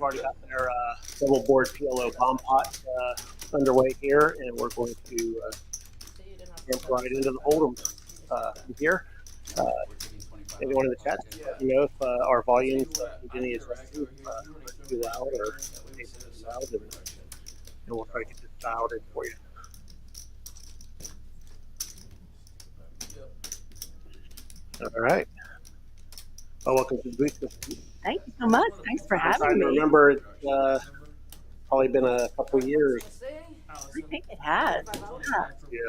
already got their double board PLO bomb pot underway here, and we're going to jump right into the hold'em from here. Anyone in the chat, let me know if our volume continue is too loud or too loud, and we'll try to get this dialed in for you. All right. Well, welcome to the booth. Thank you so much. Thanks for having me. I'm trying to remember, it's probably been a couple of years. I think it has. Yeah.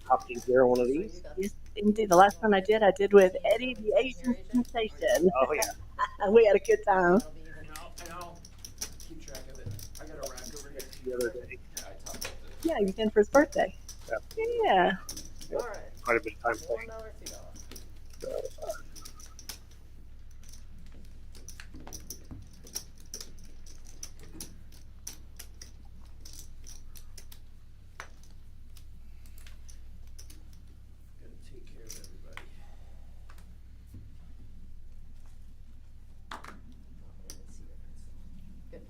Hopped in here on one of these. Yes, indeed. The last one I did with Eddie, the Asian sensation. Oh, yeah. We had a good time. And I'll keep track of it. I got a rack over here. The other day. Yeah, he was in for his birthday. Yeah. Yeah. All right. Quite a bit of time playing. So, Take care of everybody. Good.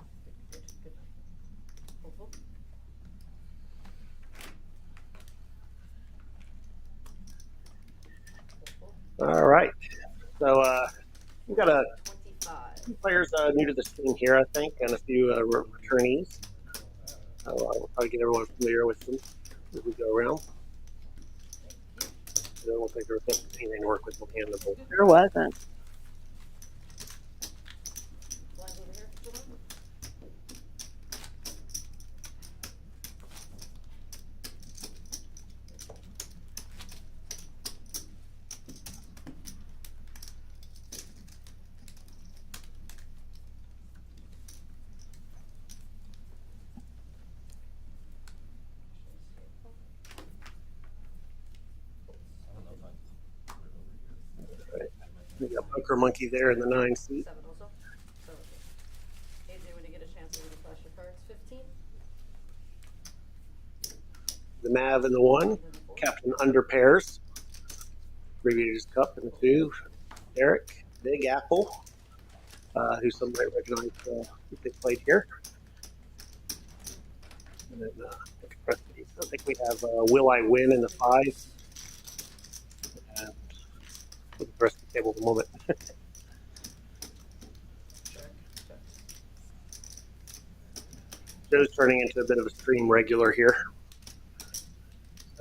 Hopeful. all right. So we've got a few players new to the scene here, I think, and a few returnees. So we'll probably get everyone familiar with them as we go around. I don't think there was anything to work with one hand. There wasn't. We got Bunker Monkey there in the 9 seat. 7 also. So, okay. AJ, when you get a chance, you flash your cards. 15. The Mav in the 1. Captain under pairs. Abbreviated Cup in the 2. Derek, Big Apple, who some might recognize if they played here. And then I think we have Will I Win in the 5. And with the rest of the table at the moment. Joe's turning into a bit of a stream regular here.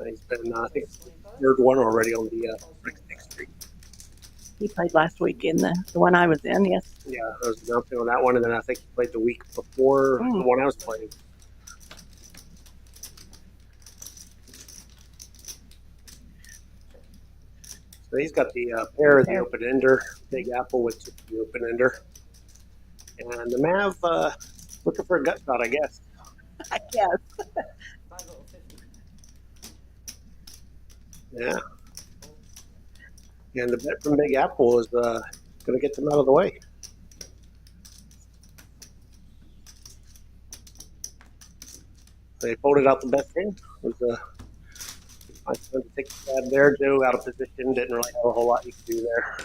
He's been, I think, third one already on the Rick Street. He played last week in the one I was in, yes. Yeah, I was announcing on that one, and then I think he played the week before the one I was playing. So he's got the pair of the open ender, Big Apple with the open ender. And the Mav looking for a gut shot, I guess. I guess. 50. Yeah. And the bet from Big Apple is going to get them out of the way. They folded out the best thing. It was nice to take the stab there. Joe out of position, didn't really have a whole lot you could do there.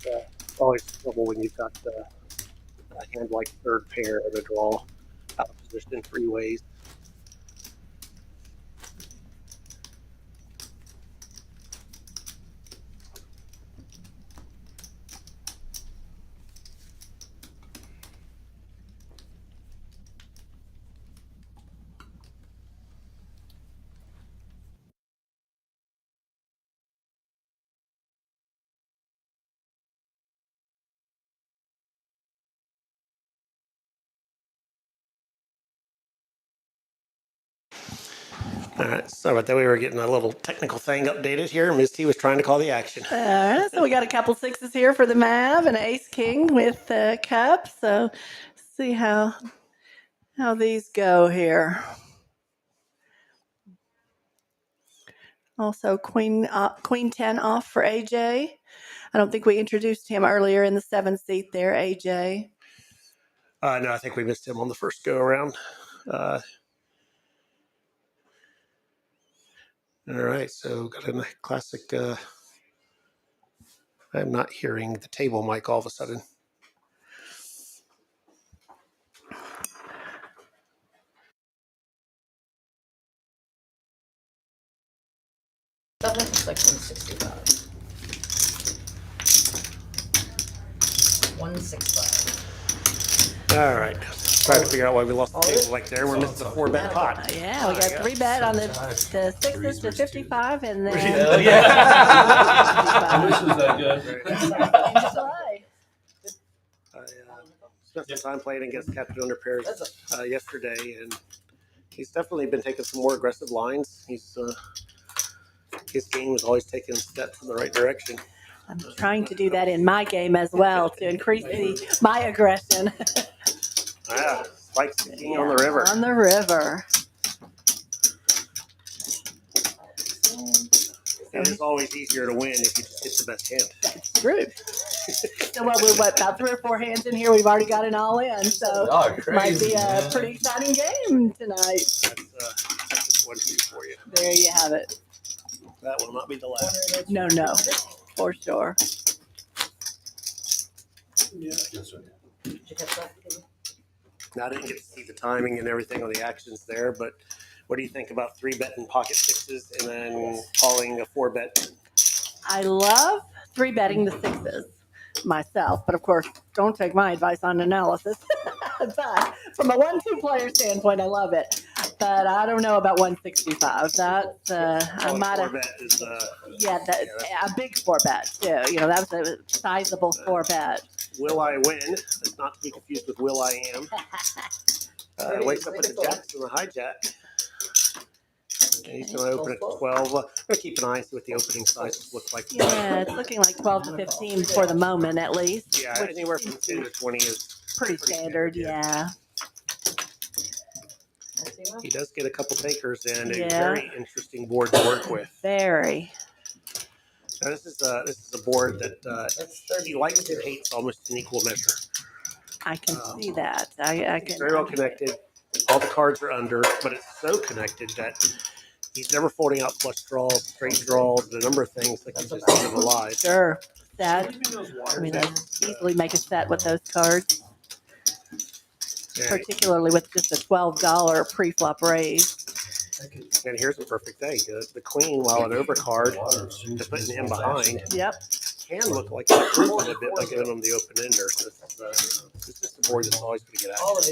It's always trouble when you've got a hand like third pair of a draw out of position 3 ways. All right, sorry about that. We were getting a little technical thing updated here. Ms. T was trying to call the action. All right, so we got a couple 6s here for the Mav and Ace King with cup. So see how these go here. Also Queen 10 off for AJ. I don't think we introduced him earlier in the 7 seat there, AJ. No, I think we missed him on the first go around. All right, so got a classic. I'm not hearing the table mic all of a sudden. Definitely looks like 165. 165. All right. Trying to figure out why we lost the table like there. We're missing the 4-bet pot. Yeah, we got 3-bet on the sixes to 55, and then Hell yeah. I wish it was that good. I spent some time playing against Captain Under Pairs yesterday, and he's definitely been taking some more aggressive lines. His game is always taking steps in the right direction. I'm trying to do that in my game as well to increase my aggression. Spikes the king on the river. On the river. It is always easier to win if you just hit the best hand. That's true. So we're about 3 or 4 hands in here. We've already got an all in, so might be a pretty exciting game tonight. That's just 1-2 for you. There you have it. That will not be the last. No, for sure. Now, I didn't get to see the timing and everything on the actions there, but what do you think about 3-betting pocket sixes and then calling a 4-bet? I love 3-betting the sixes myself, but of course, don't take my advice on analysis. But from a 1-2 player standpoint, I love it. But I don't know about 165. That's I might have. A big 4-bet too. That was a sizable 4-bet. Will I win? It's not to be confused with Will I Am. Wakes up with the jacks and the hijack. And he's going to open at 12. I'm going to keep an eye and see what the opening sizes look like. Yeah, it's looking like 12 to 15 for the moment, at least. Yeah, anywhere from 10 to 20 is pretty standard. Yeah. He does get a couple takers and a very interesting board to work with. Very. Now this is a board that he likes and hates almost in equal measure. I can see that. I can. Very well connected. All the cards are under, but it's so connected that he's never folding out flush draws, straight draws, a number of things that can just keep him alive. Sure. Sad. I mean, I easily make a set with those cards. Yeah. Particularly with just a $12 pre-flop raise. And here's a perfect thing. The queen, while an overcard, just putting him behind, can look like it's improving a bit by giving him the open ender. So it's just a board that's always going to get out.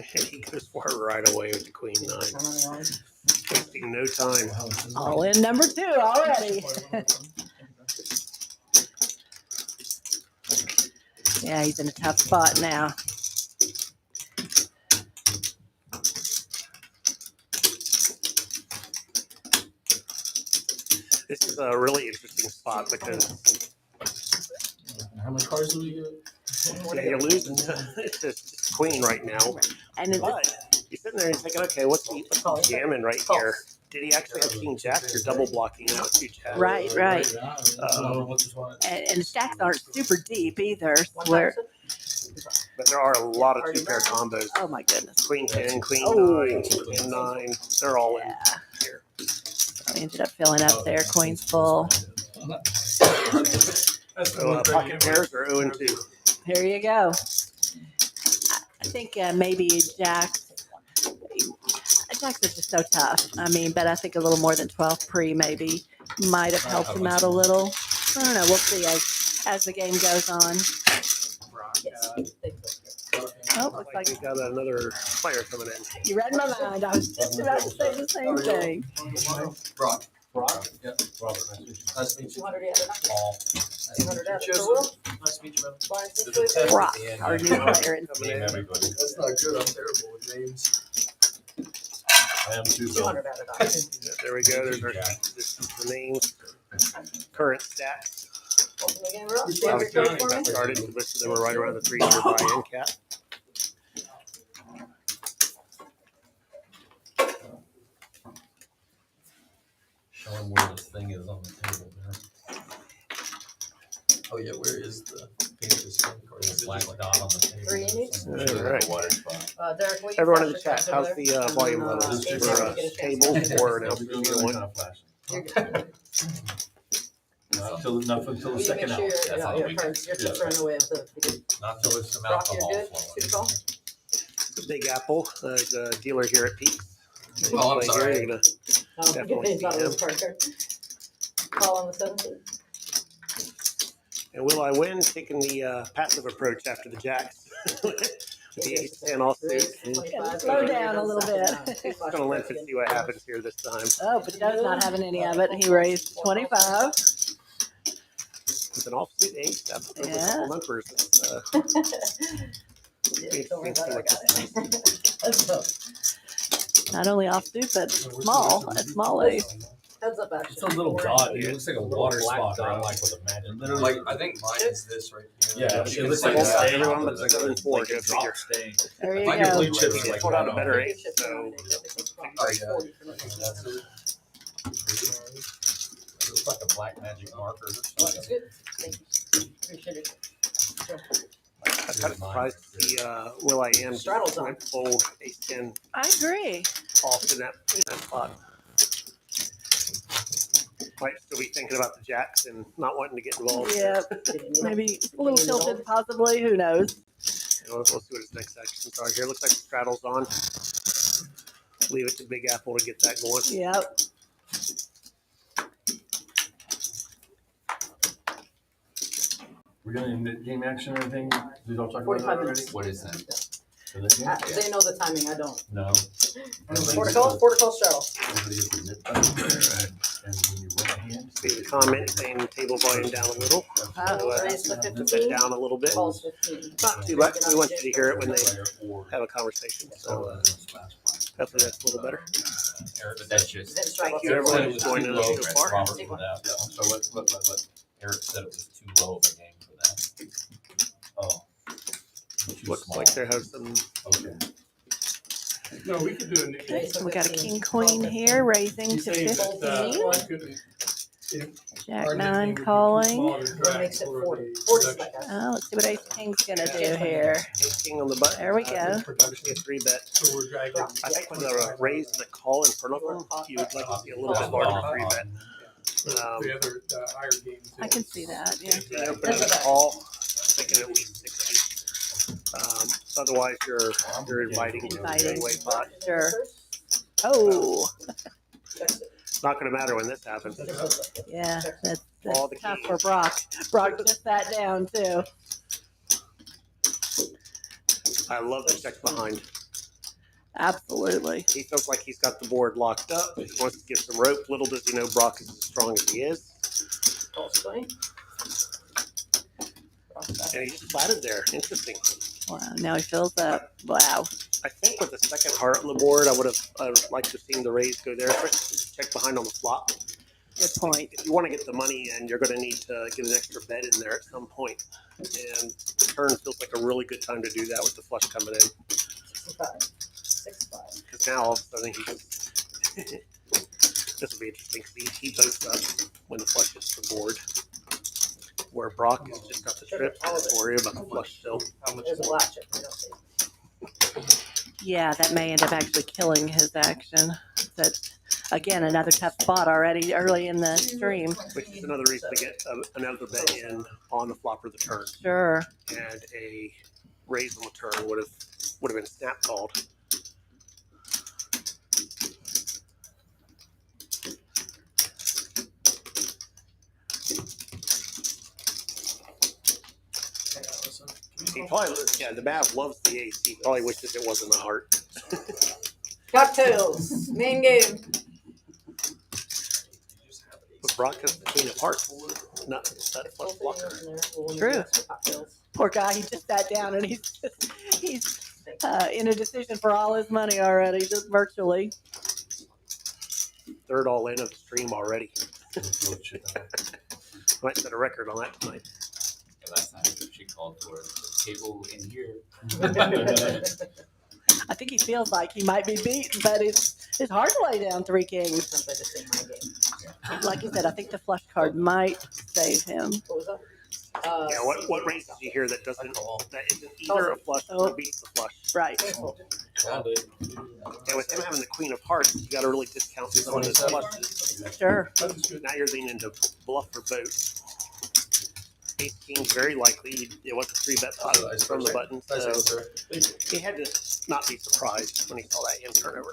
He goes for it right away with the queen 9. Wasting no time. All in number 2 already. Yeah, he's in a tough spot now. This is a really interesting spot because how many cards do we get? you're losing to this queen right now. And but you're sitting there and you're thinking, okay, what's he jamming right here? Did he actually have king jack? You're double blocking out 2 jacks. Right. And the stacks aren't super deep either. But there are a lot of 2-pair combos. Oh my goodness. Queen 10, queen 9, queen 9. They're all in here. I ended up filling up there. Queen's full. So pocket pairs are 0-2. Here you go. I think maybe Jacks are just so tough. I mean, but I think a little more than 12 pre maybe might have helped him out a little. I don't know. We'll see as the game goes on. Oh, looks like we got another player coming in. You read my mind. I was just about to say the same thing. Brock. Yep. Robert. Nice to meet you. 200 added up. 200 added. Cheers. So Will, Nice to meet you, man. Brock, our new player. Everybody. That's not good. I'm terrible with names. I am too, Bill. 200 added up. There we go. There's the names, current stats. Open the game, Will. How the game got started. Most of them were right around the 300 buy-in cap. Show him where this thing is on the table there. Oh yeah, where is the Panthers thing? Or the black dot on the table? 3 innings. All right. Derek, will you Everyone in the flash chat, your how's cards the volume levels for table or an LCD one? Not until the Will you second make hour. sure your cards, your chips are in the way of the Not till there's some Brock, you're alcohol good? flowing. Super call? Big Apple, the dealer here at Peak. Oh, I'm Play here, sorry. you're gonna Oh, Definitely he's not see a him. partner. Call on the 17th. And will I win taking the passive approach after the jacks? The ace 10 offsuit. Raise 25. Slow down a little bit. Two flush Gonna limp cards and see what happens here this time. Oh, but Doe's not having any of it. He raised 25. With an offsuit ace, that's a Yeah. couple numbers. It's, Yeah, don't worry about it, I got it. Let's go. Not only offsuit, but small. A small ace. Heads up, action. It's a little dot, dude. It looks like a water spotter. dot. I'm like with a magic. Like, I think mine is this right here. Yeah, Because it looks it's like like a that. stain. everyone looks like 7-4. Like Go a figure. drop stain. There you If I get go. blue chips, He it's just like pulled out a that. better ace, so Oh, yeah. It looks like a black magic marker. Oh, that's good. Thank you. Appreciate it. Sure. I'm kind of surprised to see Will I Am Straddle's on. went fold ace 10 I agree. off in that spot. Might still be thinking about the jacks and not wanting to get involved. Yeah, maybe a little tilted, possibly. Who knows? We'll see what his next actions are here. Looks like the straddle's on. Leave it to Big Apple to get that going. Yep. We're gonna end game action or anything? Did y'all talk about 45 that already? minutes. What is that? For this game? They know the timing, I don't. No. Portico straddle. Everybody gets a nip button, and when you win a hand. See the comment saying table volume down a little. Raise to Put that 15. down a little bit. Calls 15. Not too much. We want you to hear it when they have a conversation. So hopefully that's a little better. But that's just. Then strike Thank you, you. everyone, It was who's joined too us low so for far. Robert for that. So what Eric said it was too low of a game for that. Oh. Looks like they have some. Okay. No, we could do a new. Okay, so we got a king queen here, raising He's to saying 15. that, we couldn't. Jack 9 calling. What makes it 40? 40 is like that. Oh, let's see what ace king's gonna do here. Ace king on the button. There we go. Obviously a 3-bet. So we're dragging. I think with the raise and the call in front of them, you would like to see a little bit larger 3-bet. The other higher games. I can see that, yeah. You open it a call, thinking at least 60. Otherwise, you're inviting to the anyway pot. Sure. Oh, Not going to matter when this happens. yeah, that's All the tough keys. for Brock. Brock just sat down too. I love the check behind. Absolutely. He feels like he's got the board locked up. He wants to give some rope. Little does he know Brock is as strong as he is. Calls 20. And he just flatted there. Interesting. Wow, now he fills up. Wow. I think with the second heart on the board, I would liked to have seen the raise go there. Check behind on the flop. Good point. If you want to get the money in, you're going to need to get an extra bet in there at some point. And the turn feels like a really good time to do that with the flush coming in. 65. 65. Because now all of a sudden he just, this will be interesting because he boats up when the flush hits the board. Where Brock has just got the trip, doesn't worry about the flush still. There's a black chip. I don't see. Yeah, that may end up actually killing his action. But again, another tough spot already early in the stream. Which is another reason to get another bet in on the flop or the turn. Sure. And a raise on the turn would have been snap called. He probably, yeah, the Mav loves the ace. He probably wishes it wasn't a heart. Cocktails. Main game. But Brock has the queen of hearts, not that flush blocker. True. Poor guy, he just sat down and he's in a decision for all his money already, just virtually. Third all in of the stream already. Might set a record on that tonight. Last night she called for the table in here. I think he feels like he might be beaten, but it's hard to lay down 3 kings. Sounds like it's in my game. Like you said, I think the flush card might save him. What was that? Yeah, what race did you hear that isn't either a flush or beats the flush? Right. And with him having the queen of hearts, you got to really discount some of his flushes. Sure. Now you're leaning into bluff or boat. Ace king's very likely. It was a 3-bet pot from the button, so he had to not be surprised when he saw that hand turnover.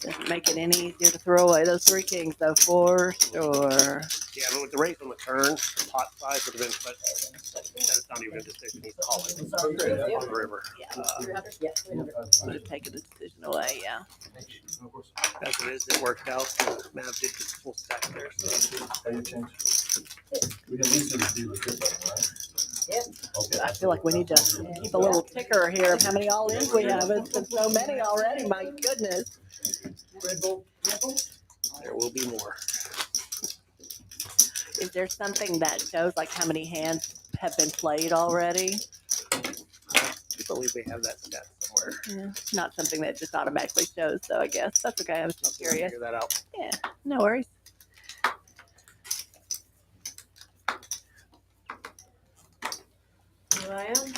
Doesn't make it any easier to throw away those 3 kings, though, for sure. Yeah, but with the raise on the turn, the pot size would have been, but it's not even a decision he's calling on the river. Yeah. 300? Yeah, 300. Would have taken the decision away, yeah. As it is, it worked out. Mav did get the full stack there. So. How you change? We can at least do the dealer tip, right? Yep. Okay. I feel like we need to keep a little ticker here of how many all-ins we have. It's been so many already, my goodness. There will be more. Is there something that shows like how many hands have been played already? I believe we have that stat somewhere. Yeah, not something that just automatically shows, so I guess that's okay. I was just curious. Figure that out. Yeah, no worries. Here I am.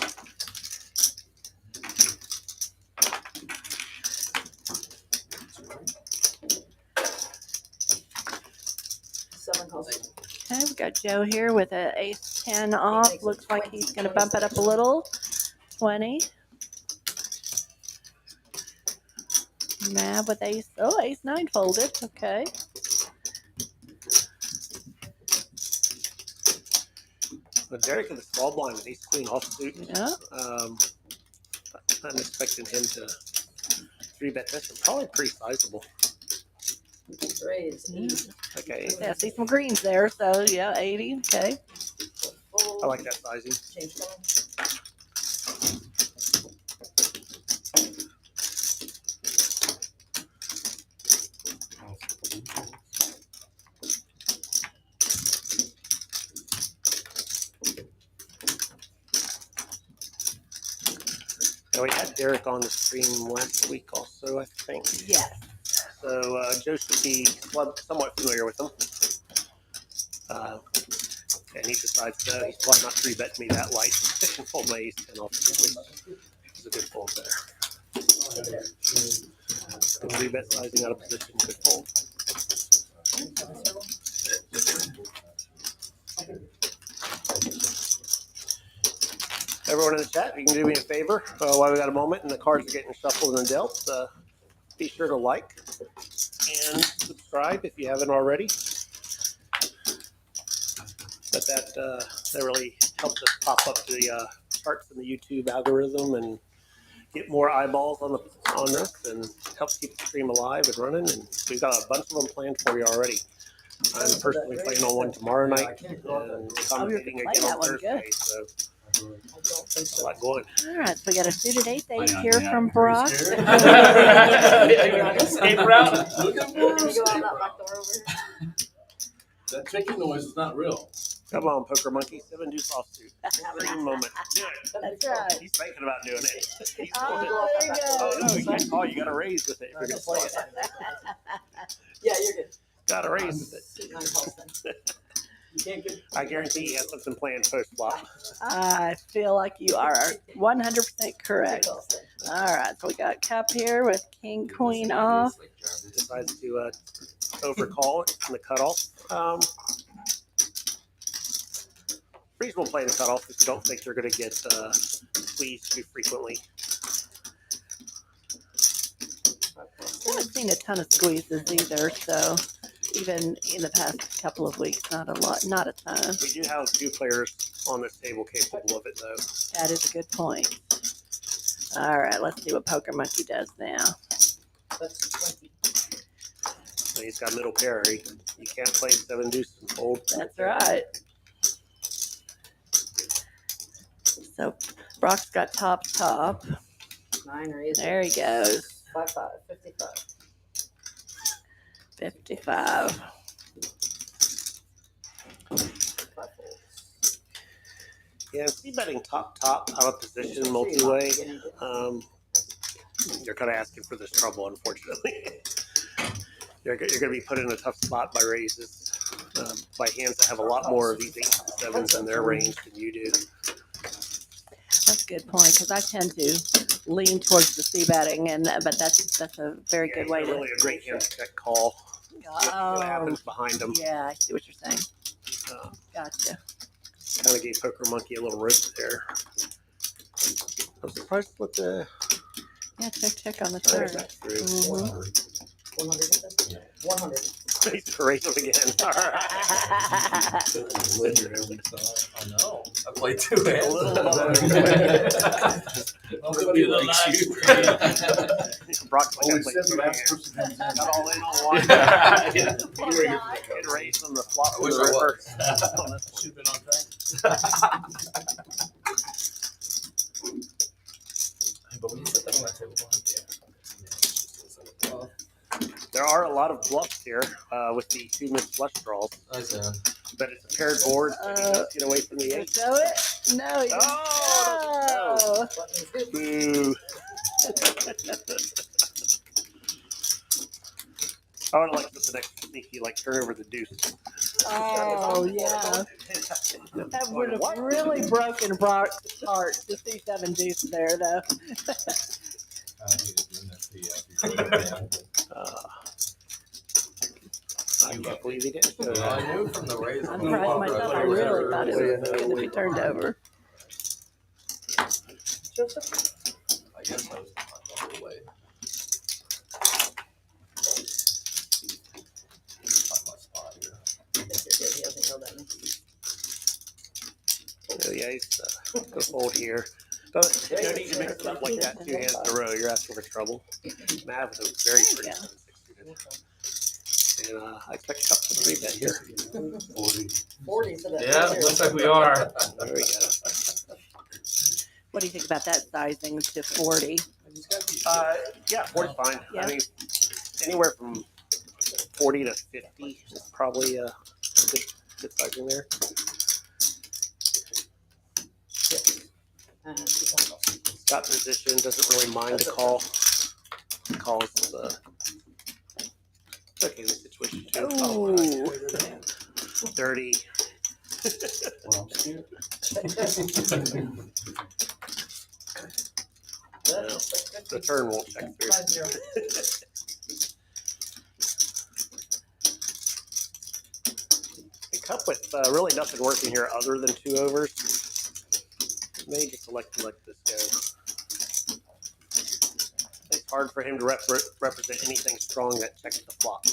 Seven calls. Okay, we got Joe here with an ace 10 off. Looks like he's going to bump it up a little. 20. Mav with ace. Oh, ace 9 folded. Okay. But Derek in the small blind with ace queen offsuit. Yeah. I'm expecting him to 3-bet this. And probably pretty sizable. Raise. Okay. Yeah, I see some greens there. So, yeah, 80. Okay. I like that sizing. Change color. Yeah, we had Derek on the stream last week also, I think. Yes. So Joe should be somewhat familiar with him. And he decides no, he's probably not 3-betting me that light. And fold my ace 10 off, which is a good fold there. The 3-bet sizing out of position, good fold. Everyone in the chat, if you can do me a favor while we got a moment and the cards are getting shuffled and dealt, be sure to like and subscribe if you haven't already. But that really helps us pop up the charts in the YouTube algorithm and get more eyeballs on this and help keep the stream alive and running. And we've got a bunch of them planned for you already. I'm personally playing on one tomorrow night and commentating again on Thursday. So a lot going. All right, so we got a suited ace here from Brock. Escape route. Looking Can you go for out that back door over here? That chicken noise is not real. Come on, poker monkey, 7 deuce offsuit. Dream moment. Do it. That's right. He's thinking about doing it. He's Oh, there you oh go. no, you can't call. You got to raise with it if you're gonna play it. Yeah, you're good. Got to raise with it. Suit 9 calls then. You can't get. I guarantee he has something planned post flop. I feel like you are 100% correct. Calls then. All right, so we got cup here with king, queen off. Decides to overcall it in the cutoff. Reasonable play in the cutoff if you don't think you're going to get squeezed too frequently. I haven't seen a ton of squeezes either, so even in the past couple of weeks, not a lot, not a ton. We do have 2 players on this table capable of it, though. That is a good point. All right, let's see what Poker Monkey does now. That's 20. So he's got middle pair. You can't play 7 deuce and fold. That's right. So Brock's got top. 9 raise. There he goes. 5, 55. 55. 5 folds. Yeah, see betting top out of position multi-way. You're kind of asking for this trouble, unfortunately. You're going to be put in a tough spot by raises by hands that have a lot more of these 8s and 7s in their range than you do. That's a good point because I tend to lean towards the C betting, but that's a very good way to. Really a great hand to check call. What happens behind them? Yeah, I see what you're saying. Uh, Gotcha. Kind of gave Poker Monkey a little rope there. I'm surprised what the Yeah, check on the third. through. Mhm. Yeah. 100. He's raise them again. All right. I know. I played 2 hands. A little Nobody likes you. Brock's like, I Always played said two the last hands. person comes in. Got all in on one. Yeah. Poor guy. It raised on the flop I of wish the I river. was. Should've been on time. But when you set that on that table, There are a lot of bluffs here with the 2 missed flush draws, nice, but it's a paired board, so he does get away from the 8. Show it? No, he didn't. Oh, Oh. Boo. I would like the next sneaky, like turn over the deuce. Oh, yeah. That would have really broken Brock's heart to see 7 deuce there, though. I hated doing that to you. I can't believe he didn't show I that. knew from the raise. I'm surprised myself. I really thought it was going to be turned over. I guess I was the whole way. Find my spot here. Oh, yeah, he's go fold here. No need to mix it up like that 2 hands in a row. You're asking for trouble. Mav with a very pretty Yeah. 7-6 suited. And I expect cup to 3 bet here. 40 for that. Yeah, looks like we are. There we go. What do you think about that sizing to 40? Yeah, 40's fine. Yeah. I mean, anywhere from 40 to 50 is probably a good sizing there. Got position, doesn't really mind the call. Calls okay, the situation too. Ooh. Dirty. Well, I'm scared. The turn won't check through. A cup with really nothing working here other than 2 overs. May just elect to let this go. It's hard for him to represent anything strong that checks the flop.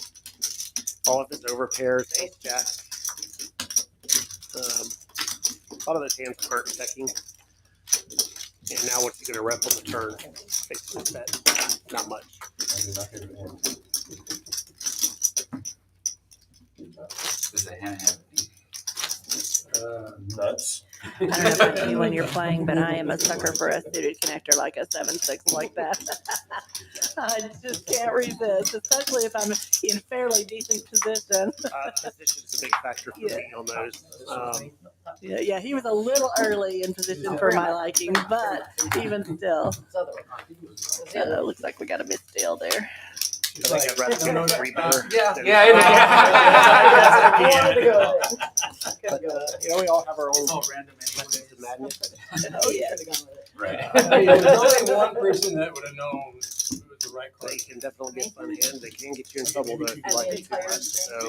All of his over pairs, ace jack. A lot of those hands aren't checking. And now what's he going to rep on the turn? Basically bet. Not much. Does the hand have Nuts. I don't know about you when you're playing, but I am a sucker for a suited connector like a 7-6 like that. I just can't resist, especially if I'm in fairly decent position. Position's a big factor for me on those. Yeah, he was a little early in position for my liking, but even still. Looks like we got a missed deal there. I think I'd rather get a 3 better. Yeah, than- You know, we all have our own It's all random methods of madness. Oh, yeah. Right. There's only one person that would have known it was the right card. They can definitely get fun hands. They can get you in trouble though if you like it too much. So,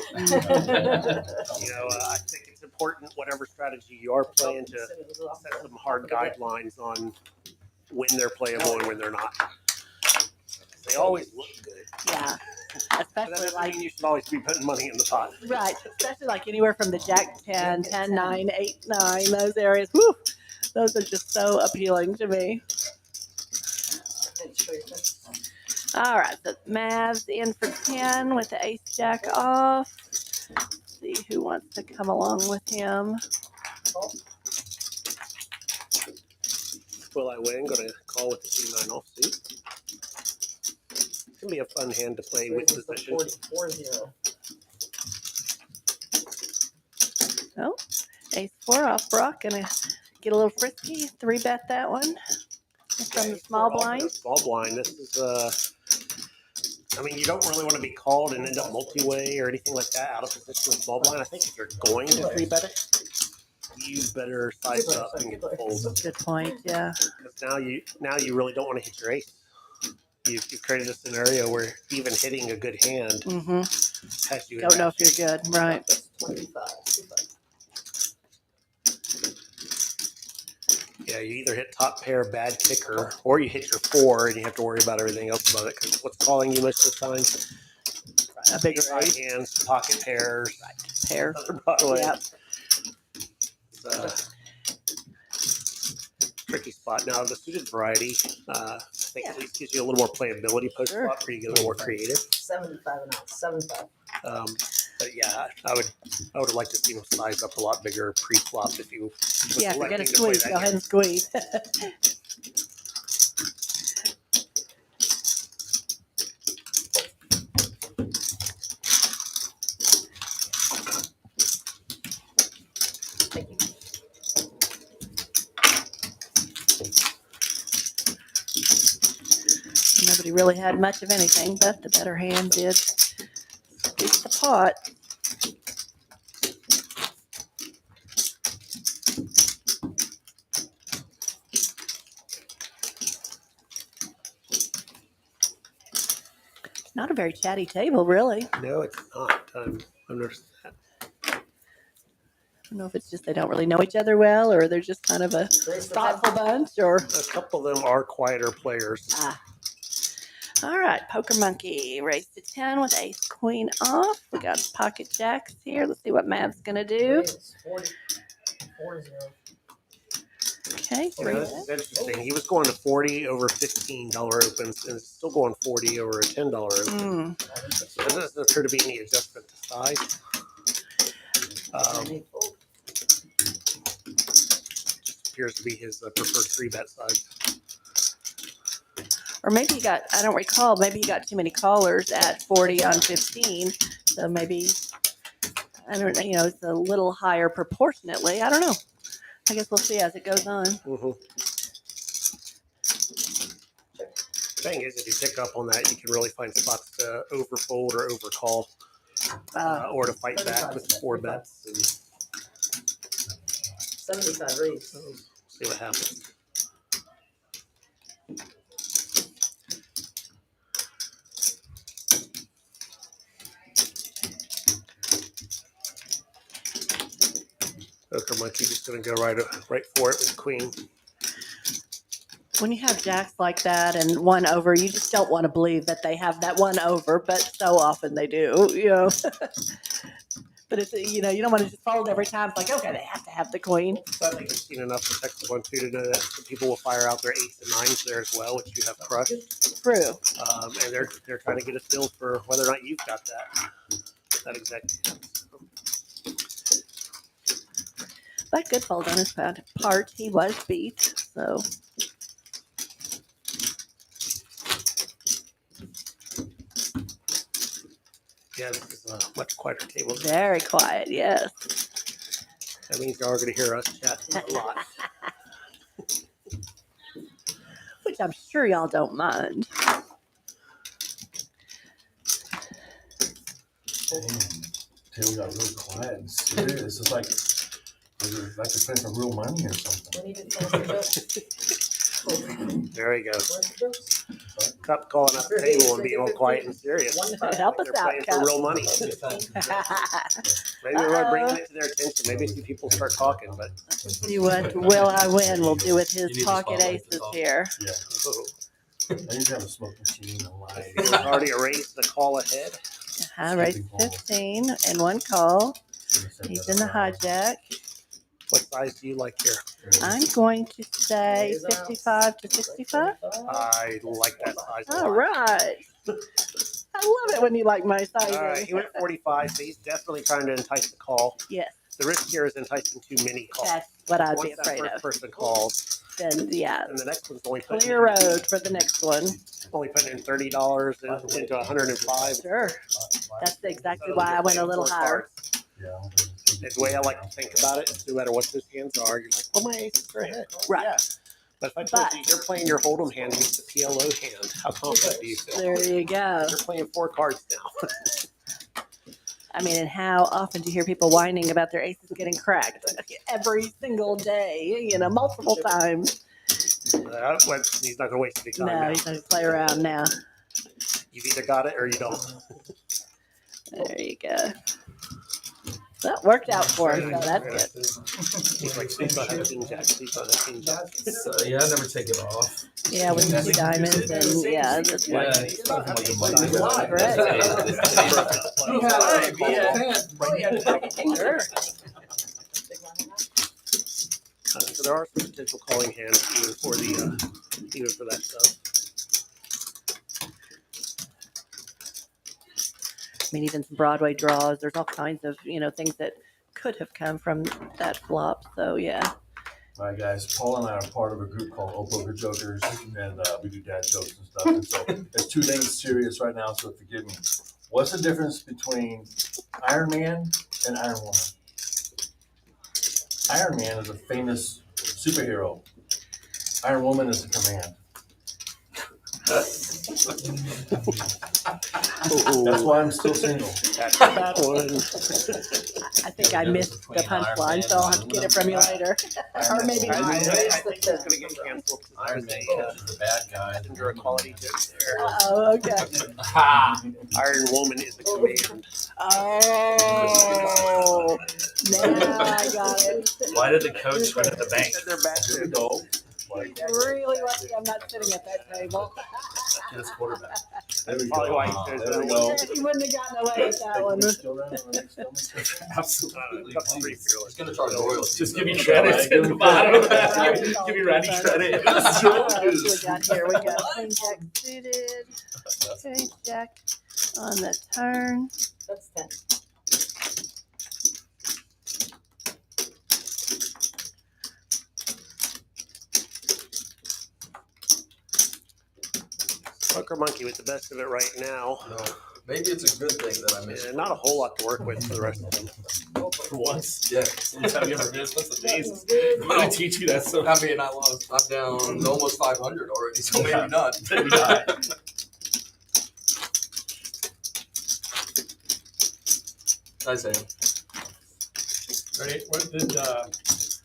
you know, I think it's important, whatever strategy you are playing, to set some hard guidelines on when they're playable and when they're not. They always look good. Yeah, But that especially doesn't like, mean you should always be putting money in the pot. right, especially like anywhere from the Jack 10, 10, 9, 8, 9, those areas. Whew, those are just so appealing to me. All right, so Mav's in for 10 with the ace jack off. Let's see who wants to come along with him. Will I win? Going to call with the 2-9 offsuit. It's going to be a fun hand to play with position. 4-0. Oh, ace 4 off Brock. Gonna get a little frisky. 3-bet that one from the small blind. Small blind. This is, I mean, you don't really want to be called and end up multi-way or anything like that out of position with small blind. I think if you're going to 3-bet it, you better size up and get fold. Good point. Yeah. Because now you really don't want to hit your ace. You've created a scenario where even hitting a good hand Mm-hmm. has you. Don't know if you're good. Right. 25. Yeah, you either hit top pair, bad kicker, or you hit your 4 and you have to worry about everything else above it. Because what's calling you most of the time A bigger high ace. hands, pocket pairs, Pair. other Broadway. Yep. Tricky spot. Now the suited variety, I think Yeah. at least gives you a little more playability post Sure. flop, where you get a little more creative. 75 and out, 75. But yeah, I would have liked to see him size up a lot bigger pre-flop if you. Yeah, forget a electing to play squeeze. that Go ahead game. and squeeze. Nobody really had much of anything, but the better hand did squeeze the pot. Not a very chatty table, really. No, it's not. I've noticed that. I don't know if it's just they don't really know each other well, or they're just kind of a thoughtful bunch, or A couple of them are quieter players. all right, Poker Monkey raised to 10 with ace queen off. We got pocket jacks here. Let's see what Mav's gonna do. It's 40. 40. Okay, You know, this is interesting. He was going to 40 over $15 opens, and it's still going 40 over a $10 open. So there doesn't appear to be any adjustment to size. Just appears to be his preferred 3-bet size. Or maybe he got, I don't recall, maybe he got too many callers at 40 on 15. So maybe, I don't know, it's a little higher proportionately. I don't know. I guess we'll see as it goes on. Thing is, if you pick up on that, you can really find spots to overfold or overcall, or to fight back with 4 bets and 75 raise. see what happens. Poker Monkey just going to go right for it with queen. When you have jacks like that and one over, you just don't want to believe that they have that one over, but so often they do, But it's, you don't want to just fold every time. It's like, okay, they have to have the queen. So I think I've seen enough of Texas 1-2 to know that some people will fire out their 8s and 9s there as well, which you have crushed. True. And they're trying to get a feel for whether or not you've got that exact. But good fold on his part. He was beat, so. Yeah, this is a much quieter table. Very quiet, yes. That means y'all are going to hear us chat a lot. Which I'm sure y'all don't mind. Table got really quiet and serious. It's like they're playing for real money or something. We need to close the jokes. There we go. Close the jokes. Cup calling up the table and being all quiet and serious. Help us They're out, playing for Cup. real money. Maybe we're bringing it to their attention. Maybe a few people start talking, but See what Will I Win will do with You his need to pocket spotlight aces this off. here. Yeah. I need to have a smoke machine and light. there's already a raise the call ahead. I raised 15 and one call. He's in the hijack. What size do you like here? I'm going to say 55 to 65. I like that size. a All lot. right. I love it when you like my sizing. All right, he went 45, so he's definitely trying to entice the call. Yes, The risk here is enticing too many calls. that's what I'd be Once that afraid first of. person calls, Then, yeah, and the next one's only putting clear road for the next one. in $30 into 105. Sure. That's exactly why I went a little higher. Yeah. The way I like to think about it is no matter what those hands are, you're like, well, my aces are ahead. Right. Yeah. But if I told But- you you're playing your Hold'em hand against the PLO hand, how confident do you feel? There you go. You're playing 4 cards now. I mean, and how often do you hear people whining about their aces getting cracked? Every single day, multiple times. He's not going to waste any time No, now. he's going to play around now. You've either got it or you don't. There you go. That worked out for him, so that's good. He's like, please don't have a king jack. Please don't have a king jack. Yeah, I never take it off. Yeah, with the two diamonds and yeah, that's Yeah, like it's not like a money. Correct. Sure. So there are some potential calling hands even for that stuff. I mean, even some Broadway draws. There's all kinds of things that could have come from that flop. So yeah. All right, guys. Paul and I are part of a group called Old Poker Jokers, and we do dad jokes and stuff. And so there's two things serious right now, so forgive me. What's the difference between Iron Man and Iron Woman? Iron Man is a famous superhero. Iron Woman is a command. That's why I'm still single. That one. I think I missed the punchline, so I'll have to get it from you later. Or maybe I not. think it's going to get canceled. Iron Man catches the bad guy. Under a quality joke there. Oh, okay. Iron Woman is the command. Oh, now I got it. Why did the coach win at the bank? They're back There we to go. Really lucky I'm not sitting at that table. His quarterback. There we probably go. why There we go. You wouldn't have gotten away with that one. Still around? Are they still? Absolutely. That's pretty fearless. He's gonna charge royalties. Just give me credit at the bottom of that. Give me Randy credit. What else we got here? We got Queen Jack suited. Okay, Jack on the turn. That's 10. Poker Monkey with the best of it right now. No, maybe it's a good thing that I missed. And not a whole lot to work with for the rest of them. For once. Yeah. Have you ever missed? That's amazing. Good. I'm gonna teach you that so I mean, I lost. I'm down almost 500 already, so maybe not. maybe not. Nice aim. Ready? What did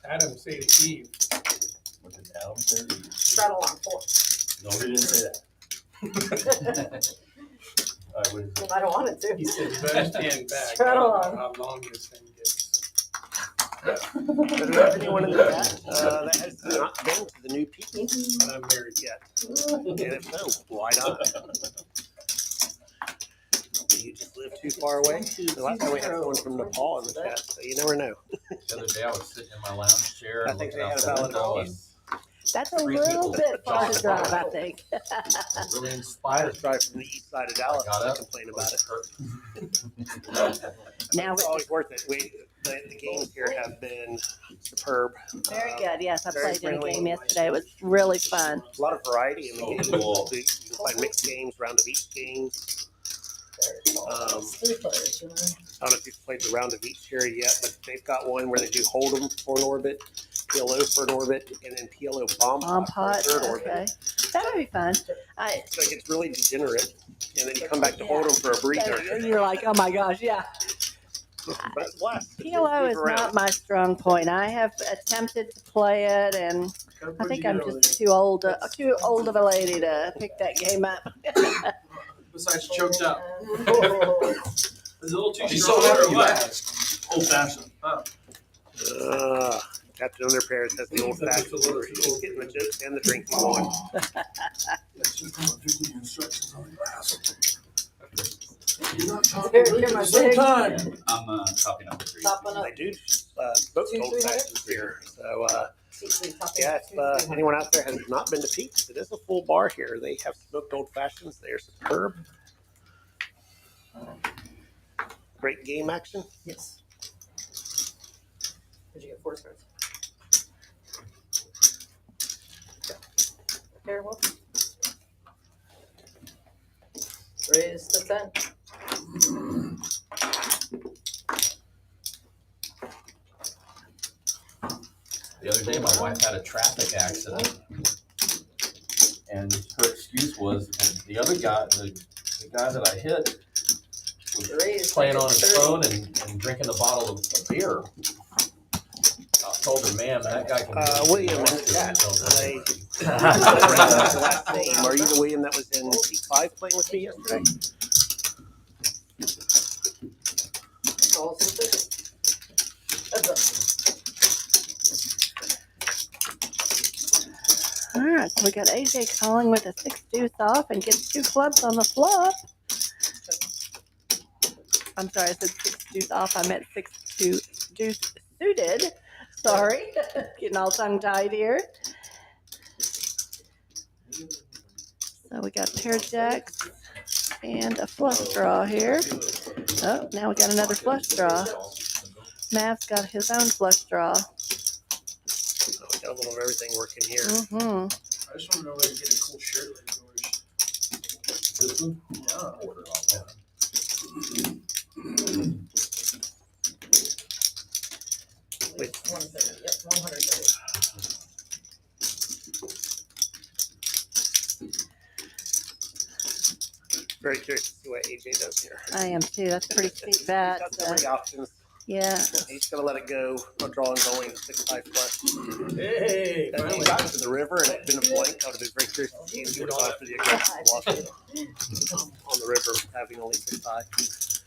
Adam say to Eve? What did Adam say? Straddle on 4. No, he didn't say that. All right, what is it? I don't want it to. He said, you better stand back. I Straddle don't on. know how long this thing gets. Does it have anyone in the chat that has not been to the new peak? But I'm married yet. And if so, why not? You just live too far away. The last time we had someone from Nepal in the chat, so you never know. The other day I was sitting in my lounge chair I and think looking they out had a the valid window and excuse. That's a Three little people bit far to drive, I think. really I inspired. was driving from the east side of Dallas. Got I up. complain about it. Now, It's always worth it. The games here have been superb. very good. Yes, I Very played in a friendly. game yesterday. It was really fun. A lot of variety in the games. Cool. You can find mixed games, round of each games. I don't know if you've played the round of each here yet, but they've got one where they do Hold'em for an orbit, PLO for an orbit, and then PLO bomb Bomb pot for a pot. third orbit. Okay, that would be fun. So it gets really degenerate, and then you come back to Hold'em for a breather. You're like, oh my gosh, yeah. But it's blessed. PLO is not my strong point. I have attempted to play it, and I think I'm just too old of a lady to pick that game up. Besides choked up. Oh. It's a little too She's strong so happy or you what? asked. Old fashioned. Captain Underpairs has the old fashioned. He's getting the jokes and the drinking going. That's just not reading the instructions on the glass. You're not Here, talking here, at my the same big- time. I'm topping up the tree. Top one up. They do both Two, old 300? fashions here. So Top yeah, two, 300. if anyone out there has not been to Pete's, it is a full bar here. They have smoked old fashions. They are superb. Great game action. Yes. Did you get 4 cards? Here, well. Raise to 10. The other day, my wife had a traffic accident, and her excuse was the other guy, the guy that I hit, was Raise. playing on his 30. phone and drinking a bottle of beer. I told her, "Man, that guy can." William in the chat. Last name. Are you the William that was in Peak 5 playing with me yesterday? Also 6. All right, so we got AJ calling with a 6 deuce off and gets 2 clubs on the flop. I'm sorry, I said 6 deuce off. I meant 6 deuce suited. Sorry, getting all tongue tied here. So we got pair jacks and a flush draw here. Oh, now we got another flush draw. Mav's got his own flush draw. Oh, we got a little of everything working here. Mm-hmm. I just want to know where to get a cool shirt like yours. This one? Yeah. Order it online. Wait, 130, yep, 130. very curious to see what AJ does here. I am too. That's a pretty steep bet. Got so many options. Yeah. He's gonna let it go. A draw and going 6-5 plus. Hey, That finally. he got to the river and it'd been a blank. I would have been very curious to see if he would have gone for the aggressive bluff on the river, having only 6-5.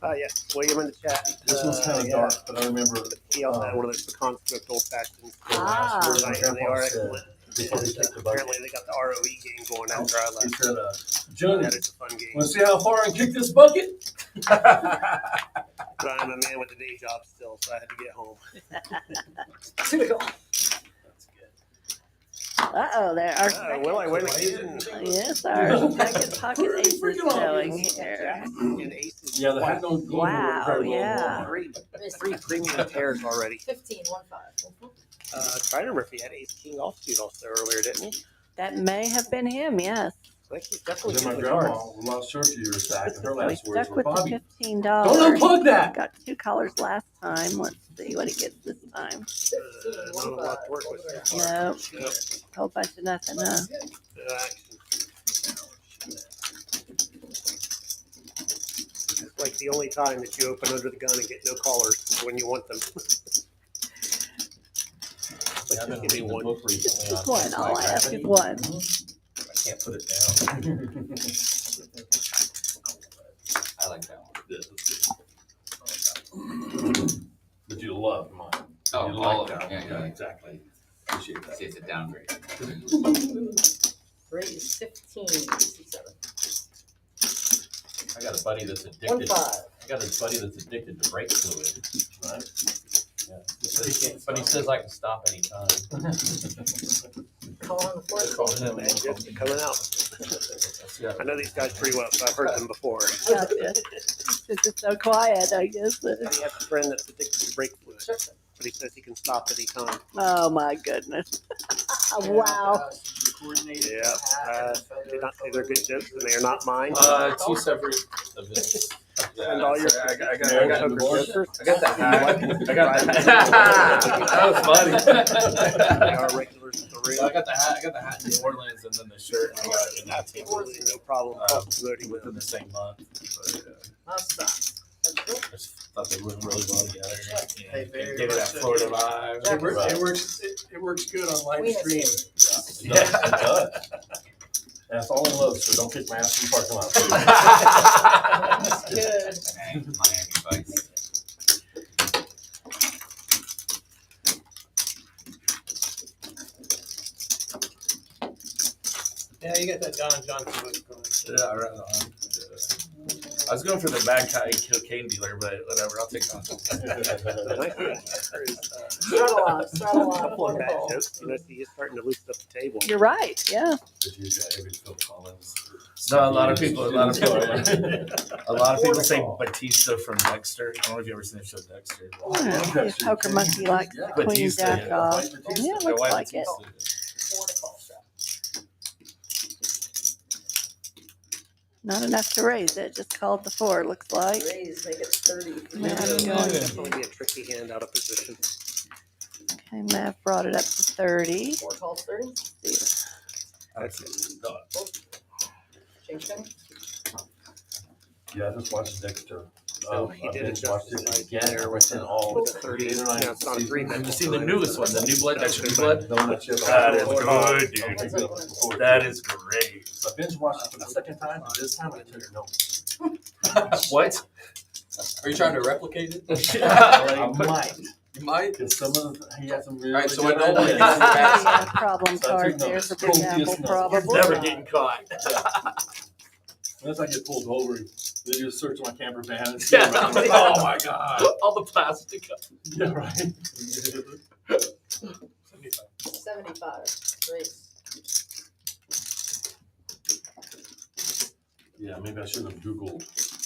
Yeah, William in the chat. This one's kind of yeah. dark, but I remember He also had one of those pecan smoked old fashions. Ah. my And they grandpa are said, excellent. before he And, kicked the bucket, apparently they got the ROE game going after I he left. said, Johnny, That is a fun game. wanna see how far I can kick this bucket? But I'm a man with a day job still, so I had to get home. Typical. Uh-oh, there are Will I win again? yes, our second pocket ace is showing here. And aces. Yeah, the hat don't go Wow, very well. yeah. Three premium pairs already. 15, 1-5. Trying to remember if he had ace king offsuit also earlier, didn't he? That may have been him, yes. I think he's definitely Then my in the grandma cards. was not sure if you were sacked, and her So he last words stuck were, with Bobby, the $15. don't unplug that! Got 2 callers last time. Let's see what he gets this time. Not a lot to work with there. No, Yep. whole bunch of nothing, huh? It's like the only time that you open under the gun and get no callers when you want them. Yeah, I've been Give me reading the one. book recently Just on one. All I ask is one. I can't put it down. I like that one. But you love mine. Oh, You all like of that it. Yeah, one. yeah. Exactly. Appreciate that. See, it's a downgrade. Raise 15, 67. I got a buddy that's addicted. 1-5. I got a buddy that's addicted to brake fluid. Right? Yeah. But he says I can stop anytime. Call on the Just floor. call him. Man, just coming out. Yeah. I know these guys pretty well, so I've heard them before. Gotcha. It's just so quiet, I guess. He has a friend that's addicted to brake fluid, but he says he can stop any time. Oh my goodness. Wow. Yeah, did not say they're good jokes, and they are not mine. Two separate events. And all your I got jokers. that hat. I got that hat. That was funny. They are regulars at the ring. I got the hat in New Orleans and then the shirt I got in that team Absolutely no problem. Promoting within them. the same month. But, Stop. I just thought they went really well together. They Yeah. very Gave it that much Florida do. vibe. It works good on live stream. It does. And it's all in love, so don't kick my ass in the parking lot. Good. Miami Vice. Yeah, you got that Don Johnson look going. Yeah, right on. I was going for the bad guy cocaine dealer, but whatever. I'll take that. Struggle on, struggle A on. couple of bad Wonderful. jokes. You know, he's starting to loosen up the table. You're right, yeah. No, a lot of people say Batista from Dexter. I don't know if you ever seen the show Dexter. Yeah, see if Poker Monkey likes the queen Batista, jack off. Yeah, looks Why like it. Batista? 4 to call strap. Not enough to raise it, just called the 4, looks like. Raise, make it 30. Mav going. Definitely be a tricky hand out of position. Okay, Mav brought it up to 30. 4 calls 30. Change pen. Yeah, I just watched Dexter. So he I did binge adjust watched his it size again there with within the all with the 30. eight or nine Yeah, it's not a 3 Have you seen the newest one, the New Blood? That's New Blood. The one that you have That is all- good, dude. That is great. So I binge watched it for the second time, and this time I took notes. What? Are you trying to replicate it? I might. You might. Because some of the, he had some really Alright, so good I know ideas. what Yeah, problem So I card took there notes. for Big Copious Apple, notes. probably. Never getting caught. Unless I get pulled over, they just search my camper van and see. Yeah. Around. Oh my God. All the plastic. Yeah, right. 75. Race. Yeah, maybe I shouldn't have Googled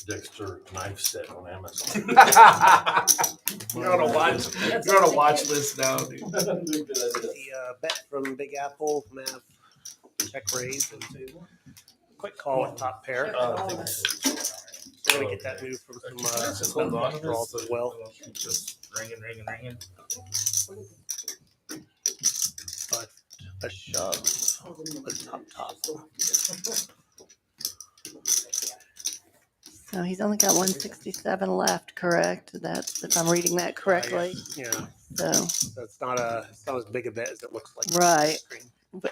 Dexter knife set on Amazon. You're on a watch. You're on a watch list now, dude. The bet from Big Apple, Mav, check raise, and quick call with top pair. We're gonna get that move from some flush draws as well. Just ringing. But a shove with top. So he's only got 167 left, correct? That's if I'm reading that correctly. Yeah, So so it's not as big a bet as it looks like. right,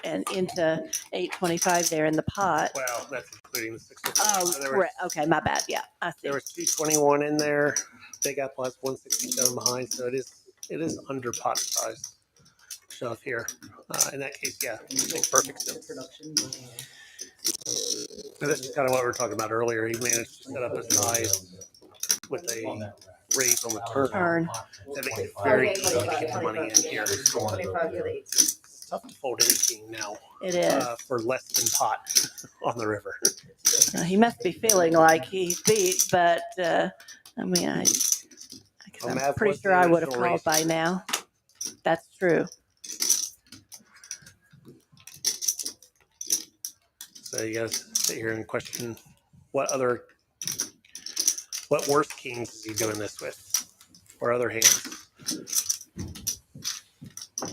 and into 825 there in the pot. Well, that's including the 6. Oh, So there was- correct. Okay, my bad. Yeah, I see. There was 221 in there. Big Apple has 167 behind, so it is under pot size shove here. In that case, yeah, it makes perfect sense. And this is kind of what we were talking about earlier. He managed to set up his size with a raise on the turn. That makes it very easy to get the money in here. 25 to the 18. It's tough to fold anything now It is. for less than pot on the river. He must be feeling like he's beat, but I mean, Well, I'm Mav pretty was sure the I would have original called by now. That's true. So you guys sit here and question what worse kings is he doing this with, or other hands?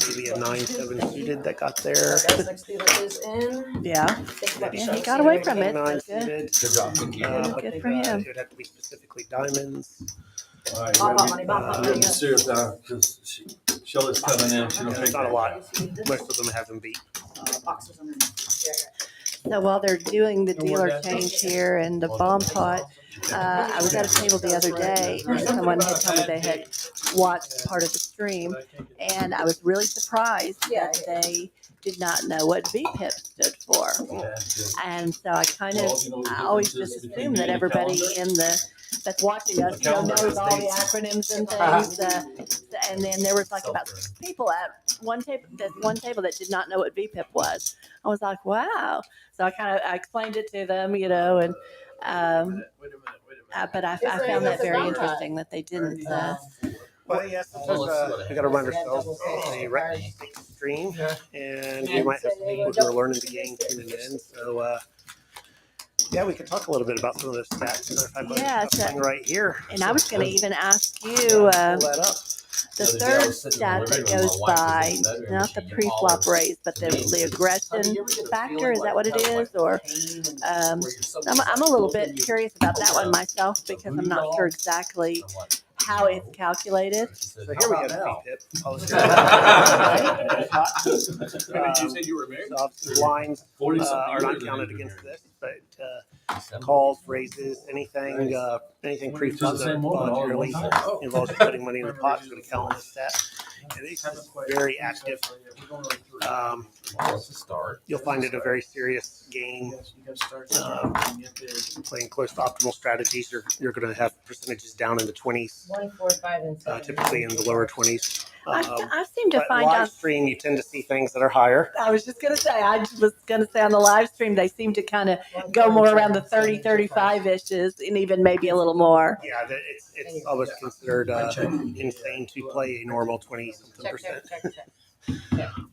Maybe a 9-7 suited that got there. That's 60 that is in. Yeah. Think about Yeah, he shoves got here. away from it. 9 So good. suited. Good job. Thank you. But, Good for him. it would have to be specifically diamonds. All right, Bomb let money, me- bomb money. let me serious now because Shelley's coming in. She don't Yeah, take it's not a that. lot. Most of them have them beat. Boxes on there. So while they're doing the dealer change here and the bomb pot, I was at a table the other day and someone had told me they had watched part of the stream, and I was really surprised that they did not know what VPIP stood for. Yeah, And so I kind of, Well, you know the I always differences just between assume that being a everybody calendar? in that's watching us, A calendar knows all the states- acronyms and things. And then there was like about 6 people at one table that did not know what VPIP was. I was like, wow. So I explained it to them, and Wait a minute. but I found that very interesting that they didn't. But yeah, sometimes we got to remind ourselves the rec stream, and we might have some people who are learning the game tuning in. So yeah, we could talk a little bit about some of those stats. Yeah, so- Something right here. And I was going to even ask you, Pull that up. the The other day I third was sitting in stat the that living room, goes my wife was by, in the bedroom, not she the hollered pre-flop raise, but to me and the said, aggression "Honey, you ever get a factor, feeling is that like what it kind of is? Or pain and um, where you're something I'm a little like bit curious about that one myself because I'm not sure exactly how it's calculated. She said, So "How here we about go. now?" Said you were married? So obviously blinds 40 are not counted against this, but calls, raises, anything pre-flop that voluntarily involves putting money in the pot is going to count on this stat. And these are very active. Well, it's a start. You'll find it a very serious game. Playing close to optimal strategies, you're going to have percentages down in the 20s, 1, 4, 5, and 7. typically in the lower 20s. I seem to But find live on. stream, you tend to see things that are higher. I was just going to say, on the live stream, they seem to kind of go more around the 30, 35-ishes and even maybe a little more. Yeah, it's almost considered insane to play a normal 20-something%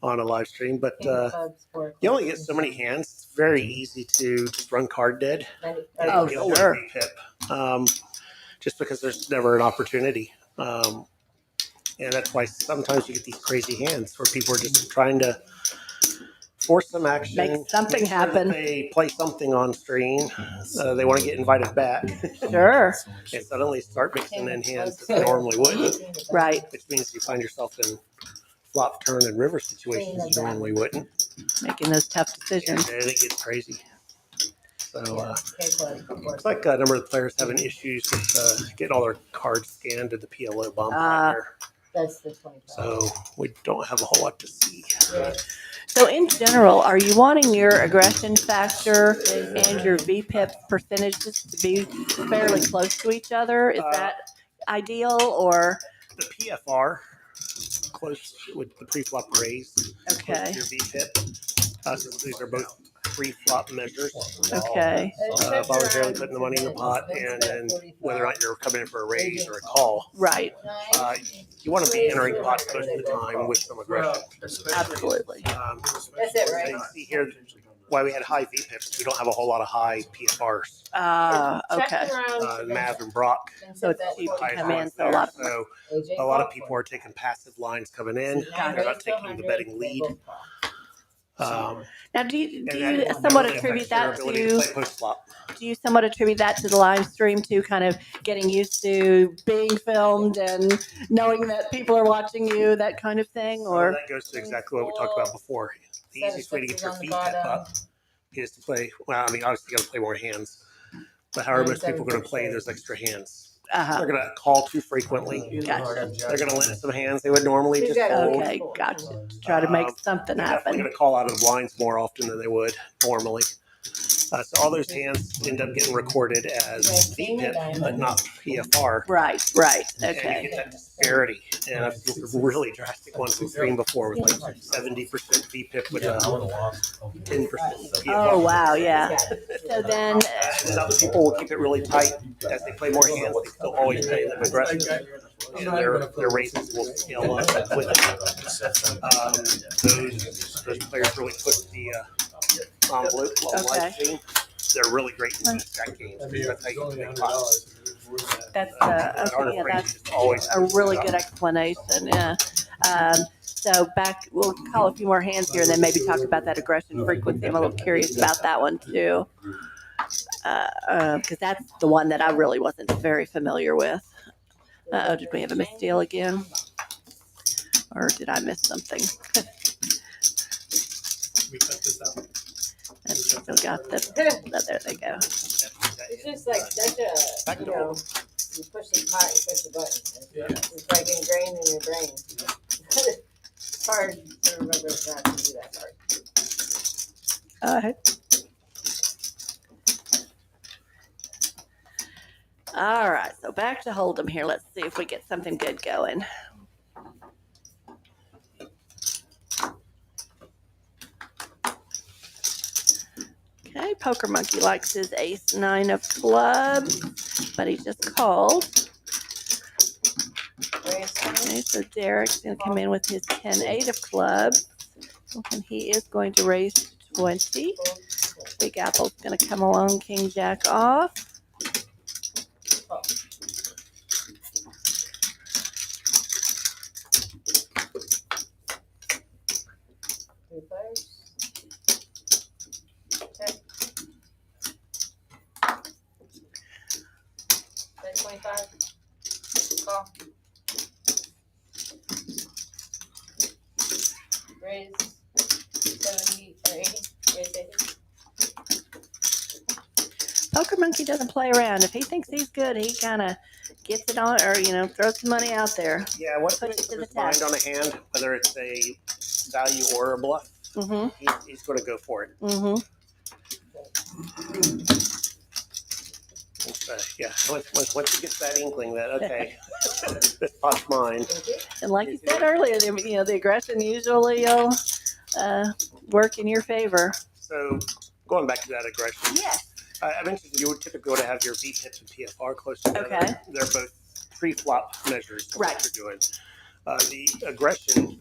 on a live stream. But you only get so many hands. It's very easy to just run card dead. Oh, You know, sure. Pip, just because there's never an opportunity. And that's why sometimes you get these crazy hands where people are just trying to force some action. Make something make sure that happen. They play something on screen. They want to get invited back. Sure. And suddenly start mixing in hands that they normally wouldn't. Right. Which means you find yourself in flop, turn, and river situations you normally wouldn't. Making those tough And decisions. then it gets crazy. So looks like a number of the players having issues with getting all their cards scanned to the PLO bomb pot here. That's the 25. So we don't have a whole lot to see. So in general, are you wanting your aggression factor and your VPIP percentages to be fairly close to each other? Is that ideal, or? The PFR close with the pre-flop raise. Okay. Your VPIP. Since these are both pre-flop measures. Okay. Voluntarily putting the money in the pot, and then whether or not you're coming in for a raise or a call. Right. You want to be entering pot most of the time with some aggression. Absolutely. That's it, right? You see here why we had high VPIPs. We don't have a whole lot of high PFRs. Okay. Mav and Brock. So it's cheap to come in, so a lot of people are taking passive lines coming in. They're not taking the betting lead. Now, do you somewhat attribute that to? Do you somewhat attribute that to the live stream too, kind of getting used to being filmed and knowing that people are watching you, that kind of thing, or? That goes to exactly what we talked about before. The easiest way to get your VPIP up is to play. Well, I mean, obviously you got to play more hands, but however most people are going to play those extra hands. They're going to call too frequently. Gotcha. They're going to limit some hands they would normally just fold. Okay, gotcha. Try to make something They're definitely happen. going to call out of the blinds more often than they would normally. So all those hands end up getting recorded as VPIP, but not PFR. Right. And you Okay. get that disparity. And I've seen some really drastic ones we've seen before with like 70% VPIP with a 10% PFR. Oh wow, yeah. So then, Some people will keep it really tight as they play more hands. They still always play them aggressive. And their races will scale up with it. Those players really push the envelope on live stream. They're really great in stack games. That's how you make pots. that's okay. Yeah, that's a really good explanation. Yeah. So we'll call a few more hands here, and then maybe talk about that aggression frequency. I'm a little curious about that one too, because that's the one that I really wasn't very familiar with. Did we have a misdeal again, or did I miss something? We cut this out. Still got the. There they go. It's just like such a, you push the pot, you push the button. Yeah. It's like ingrained in your brain. It's hard to remember not to do that part. All right, so back to Hold'em here. Let's see if we get something good going. Okay, Poker Monkey likes his ace-9 of clubs, but he just called. Okay, so Derek's going to come in with his 10-8 of clubs, and he is going to raise to 20. Big Apple's going to come along, King-Jack off. Three players. Bet 25. Call. Raise 70 or 80. Raise 80. Poker Monkey doesn't play around. If he thinks he's good, he kind of gets it on, or throws some money out there. Yeah, what's Puts to it to the his mind test. on a hand, whether it's a value or a bluff, he's going to go for it. Yeah, once he gets that inkling that, okay, this pot's mine. And like you said earlier, the aggression usually will work in your favor. So going back to that aggression, Yes. I mentioned you would typically want to have your VPIP and PFR close together. Okay. They're both pre-flop measures of Right. what you're doing. The aggression,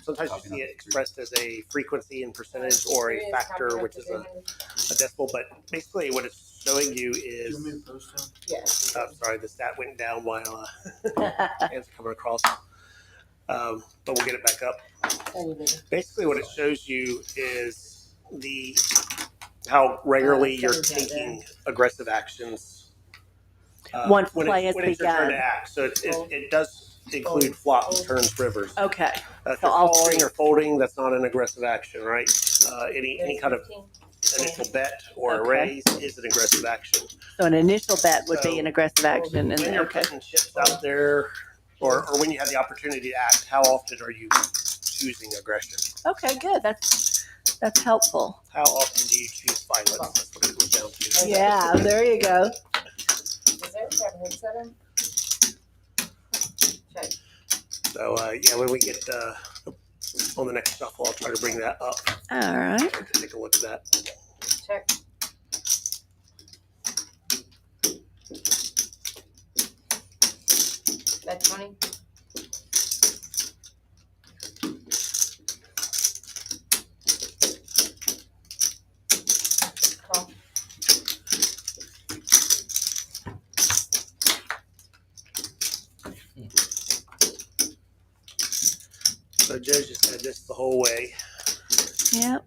sometimes you see it expressed as a frequency and percentage or a factor, which is a decimal. But basically what it's showing you is, Yes. sorry, the stat went down while hands are coming across. But we'll get it back up. Basically what it shows you is how regularly you're taking aggressive actions Once when play has it's your turn begun. to act. So it does include flops, turns, rivers. Okay. If So you're all calling three. or folding, that's not an aggressive action, right? Any kind of initial bet or a Okay. raise is an aggressive action. So an initial bet would be So, an aggressive action. And When you're okay. putting chips out there, or when you have the opportunity to act, how often are you choosing aggression? Okay, good. That's helpful. How often do you choose violence? That's what it comes down to. Yeah, there you go. Is there a headset in? Check. So yeah, when we get on the next shuffle, I'll try to bring that up All right. and take a look at that. Check. That's money. Call. So Joe just had this the whole way. Yep.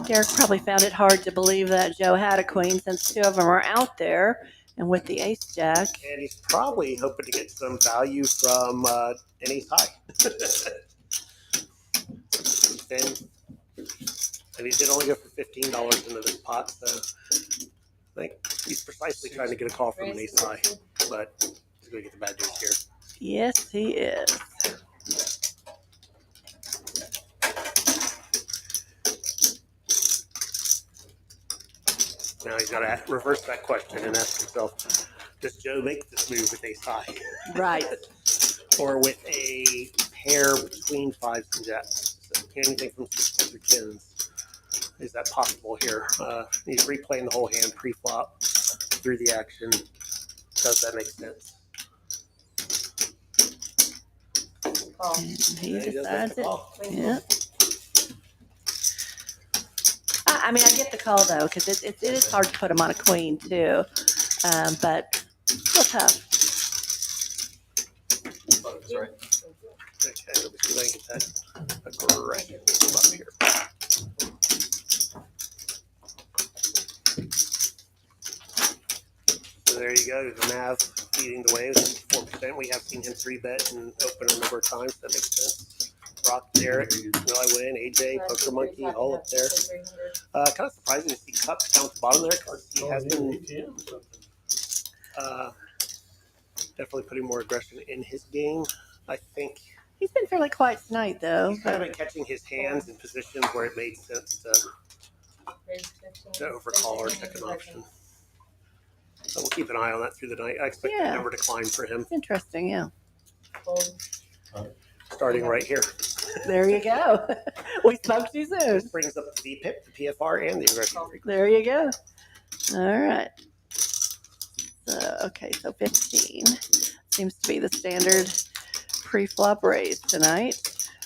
Derek probably found it hard to believe that Joe had a queen since two of them are out there, and with the ace jack. And he's probably hoping to get some value from an ace high. And he did only go for $15 into this pot, so I think he's precisely trying to get a call from an ace high, but he's going to get the bad news here. Yes, he is. Now he's got to reverse that question and ask himself, does Joe make this move with ace high? Right. Or with a pair between fives and jacks? So anything from sixes or tens. Is that possible here? He's replaying the whole hand pre-flop through the action. Does that make sense? Call. And he Yeah, he does make decides the it. call. Yeah. I mean, I get the call though, because it is hard to put him on a queen too, but still tough. Sorry. Okay, let me see if I can get that aggressive up here. So there you go. The Nav leading the way with 4%. We have seen him 3-bet and open a number of times. That makes sense. Brock, Derek, Will I Win, AJ, Poker Monkey, all up there. Kind of surprising to see Cups down at the bottom there because he has been definitely putting more aggression in his game. I think He's been fairly quiet tonight though. he's kind of been catching his hands in positions where it made sense to overcall our second option. So we'll keep an eye on that through the night. I expect Yeah. that number to climb for him, It's interesting, yeah. starting right here. There you go. We spoke too soon. This brings up the VPIP, the PFR, and the aggression frequency. There you go. All right. So, okay, so 15 seems to be the standard pre-flop raise tonight.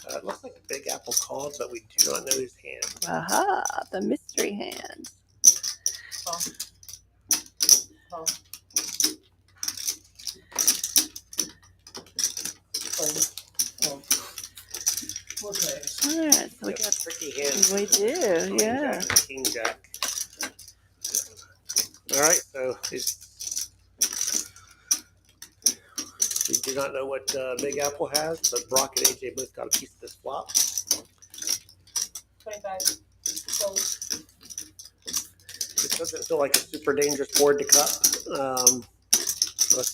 It looks like a Big Apple called, but we do not know his hand. Aha, the mystery hand. Call. Call. Okay. All right, so we Got got, a tricky hand. we do, yeah. King Jack. All right, so we do not know what Big Apple has, but Brock and AJ both got a piece of this flop. 25. Sold. This doesn't feel like a super dangerous board to cut.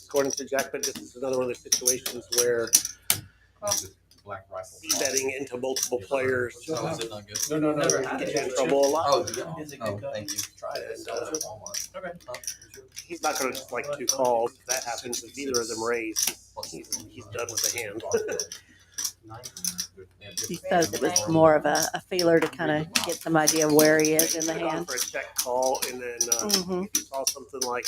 According to Jack, but this is another one of those situations where Black rifle. betting into multiple players Oh, is it not good? No, Never no. had gets it. you in trouble a lot. Oh, yeah. Is it Oh, good? thank you. Tried it. And, Sell it at Walmart. Okay. He's not going to just like two calls. If that happens, if either of them raise, he's done with the hand. He says it was more of a feeler to kind of get some idea of where he is in the Went on hand. for a check call, and then Mhm. if you saw something like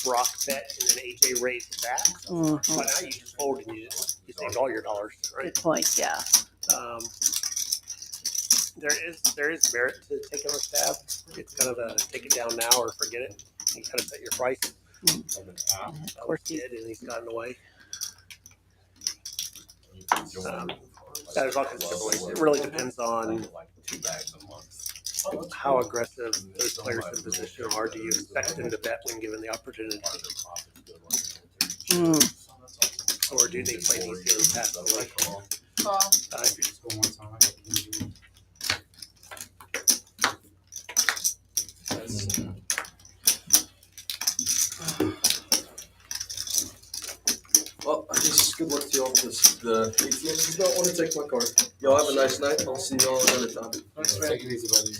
Brock bet and then AJ raised back, Mhm. by now you just fold and you saved all your dollars, right? Good point, yeah. There is merit to taking a stab. It's kind of a take it down now or forget it. You kind of set your price. And of course, He he's did, and he's gotten away. There's all kinds of different ways. It really depends on 2 bags a month. how aggressive those players in position are. Do you expect them to bet when given the opportunity, or do they play easier and pass away? Call. Good luck to y'all with the ATM. If you don't want to take my card, y'all have a nice night. I'll see y'all another time. Take it easy, buddy.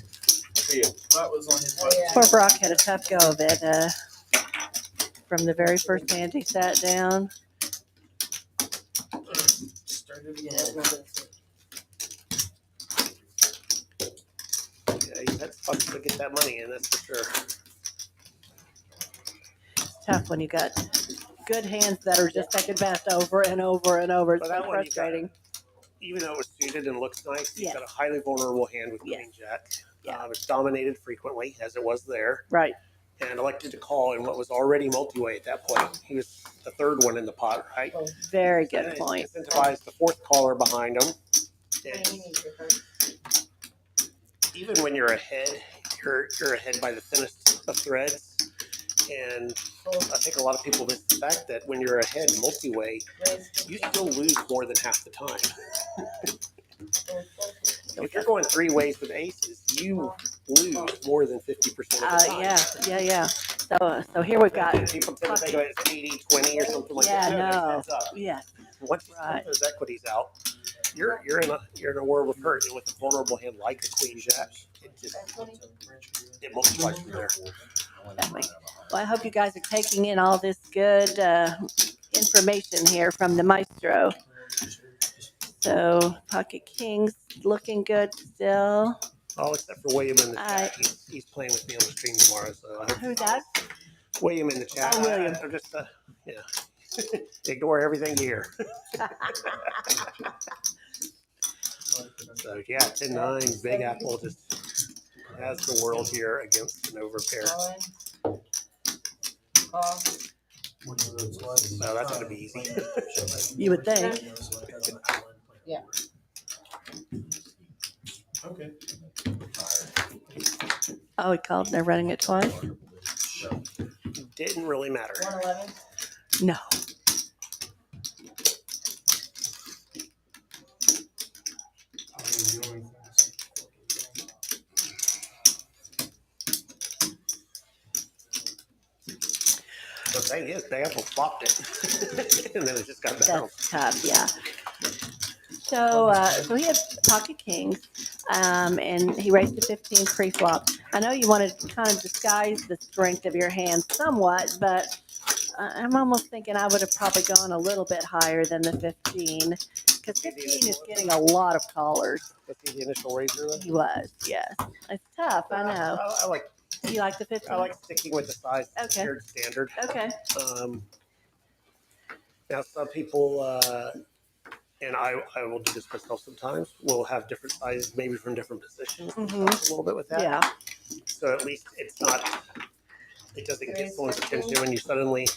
See ya. That was on his budget. Poor Brock had a tough go of it. From the very first hand he sat down. Started Yeah, again. Yeah, he's had fun to get that money in, that's for sure. It's tough when you got good hands that are just second best over and over and over. It's Well, so that one you got- frustrating. Even though it's suited and looks nice, you've Yeah. got a highly vulnerable hand with Yes. queen jack. Yeah. It's dominated frequently, as it was there, Right. and elected to call in what was already multi-way at that point. He was the third one in the pot, right? Very And good it point. incentivized the fourth caller behind him. Hey, And you need your card. even when you're ahead, you're ahead by the thinnest of threads. And I think a lot of people miss the fact that when you're ahead multi-way, you still lose more than half the time. If you're going three ways with aces, you lose more than 50% of the time. Yeah. So here we've got. People tend to think of it as 80-20 or something like Yeah, that. no. That adds up. Yeah. Once you Right. put those equities out, you're in a world of hurt. And with a vulnerable hand like a queen jack, it multiplies from there. Well, I hope you guys are taking in all this good information here from the maestro. So pocket kings looking good still. Oh, except for William in the I- chat. He's playing with me on the stream tomorrow. So I hope Who's that? William in the chat. Oh, William. I'm just ignore everything you hear. So yeah, 10-9, Big Apple just has the world here against an overpair. Call. So that's gonna be easy. You would think. Okay. Oh, he called and they're running it twice? Didn't really matter. 111. No. The thing is, Big Apple flopped it, and then it just got bounced. That's tough, yeah. So he had pocket kings, and he raised to 15 pre-flop. I know you want to kind of disguise the strength of your hand somewhat, but I'm almost thinking I would have probably gone a little bit higher than the 15, because 15 is getting a lot of callers. Was he the initial raiser then? He was, yes. It's tough, I know. I like You like the 15? I like sticking with the size Okay. standard. Okay. Now some people, and I will do this myself sometimes, will have different sizes, maybe from different positions. Mhm. A little bit with that. Yeah. So at least it doesn't get someone's attention when you suddenly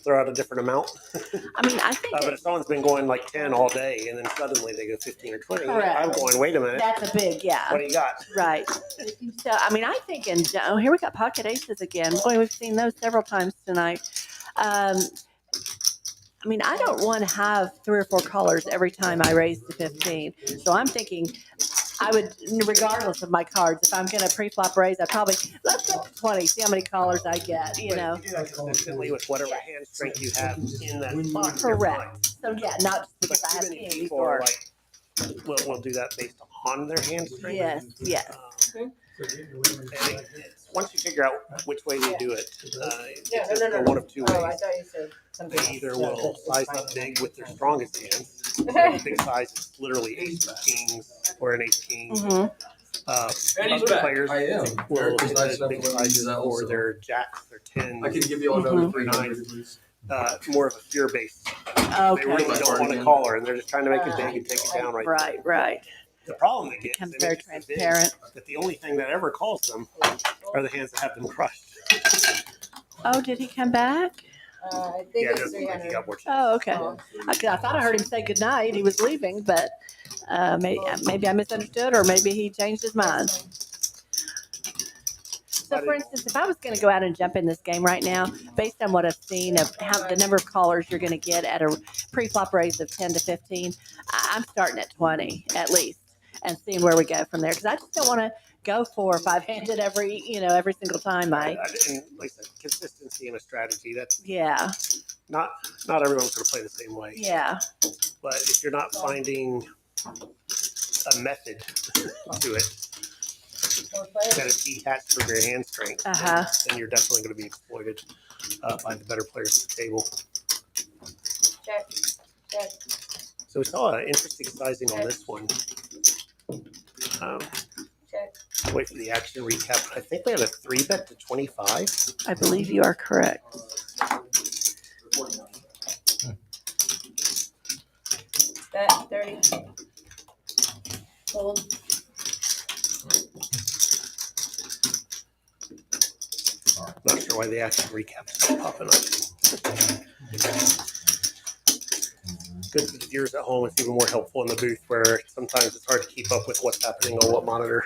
throw out a different amount. I mean, I think But if someone's been going like 10 all day and then suddenly they go 15 or 20, Correct. I'm going, wait a minute, that's a big, yeah. what do you got? Right. So, I mean, I think here we got pocket aces again. Boy, we've seen those several times tonight. I mean, I don't want to have 3 or 4 callers every time I raise to 15. So I'm thinking I would, regardless of my cards, if I'm going to pre-flop raise, let's go up to 20, see how many callers I get, you know. But if you do that consistently with whatever hand strength you have in that spot. Correct. So, yeah, not just But because I too have many kings people or, are like, will do that based on their hand strength. yes. Once you figure out which way they do it, Yeah, it's no. one of two Oh, I ways. thought you said something. They either else. will It's size fine. up big with their strongest hands. Big size is literally ace kings or an ace king. Mhm. And he's Other back. players I am. will Eric was hit nice the enough big to let me do sizes that for also. their jacks, their tens. I can give you all another Mhm. 300, please. More of a fear based. They Okay. really don't want a caller, and they're just trying to make it big and take it down right. Right. The problem they get Becomes is very it makes it big, transparent. that the only thing that ever calls them are the hands that have them crushed. Oh, did he come back? I think Yeah, it it's doesn't look like he 300. got more. Oh, okay. I thought I heard him say goodnight. He was leaving, but maybe I misunderstood, or maybe he changed his mind. So, for instance, if I was going to go out and jump in this game right now, based on what I've seen of how the number of callers you're going to get at a pre-flop raise of 10 to 15, I'm starting at 20 at least and seeing where we go from there. Because I just don't want to go 4 or 5 handed every single time. And like I said, consistency in a strategy. That's Yeah, not everyone's going to play the same way. yeah. But if you're not finding a method to it that is detached from your hand strength, then you're definitely going to be exploited by the better players at the table. Check. Check. So we saw an interesting sizing on this one. Check. Wait for the action recap. I think we had a 3-bet to 25. I believe you are correct. Bet 30. Fold. Not sure why the action recap is popping up. Good for the viewers at home. It's even more helpful in the booth where sometimes it's hard to keep up with what's happening on what monitor.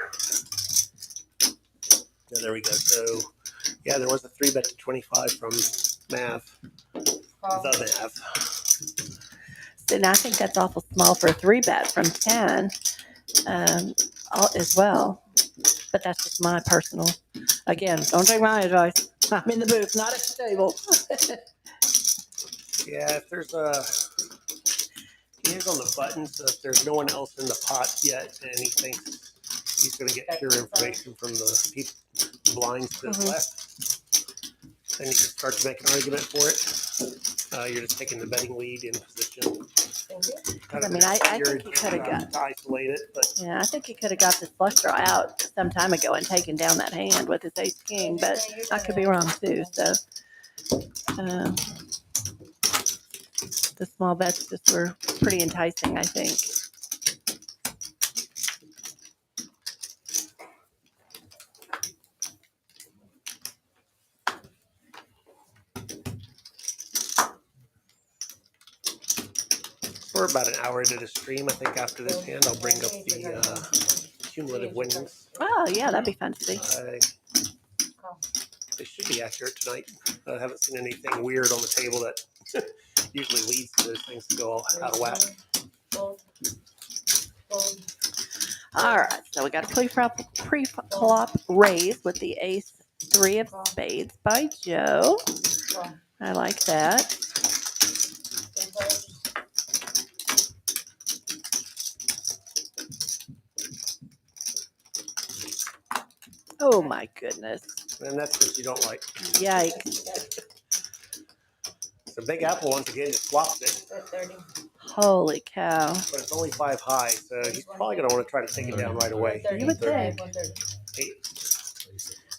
Yeah, there we go. So, yeah, there was a 3-bet to 25 from Mav. The Mav. So now I think that's awful small for a 3-bet from 10 as well. But that's just my personal. Again, don't take my advice. I'm in the booth, not at the table. Yeah, if there's he's on the button, so if there's no one else in the pot yet and he thinks he's going to get pure information from the blinds to his left, then you can start to make an argument for it. You're just taking the betting lead in position. I mean, I think he could have got to isolate it, but yeah, I think he could have got this flush draw out some time ago and taken down that hand with his ace king, but I could be wrong too. So the small bets just were pretty enticing, I think. we're about an hour into the stream. I think after this hand, I'll bring up the cumulative winnings. Oh, yeah, that'd be fun to see. They should be accurate tonight. I haven't seen anything weird on the table that usually leads to those things to go out of whack. All right, so we got a pre-flop raise with the ace 3 of spades by Joe. I like that. Oh my goodness. And that's what you don't like. Yikes. The Big Apple once again just flopped it. Holy cow. But it's only 5 high, so he's probably going to want to try to take it down right away. You would think.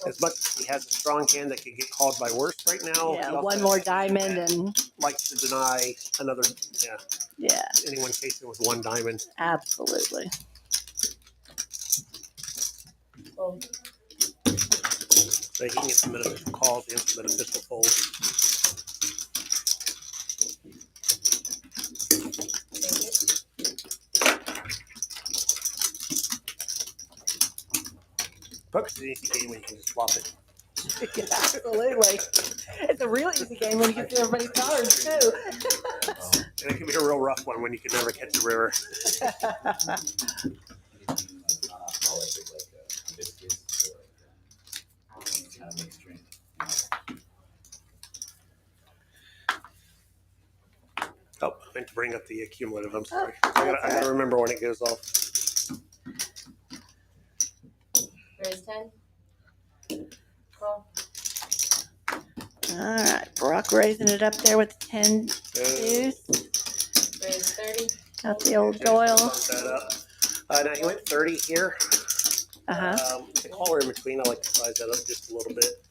As much as he has a strong hand that could get called by worse right now. Yeah, one more diamond and likes to deny another, anyone chasing with 1 diamond. Absolutely. So he can get some beneficial calls and some beneficial folds. Poker's an easy game when you can just flop it. Yeah, absolutely. It's a real easy game when you can see everybody's cards, too. And it can be a real rough one when you can never catch a river. Oh, I meant to bring up the cumulative. I'm sorry. I gotta remember when it goes off. Raise 10. Call. All right, Brock raising it up there with the 10 deuce. Raise 30. Got the old Doyle. Bump that up. Now he went 30 here. The caller in between, I like to size that up just a little bit.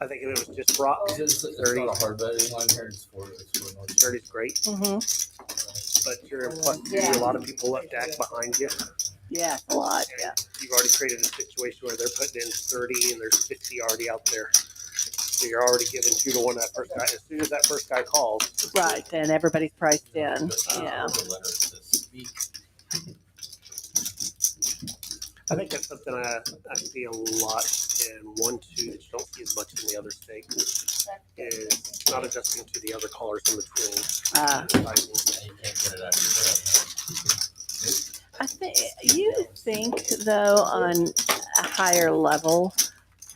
I think if it was just Brock, 30. It's not a hard betting line here. It's 30 is great. Mm-hmm. But you're plus a lot of people left act behind you. Yeah, a lot. Yeah. You've already created a situation where they're putting in 30 and there's 50 already out there. So you're already giving 2 to 1 that first guy. As soon as that first guy calls, Right, then everybody's priced in. Yeah. I think that's something I see a lot in 1-2 that you don't see as much in the other stakes. Is not adjusting to the other callers in between. You think though on higher level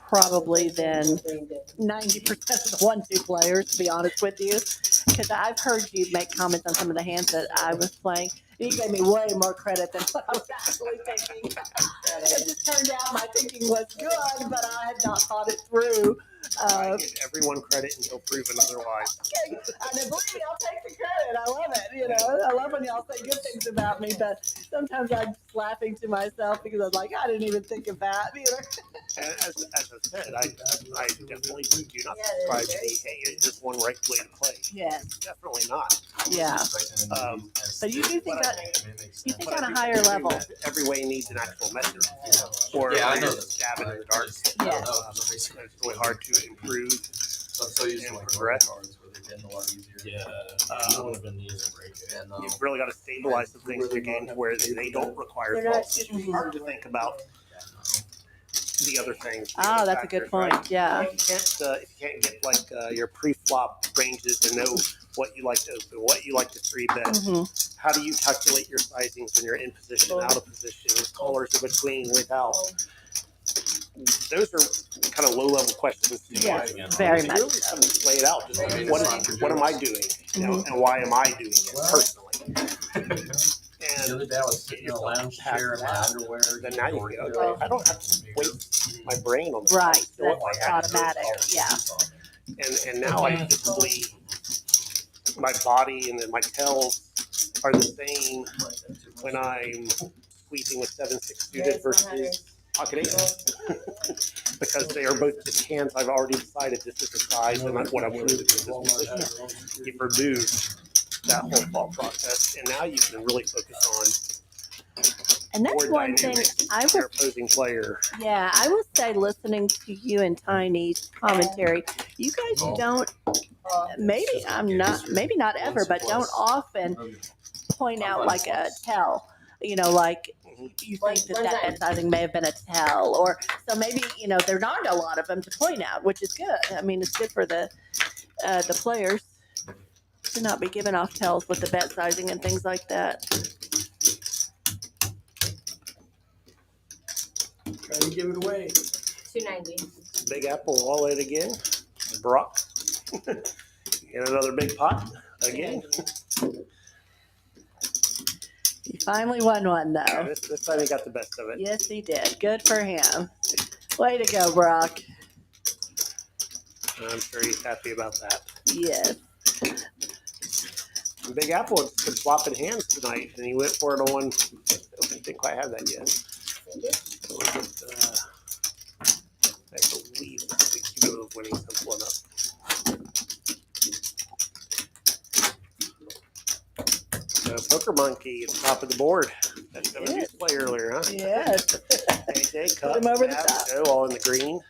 probably than 90% of the 1-2 players, to be honest with you. Because I've heard you make comments on some of the hands that I was playing. You gave me way more credit than what I was actually thinking. It just turned out my thinking was good, but I had not thought it through. I give everyone credit until proven otherwise. And then believe me, I'll take the credit. I love it. You know, I love when y'all say good things about me, but sometimes I'm just laughing to myself because I'm like, I didn't even think of that either. And as I said, I definitely do not subscribe to the, hey, it's just one right way to play. Yes. Definitely not. Yeah. But you do think that you think on a higher level. Every way needs an actual method. Or Yeah, I know. just stabbing in the dark. Yeah. It's really hard to improve. I'm so used to And like progress. cards where they're getting a lot easier. Yeah. Um, would have been the easy break. And You've really got to stabilize some things in your game to where they don't require They're not- faults. It's hard to think about the other things. the Oh, other that's a good factors, point. right? Yeah. If you can't get like your pre-flop ranges to know what you like to open, what you like to three bet, Mhm. how do you calculate your sizings when you're in position, out of position, with callers in between, without? Those are kind of low-level questions. to Yeah, answer. very You much really so. have to lay it out. Just what am I doing, you know, and why am I doing it personally? The And other day I was sitting in a lounge chair in my underwear. then now you go, okay, I don't have to waste my brain on this. Right. So if That's I had to- automatic. Yeah. And now I physically, my body and then my tells are the same when I'm sweeping with 7-6 suited versus pocket 8. Because they are both just hands I've already decided this is the size and that's what I'm going to do in this position. You've removed that whole thought process, and now you can really focus And on that's board one thing dynamics, I your was, opposing player. yeah, I would say listening to you and Tiny's commentary, you guys don't, maybe maybe not ever, but don't often point out like a tell. You know, like you think that bet sizing may have been a tell, or so maybe there aren't a lot of them to point out, which is good. I mean, it's good for the players to not be giving off tells with the bet sizing and things like that. try to give it away. 290. Big Apple all in again. Brock. And another big pot again. He finally won one though. This time he got the best of it. Yes, he did. Good for him. Way to go, Brock. I'm sure he's happy about that. Yes. Big Apple has been flopping hands tonight, and he went for it on one. I didn't quite have that yet. What was it? I believe it's the cumulative winning simple enough. Poker Monkey at the top of the board. That's the Yes. play earlier, huh? Yes. AJ cut. Put him over the Tab, top. Joe, all in the green.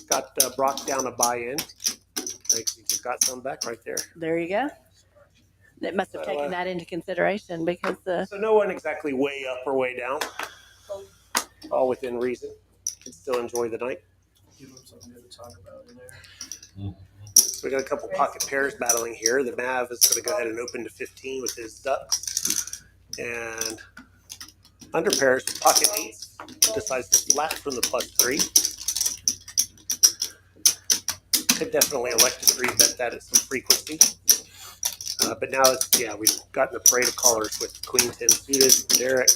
Got Brock down a buy-in. I think he just got some back right there. There you go. It must have taken that into consideration because So no one exactly way up or way down. All within reason. Can still enjoy the night. Give them something good to talk about in there. So we got a couple pocket pairs battling here. The Mav is going to go ahead and open to 15 with his ducks. And under pairs, pocket 8 decides to flat from the +3. Could definitely elect to 3-bet that at some frequency. But now we've gotten a parade of callers with Queen 10 suited from Derek.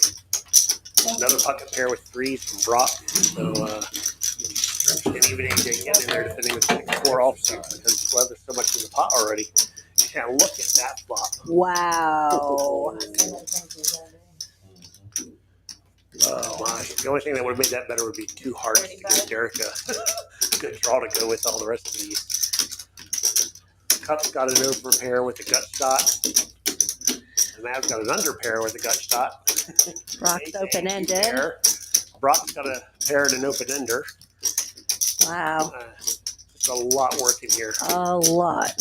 Another pocket pair with 3s from Brock. So, and even AJ getting in there defending the 6-4 offsuit because there's so much in the pot already. Yeah, look at that flop. wow. Oh my! The only thing that would have made that better would be 2 hearts to give Derek a good draw to go with all the rest of these. Cup's got an over pair with a gut shot. The Mav's got an under pair with a gut shot. Brock's open-ended. Brock's got a pair and an open ender. Wow. Just a lot working here. A lot.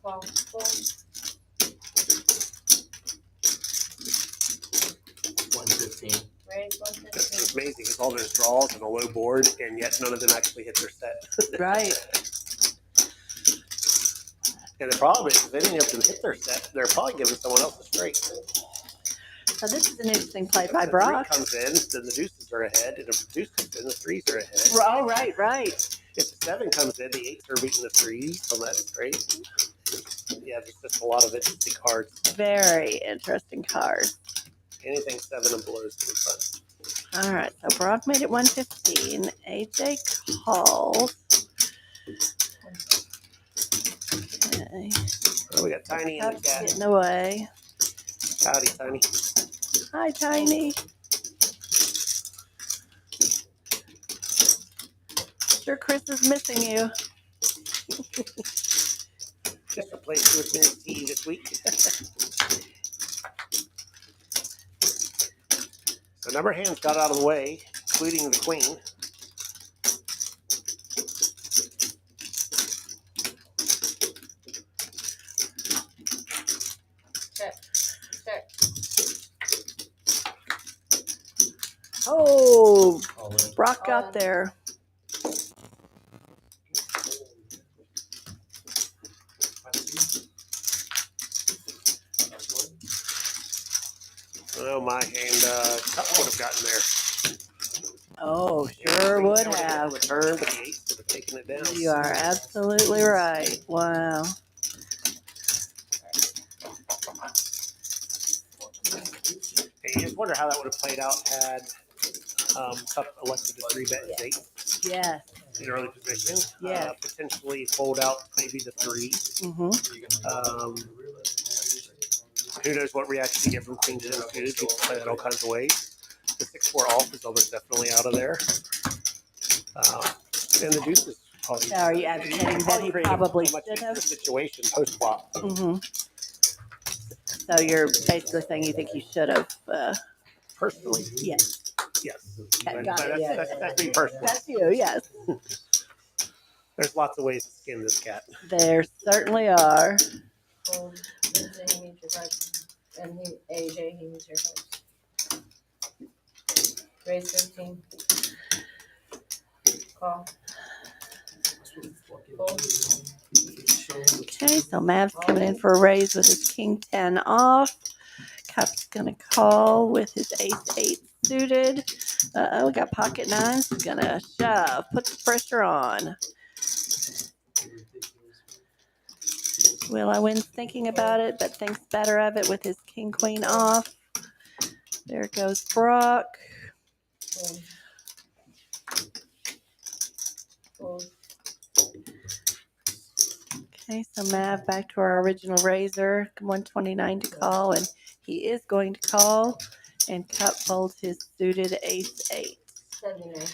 Well, 115. raise It's 115. amazing because all those draws and a low board, and yet none of them actually hit their set. Right. And the problem is, if any of them hit their set, they're probably giving someone else a straight. So this is an interesting play If by the Brock. three comes in, then the deuces are ahead, and if the deuce comes in, the threes are ahead. Oh, right. If the seven comes in, the eights are beating the threes on that straight. Yeah, there's just a lot of interesting cards. Very interesting card. Anything seven and below is gonna be fun. All right, so Brock made it 115. AJ calls. Okay. Oh, we got Tiny and the Cup's cat. getting away. Howdy, Tiny. Hi, Tiny. Sure, Chris is missing you. Just replaced you with minute tea this week. So a number of hands got out of the way, including the queen. Check. Oh, All in. Brock got there. Oh, my hand cup would have gotten there. Oh, sure would That have. Return, but the eights would have taken it down. You are absolutely right. Wow. Hey, you just wonder how that would have played out had Cup elected to 3-bet his eight Yes. in early position. Yeah. Potentially fold out maybe the three. Mm-hmm. Who knows what reaction you get from queen to two? People play that all kinds of ways. The 6-4 off is almost definitely out of there. And the deuce is probably. So are you advocating that he probably should have? Situation post flop. Mm-hmm. So you're basically saying you think you should have. Personally, Yes. yes. Okay, But got it. that's me personally. That's you. Yes. There's lots of ways to skin this cat. There certainly are. Well, Lindsay, he needs your cards. And AJ, he needs your cards. Raise 15. Call. Fold. Okay, so Mav's coming in for a raise with his king 10 off. Cup's gonna call with his ace 8 suited. Uh-oh, we got pocket nines. Gonna shove, put the pressure on. Will I win thinking about it, but thinks better of it with his king queen off. There goes Brock. Fold. Fold. Okay, so Mav back to our original raiser, 129 to call, and he is going to call. And Cup folds his suited ace 8. 79.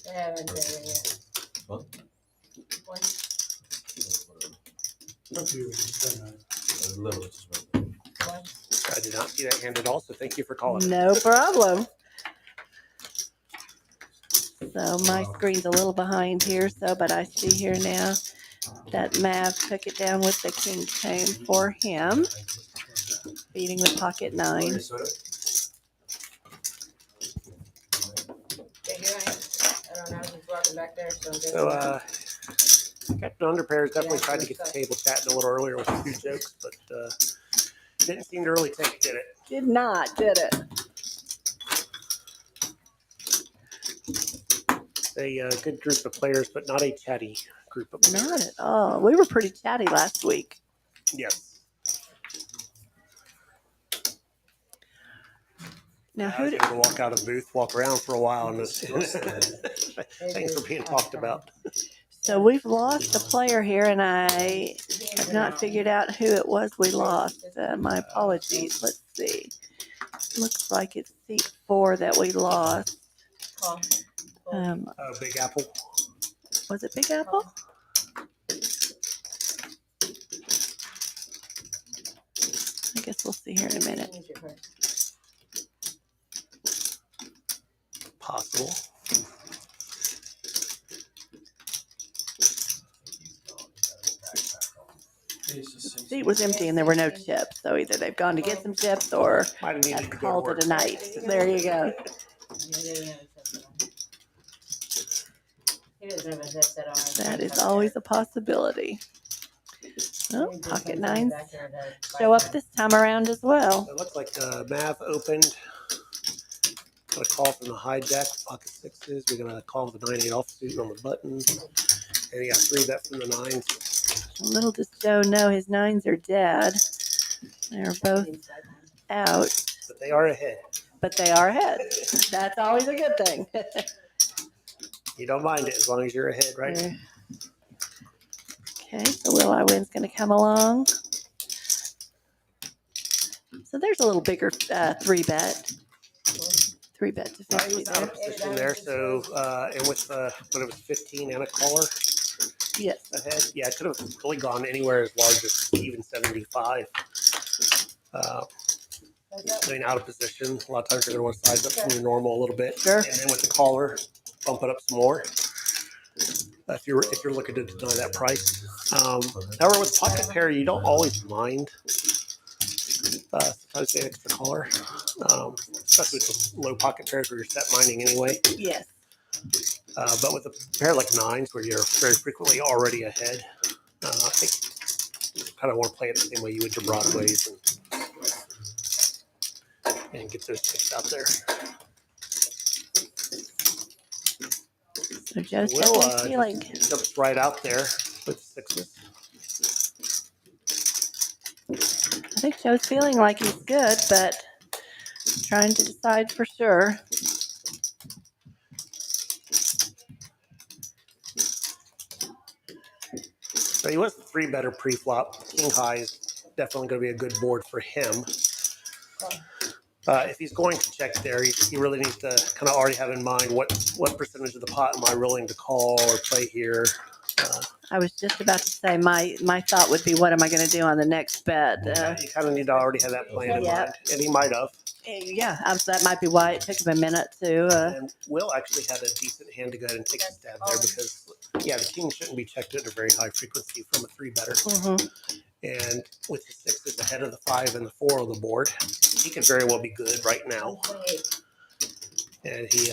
I haven't done it yet. What? One. A little, it's just right there. One. I did not see that hand at all, so thank you for calling. No problem. So my screen's a little behind here, but I see here now that Mav took it down with the king came for him, beating the pocket nine. Okay, here I don't know, he's walking back there, so I'm just. So, Captain Underpairs definitely tried to get the table chatting a little earlier with a few jokes, but didn't seem to really take it, did it? Did not, did it? A good group of players, but not a chatty group of players. Not at all. We were pretty chatty last week. Yes. Now, I who was did, able to walk out of the booth, walk around for a while, and thanks for being talked about. so we've lost a player here, and I have not figured out who it was we lost. My apologies. Let's see. Looks like it's seat 4 that we lost. Call. Big Apple. Was it Big Apple? I guess we'll see here in a minute. He needs your cards. Possible. The seat was empty and there were no chips, so either they've gone to get some chips or Might have needed have to go to called work. it a night. There you go. Yeah, they didn't have a check. He doesn't have a headset on. That is always a possibility. Oh, He just pocket comes in nines back there to show buy up this time around as well. It looked like Mav opened. Got a call from the hijack, pocket sixes. We're gonna call the 9-8 offsuit on the button. And he got 3-bet from the nines. Little does Joe know his nines are dead. They're both out, But they are ahead. but they are ahead. That's always a good thing. You don't mind it as long as you're ahead, right? Okay, so Will I Win's going to come along. So there's a little bigger 3-bet. 3-bet to He 50 was out of there. position there, so and with when it was 15 and a caller Yes. ahead, yeah, it could have really gone anywhere as large as even 75. I mean, out of position, a lot of times you're going to want to size up from your normal a little bit, Sure. and then with the caller, bump it up some more. If you're looking to deny that price. However, with pocket pair, you don't always mind sometimes the extra caller, especially with the low pocket pairs where you're set minding anyway. Yes. But with a pair like nines where you're very frequently already ahead, I think you kind of want to play it the same way you would your Broadways and get those picks out there. So Joe's Will definitely feeling. jumps right out there with sixes. I think Joe's feeling like he's good, but trying to decide for sure. So he was the 3-better pre-flop. King high is definitely going to be a good board for him. If he's going to check there, he really needs to kind of already have in mind what percentage of the pot am I willing to call or play here. I was just about to say my thought would be, what am I going to do on the next bet? You kind of need to already have that plan in Yeah. mind, and he might have. Yeah, that might be why it took him a minute to. And Will actually had a decent hand to go ahead and take a stab there because, yeah, the king shouldn't be checked at a very high frequency from a 3-better. Mhm. And with the 6s ahead of the 5 and the 4 on the board, he could very well be good right now. And he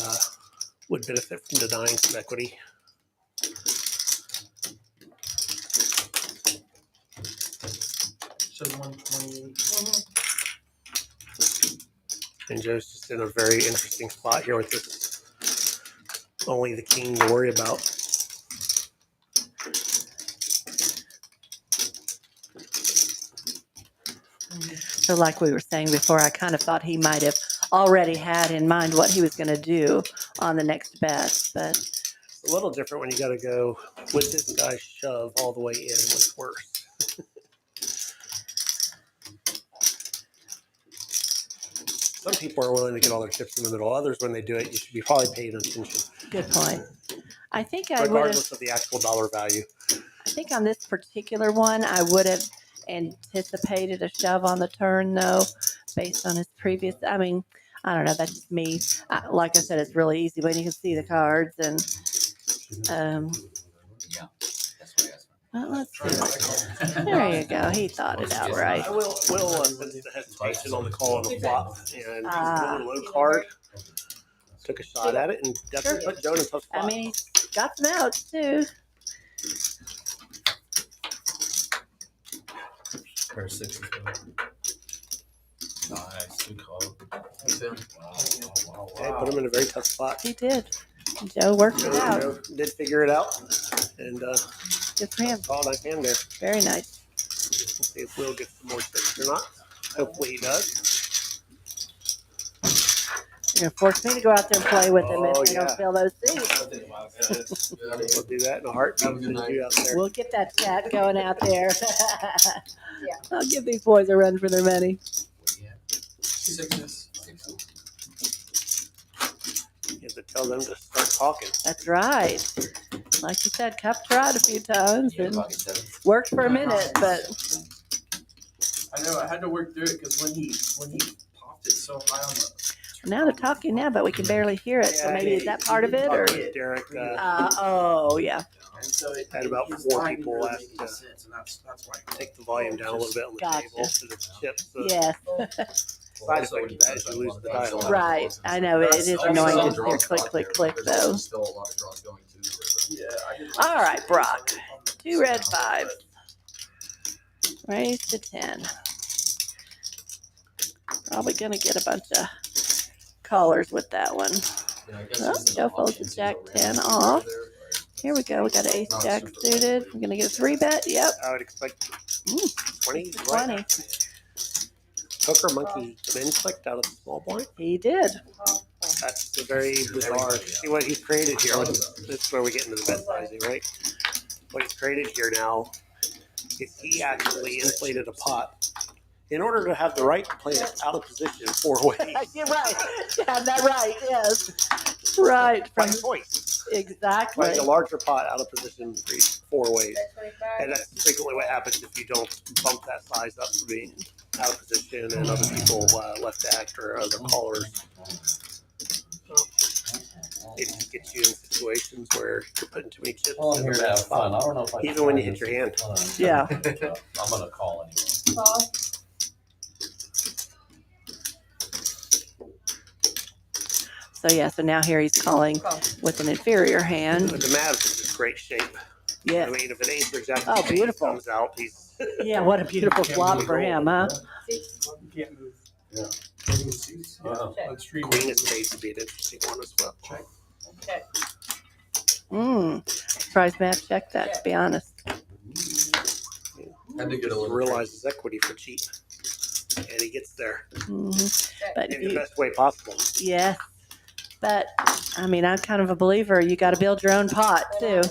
would benefit from denying some equity. So 128. And Joe's just in a very interesting spot here with this only the king to worry about. So like we were saying before, I kind of thought he might have already had in mind what he was going to do on the next bet, but It's a little different when you got to go with this guy shove all the way in what's worse. Some people are willing to get all their chips in the middle. Others, when they do it, you should be probably paying attention, good point. I think I would have. regardless of the actual dollar value. I think on this particular one, I would have anticipated a shove on the turn, though, based on his previous. I mean, I don't know. That's just me. Like I said, it's really easy when you can see the cards, and Yeah, that's what I asked. well, let's see. There you go. He thought it out right. I will sense the hesitation on the call on the flop, and Ah. really low card. Took a shot at it and definitely put Joe in a tough spot. I mean, he's got some outs too. Pair of sixes. Nice, good call. That's him. Okay, put him in a very tough spot. He did. Joe worked it out. Joe did figure it out, and Good for him. called I can there. Very nice. We'll see if Will gets some more tricks or not. Hopefully he does. You're gonna force me to go out there and play with him Oh, if we yeah. don't fill those seats. We'll do that in a heartbeat. Have a good Send you out there. We'll get that chat going out there. I'll give these boys a run for their money. Sixes. You have to tell them to start talking. That's right. Like you said, Cup tried a few times and worked for a minute, but I know I had to work through it because when he popped it so high on the. now they're talking now, but we can barely hear it. So maybe is that part of it, or? Derek Oh yeah. And so it Had about his 4 line people really ask made to sense, and that's why. take the volume down a little bit on the Gotcha. table so the chips. Yes. Side effect of that is you lose the dialogue. Right. I know it is annoying to hear click, click, click though. Still a lot of draws going to. All right, Brock. 2 red 5s. Raise to 10. Probably gonna get a bunch of callers with that one. Oh, Joe folds the Jack 10 off. Here we go. We got an ace Jack suited. We're gonna get a 3-bet. Yep. I would expect 20. 20. Poker monkey min clicked out of the small blind. He did. That's a very bizarre. See what he's created here. This is where we get into the bet sizing, right? What he's created here now is he actually inflated a pot in order to have the right to play it out of position 4 ways. You're right. You have that right. Yes. Right. By From choice. exactly. Like a larger pot out of position 4 ways. And that's frequently what happens if you don't bump that size up to be out of position and other people left to act or other callers. It gets you in situations where you're putting too many chips Well, I'm in here the to have best fun. I spot. don't know if I can Even when you find hit your this. hand. Yeah. I'm gonna call anyway. Call. So yeah. So now here he's calling Call. with an inferior hand. But the Mavs is in great shape. I Yes. mean, if it ain't for Jack, Oh, beautiful. comes out, he's Yeah. What a beautiful flop for him, huh? You can't move. Yeah. Check. On stream. queen of spades would be an interesting one as well. Check. Surprised Matt checked that, to be honest. Had to get a little. Realizes equity for cheap, and he gets there hmm But in the you, best way possible. yes. But I mean, I'm kind of a believer. You got to build your own pot too.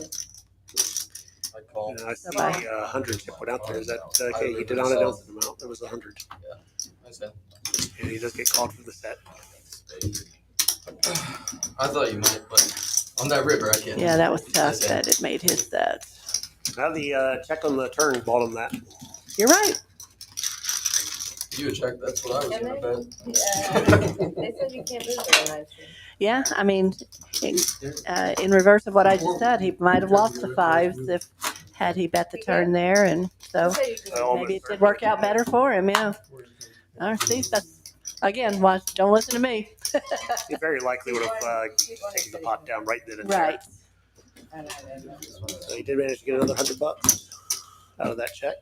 I call. And I see Bye-bye. 100 chip went out there. Is that okay? He did on it else amount. It was 100, I said. and he does get called for the set. I thought you might, but on that river, I can't. Yeah, that was tough. That it made his set. Now the check on the turn bought him that. You're right. You would check. That's what I was Can gonna they? bet. They said you can't move very nice. Yeah, I mean, in reverse of what I just said, he might have lost the 5s if had he bet the turn there, and so Say you can Oh, move. maybe it did work out better for him. Yeah. All right, see, that's again. Why don't listen to me? He very likely would have taken the pot down right then and there. Right. So he did manage to get another $100 out of that check.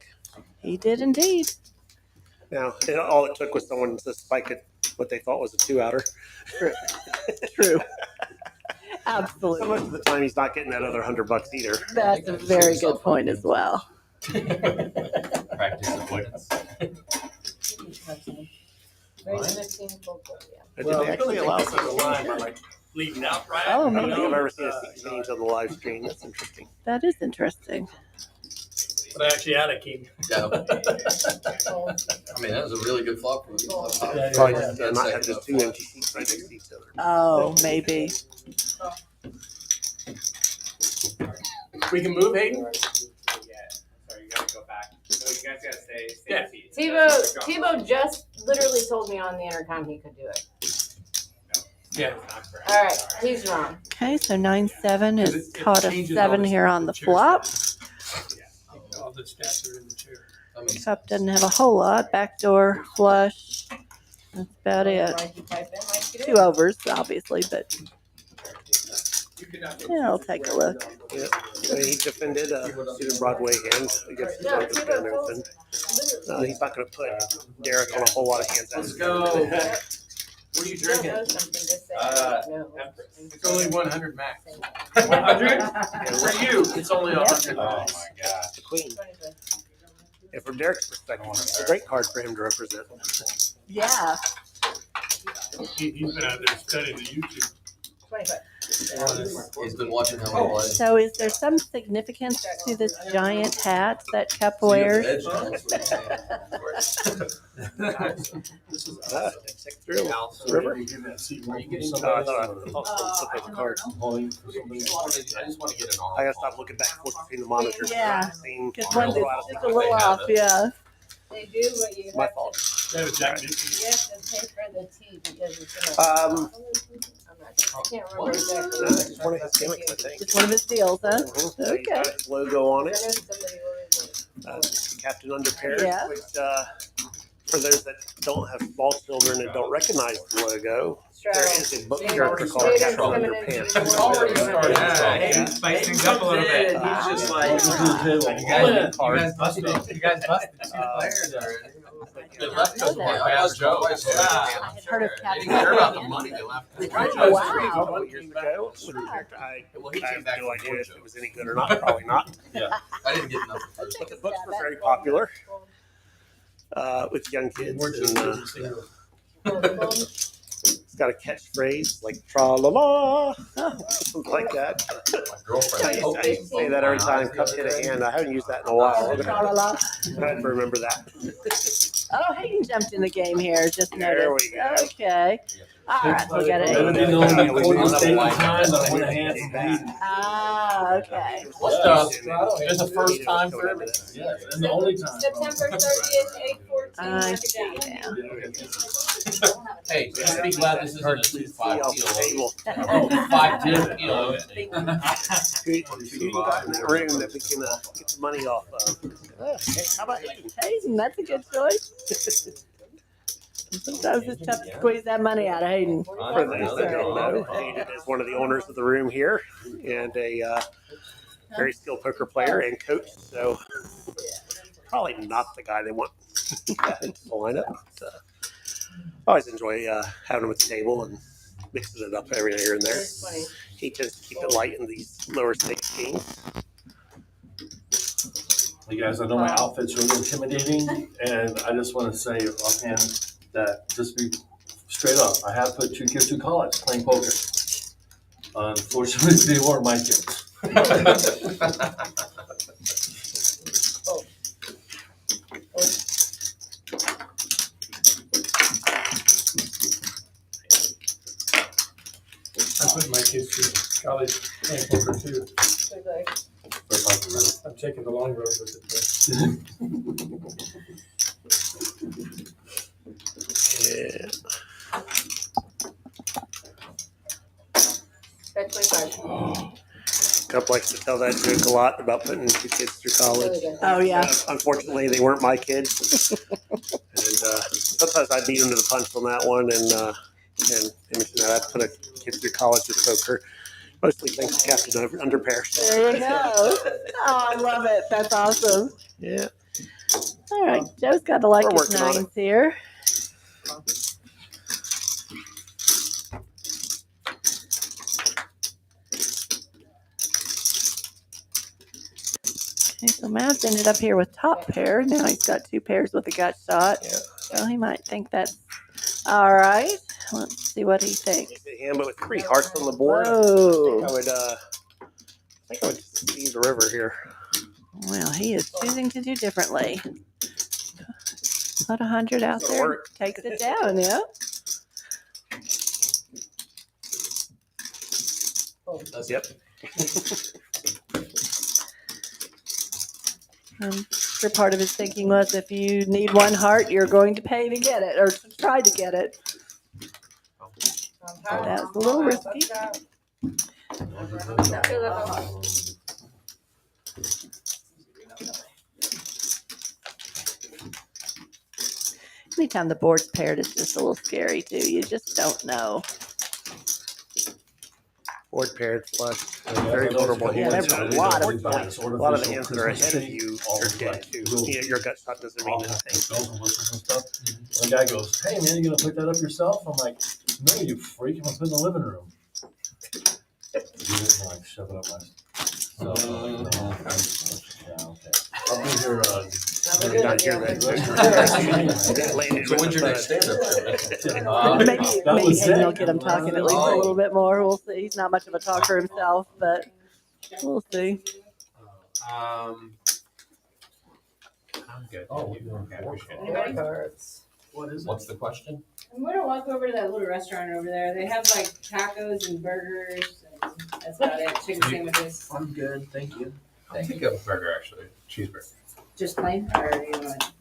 He did indeed. Now, all it took was someone to spike it, what they thought was a 2-outer. True. So Absolutely. much of the time, he's not getting that other $100 either. That's a very good point as well. Practice avoidance. Raise 15 full play, yeah. Did Well, they actually allow some of the some? line, but like leading out right. Oh, I don't think maybe. I've ever seen a 16 on the live stream. That's interesting. That is interesting. But I actually had a king. Yeah. Fold. I mean, that was a really good flop for me. Yeah, Probably yeah. just not have just 2 empty seats right next to each other. Oh, maybe. We can move, Hayden? Sorry, you gotta go back. So you guys gotta stay Yeah. seated. Tebow just literally told me on the intercom he could do it. Yeah. All right, he's wrong. Okay, so 9-7 Because is it caught a changes 7 all here on the chair flop. All the stats are in the chair. I mean, Cup doesn't have a whole lot. Backdoor flush. That's about it. Like you type in like you do. 2 overs, obviously, but You could not- yeah, I'll take a look. Yeah. So he defended Susan Broadway hands against the No, Broncos Tebow Anderson. folds. He's not going to put Derek on a whole lot of hands. Let's go. What are you If you don't drinking? know something, just say no. Empress. It's only 100 max. 100? For you, it's only 100 Oh max. my god. The queen. 25. And from Derek's perspective, it's a great card for him to represent. Yeah. He's been out there studying the YouTube. 25. he's been watching how we play. So is there some significance to this giant hat that Cup So you have wears? the Check through. River. I thought I thought the card. I just wanna get an I gotta stop looking back and forth between the monitors. Yeah. Seeing Because one's a lot of just a things. little off, yeah. They do, but you My have fault. That was Jack to, Dixie. you have to pay for the tea because it's in a. Um, I can't remember exactly. No, it's one of his gimmicks, I think. Just one of his deals, huh? Mhm. So he's Okay. got his logo on I know it. somebody always. Captain Underpaired, Yeah. which for those that don't have small children and don't recognize the logo, there is a book character called Jaden's Captain coming in. Underpants. It's already started. Yeah, spice things up a little bit. He's just like, Welcome to the table. You guys busted two players already. They left us I one know bad joke. I had heard of They Captain didn't care about the Underpants. money, they left. I Oh, tried wow. those three a couple of years ago with a character. I Well, he have came back no with idea more if it was jokes. any good or not. Probably not. I didn't get enough for But the books were very popular with young kids. And, it's got a catchphrase like tra la la, something like that. my girlfriend. I used to say that every time Cup hit a hand. I haven't used that in a while. I'm Tra la la. gonna have to remember that. Oh, Hayden jumped in the game here. Just There noticed. we go. Okay. All right, so we got Never it. did know when the coin was taking time, but I went ahead and paid. Ah, okay. It's the first time for everything. Yes, and the only time. September 30th, 8/14. I mark it see down. now. Hey, just be glad this isn't a See 2-5 off the kilo. table. 5-10 kilo. Who you got in that room that we can get the money off of? Hey, how about Hayden? Hayden, that's a good choice. Sometimes it's tough to squeeze that money out of Hayden. For those that don't know, Hayden is one of the owners of the room here and a very skilled poker player and coach. So probably not the guy they want into the lineup. But, I always enjoy having him at the table and mixing it up every here and there. He tends to keep it light in these lower stakes games. You guys, I know my outfit's really intimidating, and I just want to say offhand that just be straight up. I have put 2 kids through college playing poker. Unfortunately, they weren't my kids. I put my kids through college playing poker too. I'm taking the long road with it. Yeah. Bet 25. Cup likes to tell that joke a lot about putting 2 kids through college. Oh, yeah. Unfortunately, they weren't my kids, and sometimes I beat them to the punch on that one. And mention that I put a kid through college with poker, mostly thanks to Captain Underpants. There you go. Oh, I love it. That's awesome. Yeah. All right, Joe's got to like We're his working on it. nines here. Okay, so Matt's ended up here with top pair. Now he's got 2 pairs with a gut shot. Yeah. So he might think that's all right. Let's see what he thinks. It's a hand, but with 3 hearts on the board. Whoa. I think I would see the river here. Well, he is choosing to do differently. Put 100 out That'll there. work. Takes it down, yeah. Yep. I'm sure part of his thinking was if you need 1 heart, you're going to pay to get it or to try to get it. That's a little risky. Anytime the board's paired, it's just a little scary too. You just don't know. Board paired flush. Very vulnerable Yeah, hands. there's a lot of A lot of the hands that are ahead of you are dead too. Yeah, your gut shot doesn't mean anything. The guy goes, "Hey man, you gonna pick that up yourself?" I'm like, "No, you freak! I'm gonna put it in the living room." I'm like, shove it up my. So, I'm like, no, yeah, okay. I'll be here. You're not here that So when's your next stand-up? Maybe that was Hayden it. will get him talking at least a little bit more. We'll see. He's not much of a talker himself, but we'll see. I'm good. Oh, Okay, I appreciate it. Anybody cards? What is it? What's the question? I'm gonna walk over to that little restaurant over there. They have like tacos and burgers, and that's about it. Chicken sandwiches. I'm good, thank you. I'll take a burger, actually. Cheeseburger. Just plain, or do you want?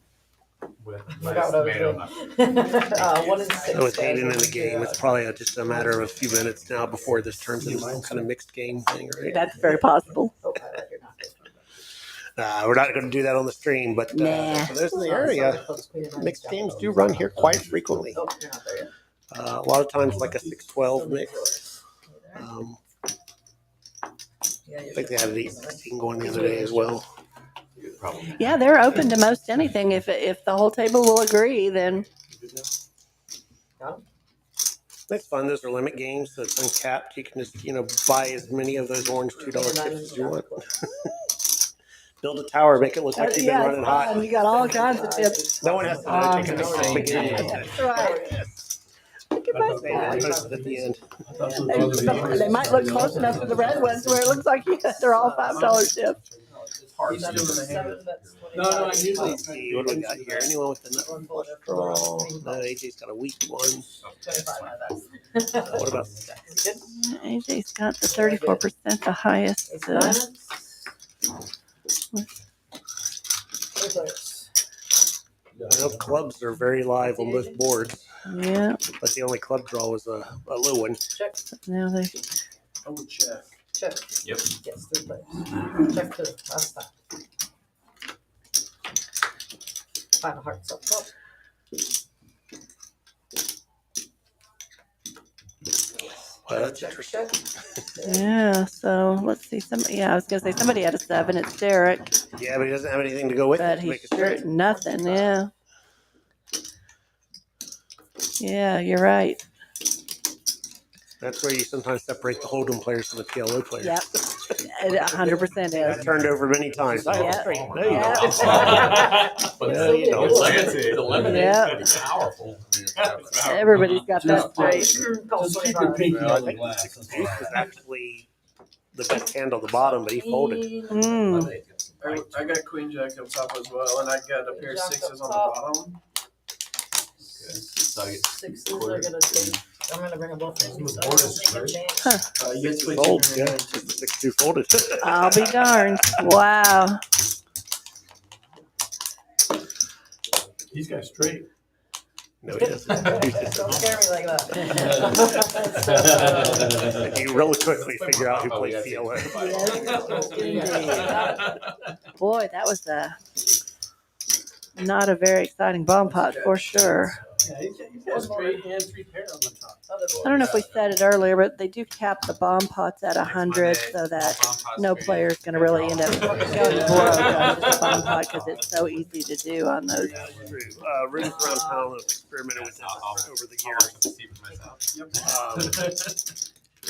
With Forgot what I was tomato doing. mushroom. 1 and 6. So with Hayden in the game, it's probably just a matter of a few minutes now before this turns into some kind of mixed game thing, right? That's very possible. We're not going to do that on the stream, but Nah. for those in the area, mixed games do run here quite frequently. Oh, you're not there yet. A lot of times like a 6-12 mix. I think they had an 8-16 going the other day as well. Yeah, they're open to most anything. If the whole table will agree, then It's fun. Those are limit games, so it's uncapped. You can just, buy as many of those orange $2 chips as you want. Build a tower, make it look like you've been running it's hot. fun. You got all kinds of tips. No one has to know. They can just Same begin. game. That's right. Look at my They stack. post it at the end. They might look close enough to the red ones where it looks like they're all $5 chips. He's still in the hand. No, I usually. Let's see, what do we got here? Anyone with the nut flush draw? No, AJ's got a weak one. What about AJ's got the 34%, the highest. I know clubs are very live on both boards, Yeah. but the only club draw was a low one. Now they. I would check. Check. Yep. Yes, 3 players. Check 2. Last time. 5 of hearts up top. Well, that's Check, interesting. check. Yeah. So let's see. I was gonna say somebody had a 7. It's Derek, Yeah, but he doesn't have anything to go with but it to he's make it sure straight. nothing. Yeah. Yeah, you're right. That's where you sometimes separate the Hold'em players from the PLO players. Yep. It 100% I've is. turned over many times. I have Yeah. a straight. No, you Yeah. don't. But No, you don't. the lemonade Yeah. is powerful. Everybody's got that straight. Just keep your pinky Well, I on the think glass. the 6 deuce was actually the best hand on the bottom, but he folded. Mm. I got queen jack up top as well, and I got a pair of 6s on the bottom. So I get Sixes are gonna take. I'm gonna bring them both in. The So board I is don't think great. I'm changed. You get queen Fold, jack in yeah. your hand. Just the 6-2 folded. I'll be darned. Wow. He's got straight. No, he doesn't. Don't scare me like that. You really quickly figure out who plays PLO. Boy, that was not a very exciting bomb pot for sure. Yeah, he's got straight and 3 pair on the top. I don't know if we said it earlier, but they do cap the bomb pots at 100 so that no player is going to really end up going broke on just a bomb pot because it's so easy to do on those. That's true. Rooms around town have experimented with this over the years.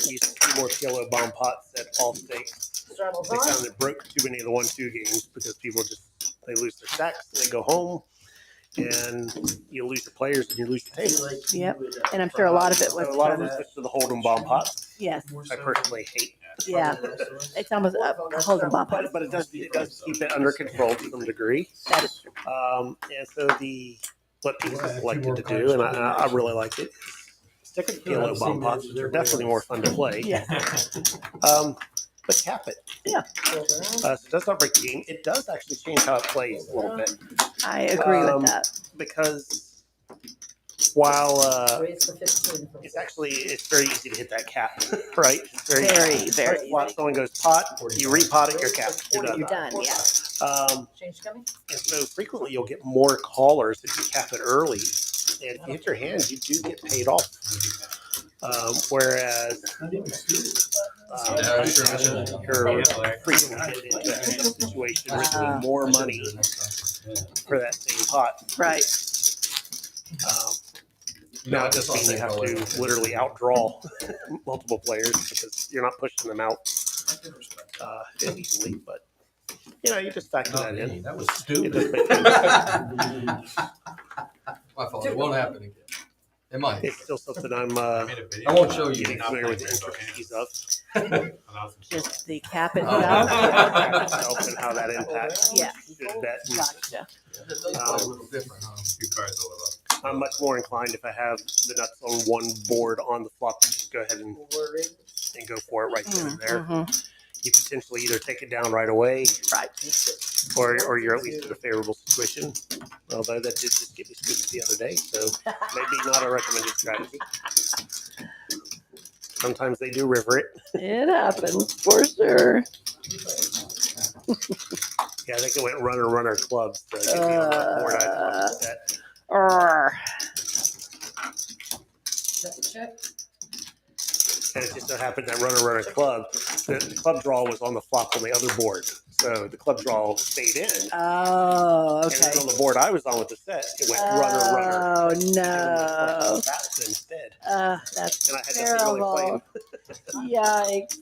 You used to see more PLO bomb pots at Allstate. Straddles They on. found it broke too many of the 1-2 games because people they lose their stacks, they go home, and you lose your players and you lose your table. Yep. And I'm sure a lot of it was So a lot of from, them switch to the Hold'em bomb pots. yes, I personally hate, yeah. It's almost a hold'em bomb pot. but it does keep it under control to some degree. That is true. And so what people selected to do, and I really like it, stick with PLO bomb pots, which are definitely more fun to play. Yeah. But cap it. Yeah. So it does not break the game. It does actually change how it plays a little bit. I agree with that. Because while Raise the 15. it's very easy to hit that cap, right? It's Very, very While easy. someone goes pot, you repot it, you're capped. You're done. You're done, yeah. Change coming? And so frequently you'll get more callers if you cap it early. And if you hit your hand, you do get paid off. Whereas you're frequently get into that situation risking more money for that same pot. Right. Now it does mean you have to literally outdraw multiple players because you're not pushing them out easily. But you just factor that in. That was It stupid. does make My fault. It won't happen again. It might. it's still something I'm I won't show you. getting familiar with the intricacies of Just the cap itself. itself and how that impacts. Yeah. Should bet. Gotcha. It does play a little different, huh? I'm much more inclined if I have the nuts on one board on the flop to just go ahead and go for it right then and there. Mhm. You potentially either take it down right away, Right. or you're at least in a favorable situation. Although that did just get me scooped the other day, so maybe not a recommended strategy. Sometimes they do river it. It happens for sure. Yeah, I think it went runner club. So give me a rough board I thought set. Check. And it just so happened that runner club, the club draw was on the flop on the other board. So the club draw stayed in. Oh, And then okay. on the board I was on with the set, it went runner. Oh, no. That's instead. That's And I had nothing really terrible. playing. Yikes.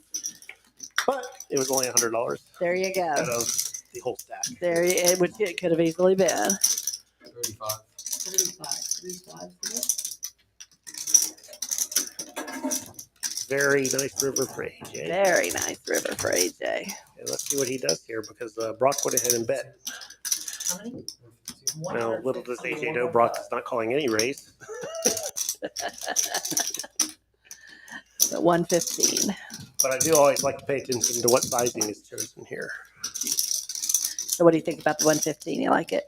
But it was only $100 There you out go. of the whole stack. Which it could have easily been. 35. 35. Very nice river for AJ. Very nice river for AJ. And let's see what he does here because Brock went ahead and bet. How many? Now, little does AJ know Brock is not calling any raise. So 115. But I do always like to pay attention to what sizing is chosen here. So what do you think about the 115? You like it?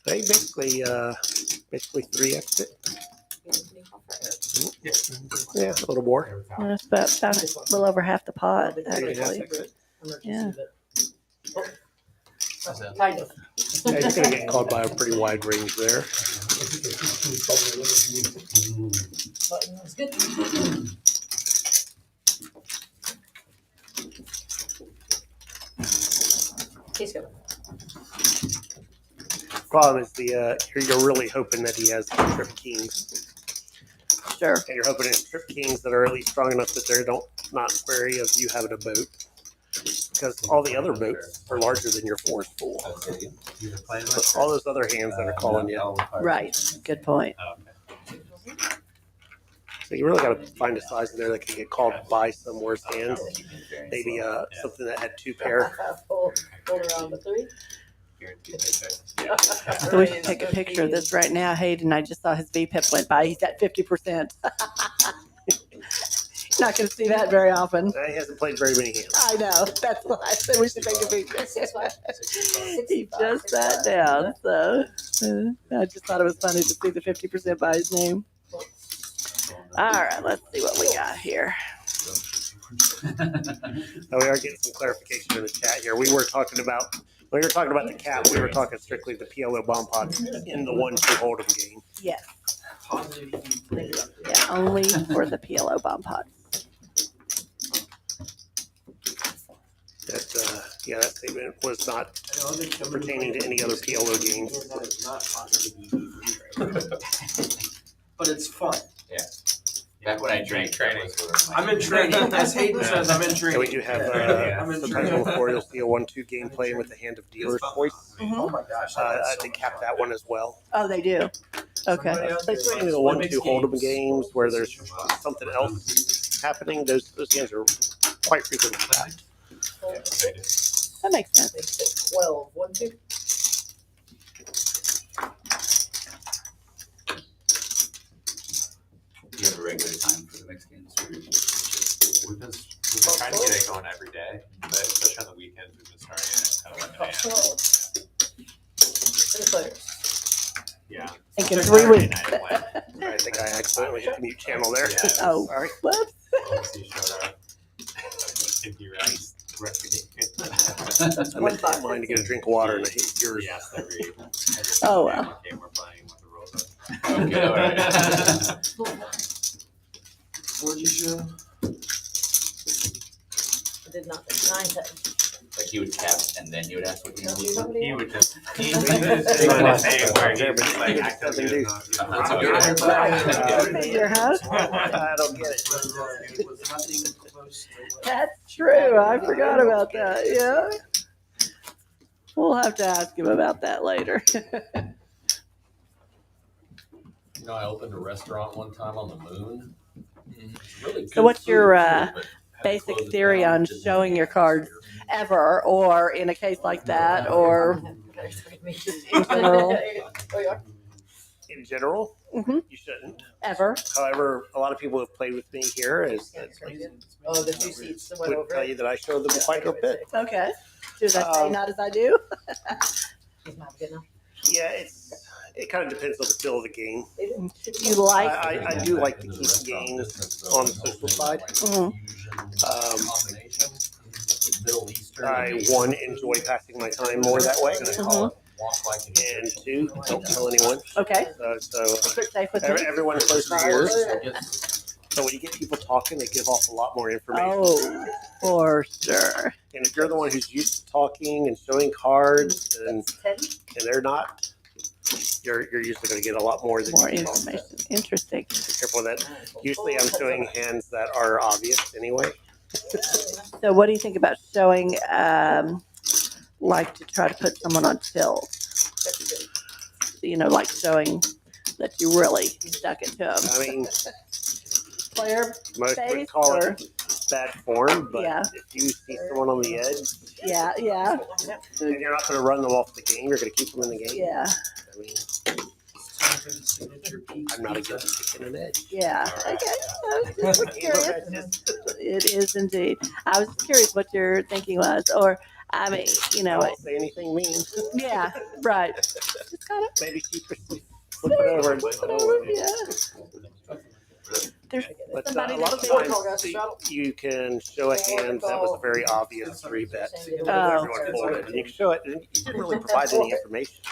They basically 3x it. Yeah, a little more. That's about a little over half the pot, actually. 3.5x it. Yeah. Kind of. Yeah, he's going to get called by a pretty wide range there. It's good. He's good. Problem is you're really hoping that he has trip kings. Sure. And you're hoping it's trip kings that are at least strong enough that they're not wary of you having a boat. Because all the other boats are larger than your force pool. But all those other hands that are calling you. Right. Good point. So you really got to find a size in there that can get called by some worse hands. Maybe something that had two pair. Pull around the 3. So we should take a picture of this right now. Hayden, I just saw his VPIP went by. He's at 50%. Not going to see that very often. He hasn't played very many hands. I know. That's why I said we should take a picture. He just sat down. So I just thought it was funny to see the 50% by his name. All right, let's see what we got here. Now we are getting some clarification in the chat here. We were talking about the cap. We were talking strictly the PLO bomb pot in the 1-2 hold'em game. Yes. Yeah, only for the PLO bomb pot. That statement was not pertaining to any other PLO games. But it's fun. Yeah. Back when I drank training. I'm in training. As Hayden says, I'm in training. And we do have I'm in sometimes training. before you'll see a 1-2 game playing with the hand of dealer's choice. Oh my gosh. They cap that one as well. Oh, they do? Okay. Especially in the 1-2 hold'em games where there's something else happening, those games are quite frequently capped. That makes sense. 12. 1, 2. You have a regular time for the mixed games? We've been trying to get it going every day, but especially on the weekends, we've been starting it at 11 a.m. 3 players. Yeah. Thinking Saturday 3 weeks. night when- I think I accidentally hit the mute channel there. Yeah. Oh, Sorry. whoops. He showed up. And he realized I meant that mine to get a drink of water and I hit yours. Yes, every Oh, well. game we're playing with the rules. Okay, all right. What'd you show? I did not. 9, 10. Like he would cap and then you would ask what he Do you wanted. know what He would just, he He was was sitting on his name where he there, was but like, he acting doesn't like do. he was not- That's all right. Your house? I don't get it. It was nothing close to what. That's true. I forgot about that. Yeah. We'll have to ask him about that later. You know, I opened a restaurant one time on the moon. It's really good So what's your, food, too, but had to basic close it theory down on because showing your cards ever, or in a case like that, or just in general? Oh, you are? In general, Mhm. you shouldn't. Ever? However, a lot of people who have played with me here Oh, the 2 seats that went would over. tell you that I show them quite a bit. Okay. Does that say not as I do? He's not good enough. Yeah, it kind of depends on the feel of the game. You like? I do like to keep games on the social side. Mhm. Um, Middle Eastern. I, one, enjoy passing my time more that way. Walk like an And two, don't tell anyone. Okay. So Secret safe with me. everyone closes their ears. Egypt. So when you get people talking, they give off a lot more information. Oh, for sure. And if you're the one who's used to talking and showing cards and they're not, you're usually going to get a lot more than More you can information. Interesting. Be careful with that. Usually I'm showing hands that are obvious anyway. So what do you think about showing, like to try to put someone on tilt? You know, like showing that you really stuck it to them. I mean, Player most face would call or- it bad form, but Yeah. if you see someone on the edge Yeah, and you're not going to run them off the game, you're going to keep them in the game. yeah, I mean, I'm not against taking an edge. yeah. Okay. I was just curious. It is indeed. I was curious what your thinking was, or I mean, you I know, won't say anything mean. yeah, right. Just kind of Maybe secretly flip it over and flip it over. Yeah. There's But somebody a lot of that's times you can show a hand that was a very obvious 3-bet. Oh. Everyone folded, and you can show it, and you didn't really provide any information.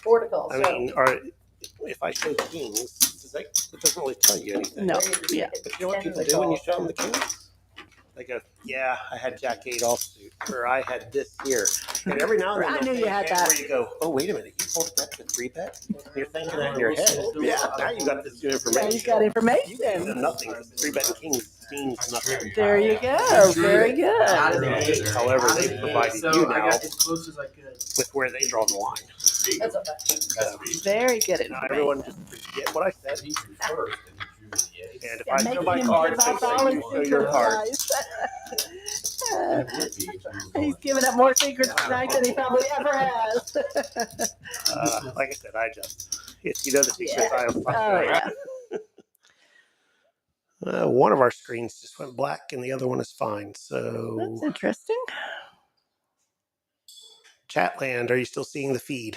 Portico. I mean, if I show kings, it doesn't really tell you anything. No, yeah. But you know what people do when you show them the kings? They go, yeah, I had Jack 8 offsuit, or I had this here. And every now and then I they'll knew say you had a hand that. where you go, oh, wait a minute, you folded that to 3-bet? You're thinking that in your head. Yeah, now you got this new Yeah, information. you got You information. know nothing. 3-betting kings means nothing. There you go. Very good. However, they provided you now as close as I could. with where they draw the line. That's okay. Very good Now everyone information. just forget what I said. He drew first and he drew the ace. And if Yeah, I show making my him cards, give they up say all you his show your secrets, cards. guys. And it would be if he was He's going- giving up more secrets tonight than he probably ever has. Like I said, I just, if you know the secrets, I am Oh, yeah. One of our screens just went black and the other one is fine. That's So, interesting. Chatland, are you still seeing the feed?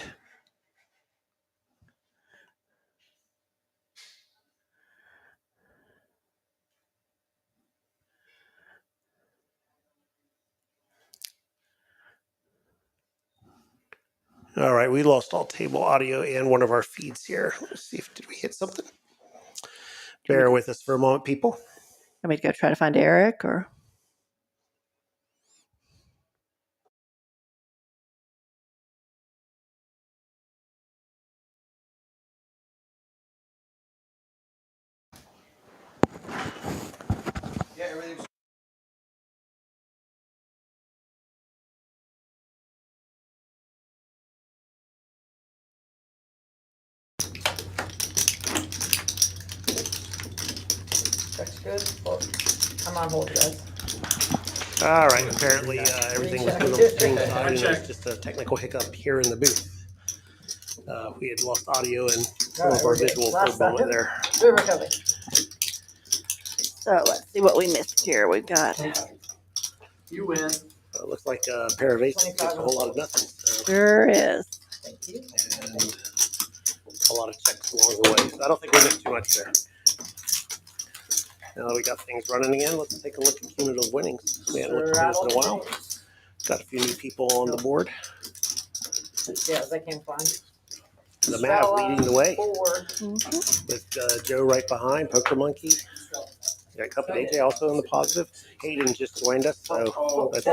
All right, we lost all table audio and one of our feeds here. Let's see if did we hit something. Bear with us for a moment, people. Want me to go try to find Eric or? Yeah, everything's. That's good. Well, I'm on hold, guys. All right, apparently everything was good on the same side, and there's just a technical hiccup here in the booth. We had lost audio and some of our visual for a moment there. We're recovering. So let's see what we missed here. We've got You win. Looks like a pair of aces gets a whole lot of nothing. So, sure is. Thank you. and a lot of checks along the way. So I don't think we missed too much there. Now that we got things running again, let's take a look at cumulative winnings. We haven't looked at this in a while. Got a few new people on the board. Yeah, they came fine. The Mav leading the way 4. Mhm. with Joe right behind, Poker Monkey. We got Cup and AJ also in the positive. Hayden just joined us, so that's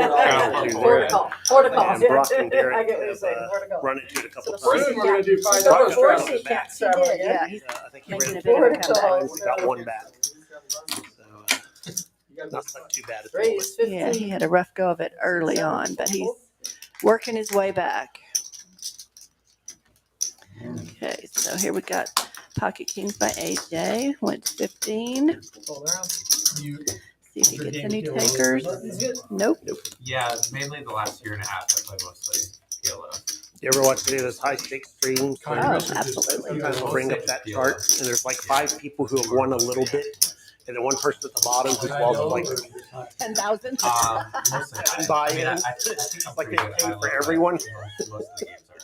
Portico. Portico. And Brock and Garrett I get what you're have, saying. Portico. run into it a couple So the times. first We're gonna do $5 Brock Of just course ran he it back. can't travel He did, again. yeah. I think he Making ran a it bit of a a couple comeback. times. He got one back. So not too bad at the moment. Raise 15. Yeah, he had a rough go of it early on, but he's working his way back. Okay, so here we got Pocket Kings by AJ. Went to 15. Hold around. You, See if he gets any takers. Nope. Yeah, mainly the last year and a half I played mostly PLO. You ever watch any of those high stakes streams? Oh, absolutely. Sometimes we'll bring up that chart, and there's like 5 people who have won a little bit, and then one person at the bottom who's lost like 10,000. Mostly I buy mean, in. I think I'm Like pretty they good. pay I for love everyone. that. Most of the games are.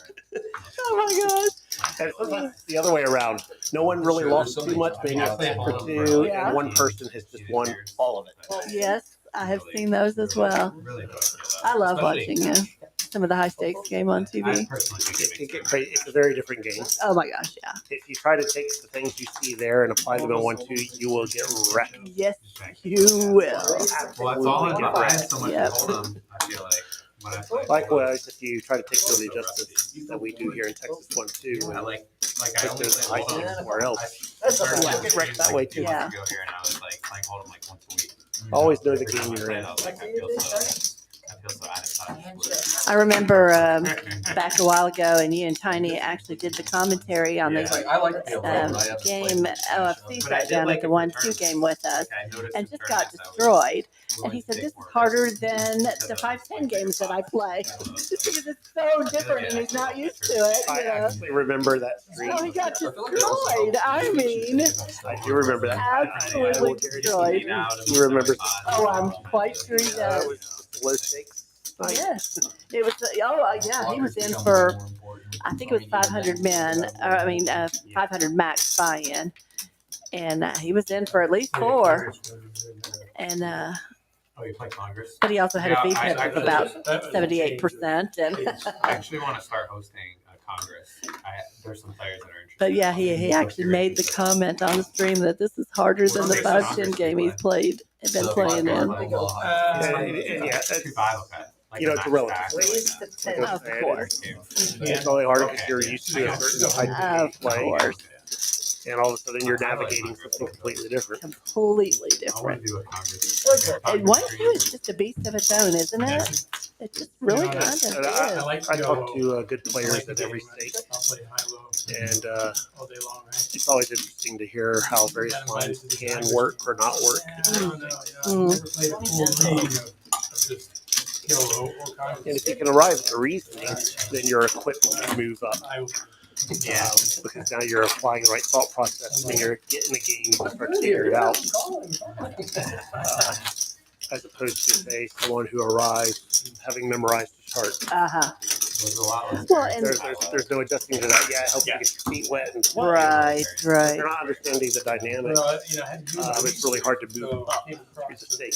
Oh my gosh. And sometimes it's the other way around. No one really lost too much, maybe a cent or two, Yeah. and one person has just won all of it. Yes, I have seen those as well. Really enjoy PLO. I love Especially- watching some of the high stakes game on I TV. personally think It it get makes crazy. It's a very different game. Oh my gosh, yeah. If you try to take the things you see there and apply them in 1-2, you will get wrecked. Yes, you will. well, that's all in I have so much Yep. to hold them. I feel like when I play. Likewise, if you try to take some of the adjustments that we do here in Texas 1-2, I and like I put only those play high hold 'em. stakes somewhere else, That's I started a- playing wrecked games that like way two too. months ago here, and I was like playing hold 'em like once a week. Always know the Every time game I you're played, in. I was like, I feel so out of touch. I remember back a while ago, and you and Tiny actually did the commentary on this I like PLO, but I haven't game played OFC But I sat did down like at the it 1-2 for game with us Like, I noticed and in just got tournaments I was destroyed. And willing he to said, take this is more harder risks than because the of, 5-10 like, games that I play. spots. Because it's so different and he's not used to it. I You know? actually remember that stream. So he got destroyed. I mean, I do remember that. absolutely destroyed. You remember? Oh, I'm quite sure he That does. was low stakes. Night. Yes, it was. Yeah, he was in for. I think it was 500 men. Or, I mean, 500 max buy-in, and he was in for at least 4. And Oh, you play Congress? but he also had Yeah, a VPIP I of about 78%. And I actually want to start hosting Congress. There's some players that are interested. but yeah, he actually made the comment on the stream that this is harder than the 5-10 game he's played and been playing in. Yeah, Too violent, like you know, a it's a match relative back, thing. Raise the Like ten. I Of said, course, it's only harder because you're used to a certain type of of play, course, and all of a sudden you're navigating something completely different. completely I want different. to do a Congress. And 1-2 is just a beast of its own, isn't it? It just really kind of And I is. talk to good players at every state, I'll play high-low and all day long, right? it's always interesting to hear how various lines can work or not work. I don't know, I've never played a full league of just kill or And Congress. if you can arrive at the reasoning, then you're equipped to move up. Yeah. Because now you're applying the right thought process and you're getting the game to start to figure it out. As opposed to, say, someone who arrives having memorized the chart. Uh-huh. There's a lot less Well, and There's no adjusting to that. Yeah, it helps you get your feet wet and play. right. If you're not understanding the dynamic, it's really hard to move up through the state.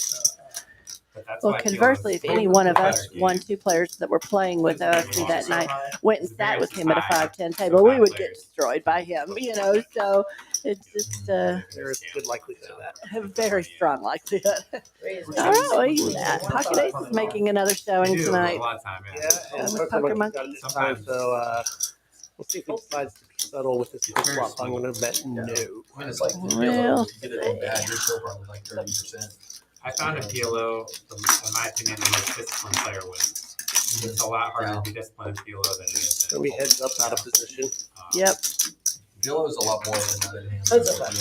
But that's Well, why I feel conversely, if it's any one of a us better 1-2 players that were playing with OFC that night went and It's sat very with him at a high. 5-10 table, we would get Players. destroyed by him, you know, so it's just There is good likelihood of that. a very strong likelihood. Raise All the right, well, Pocket Ace is making another We showing do tonight. a lot of time, yeah. Yeah, and with Poker Poker Monkey's got it Monkey. this time, so we'll see if he decides to be subtle with this flip flop. I'm going to bet no. I mean, it's like, Well, you get it in bad, you're still probably like 30%. I found in PLO, in my opinion, the most disciplined player wins. It's a lot harder to be disciplined in PLO than it is So we heads up out of position. Yep. Pillow is a lot more than that in hand. That's a fact.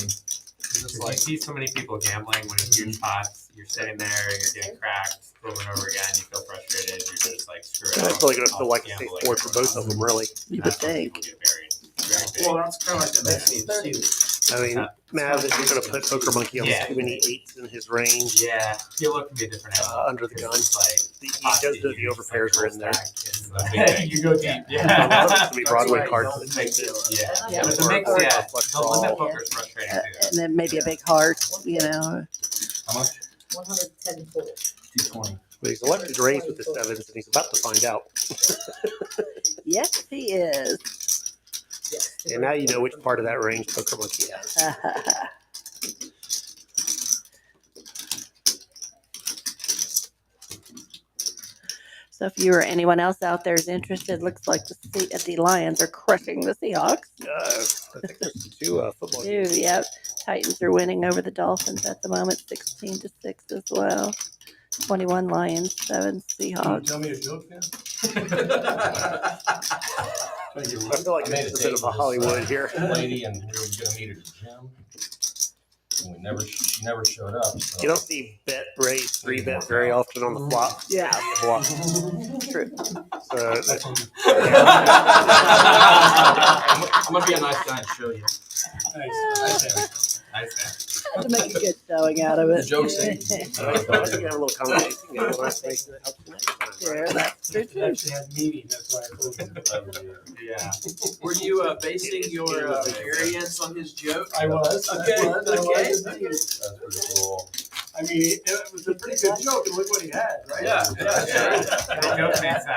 It's If just you like, see so many people gambling when it's huge pots, you're sitting there, you're getting cracked over and over again, you feel frustrated, you're just like, screw it. And it's really going to feel I'll like a gamble safe board for both of them, really. You would That's when think. people get buried. Very big. Well, that's kind of like the next I mean, Mav is going to put Poker Monkey on Yeah. too many 8s in his range Yeah, PLO can be a different animal. under the gun. It's like, He does know the overpairs are in there. It's a big thing. You go deep. A lot of Yeah. it's going to be Broadway cards. It makes it, yeah. Yeah. But the mix, Or yeah, flush the limit draw. poker is frustrating too. And then maybe a big heart, you know. how much? 110 full. 220. But he's elected to raise with the 7s, and he's about to find out. Yes, he is. Yes. And now you know which part of that range Poker Monkey has. So if you or anyone else out there is interested, looks like the Lions are crushing the Seahawks. I think there's 2 football Too, games. yep. Titans are winning over the Dolphins at the moment, 16-6 as well. 21 Lions, 7 Seahawks. Tell me a joke now? I feel like it's a bit of a Hollywood here. Lady, and we were gonna meet at the gym. And she never showed up. So. You don't see bet raise 3 bet very often on the flop. Yeah. Block. True. So I'm gonna be a nice guy and show you. Nice. Nice, Had to make a good showing out of it. The joke's I think you have a little conversation, get a little information that helps you next time. Sure, that's true I too. actually had a meeting, that's why I told you. yeah. Were you basing your variance on his joke? I was. Okay, okay. That's pretty cool. I mean, it was a pretty good joke, and look what he had, right?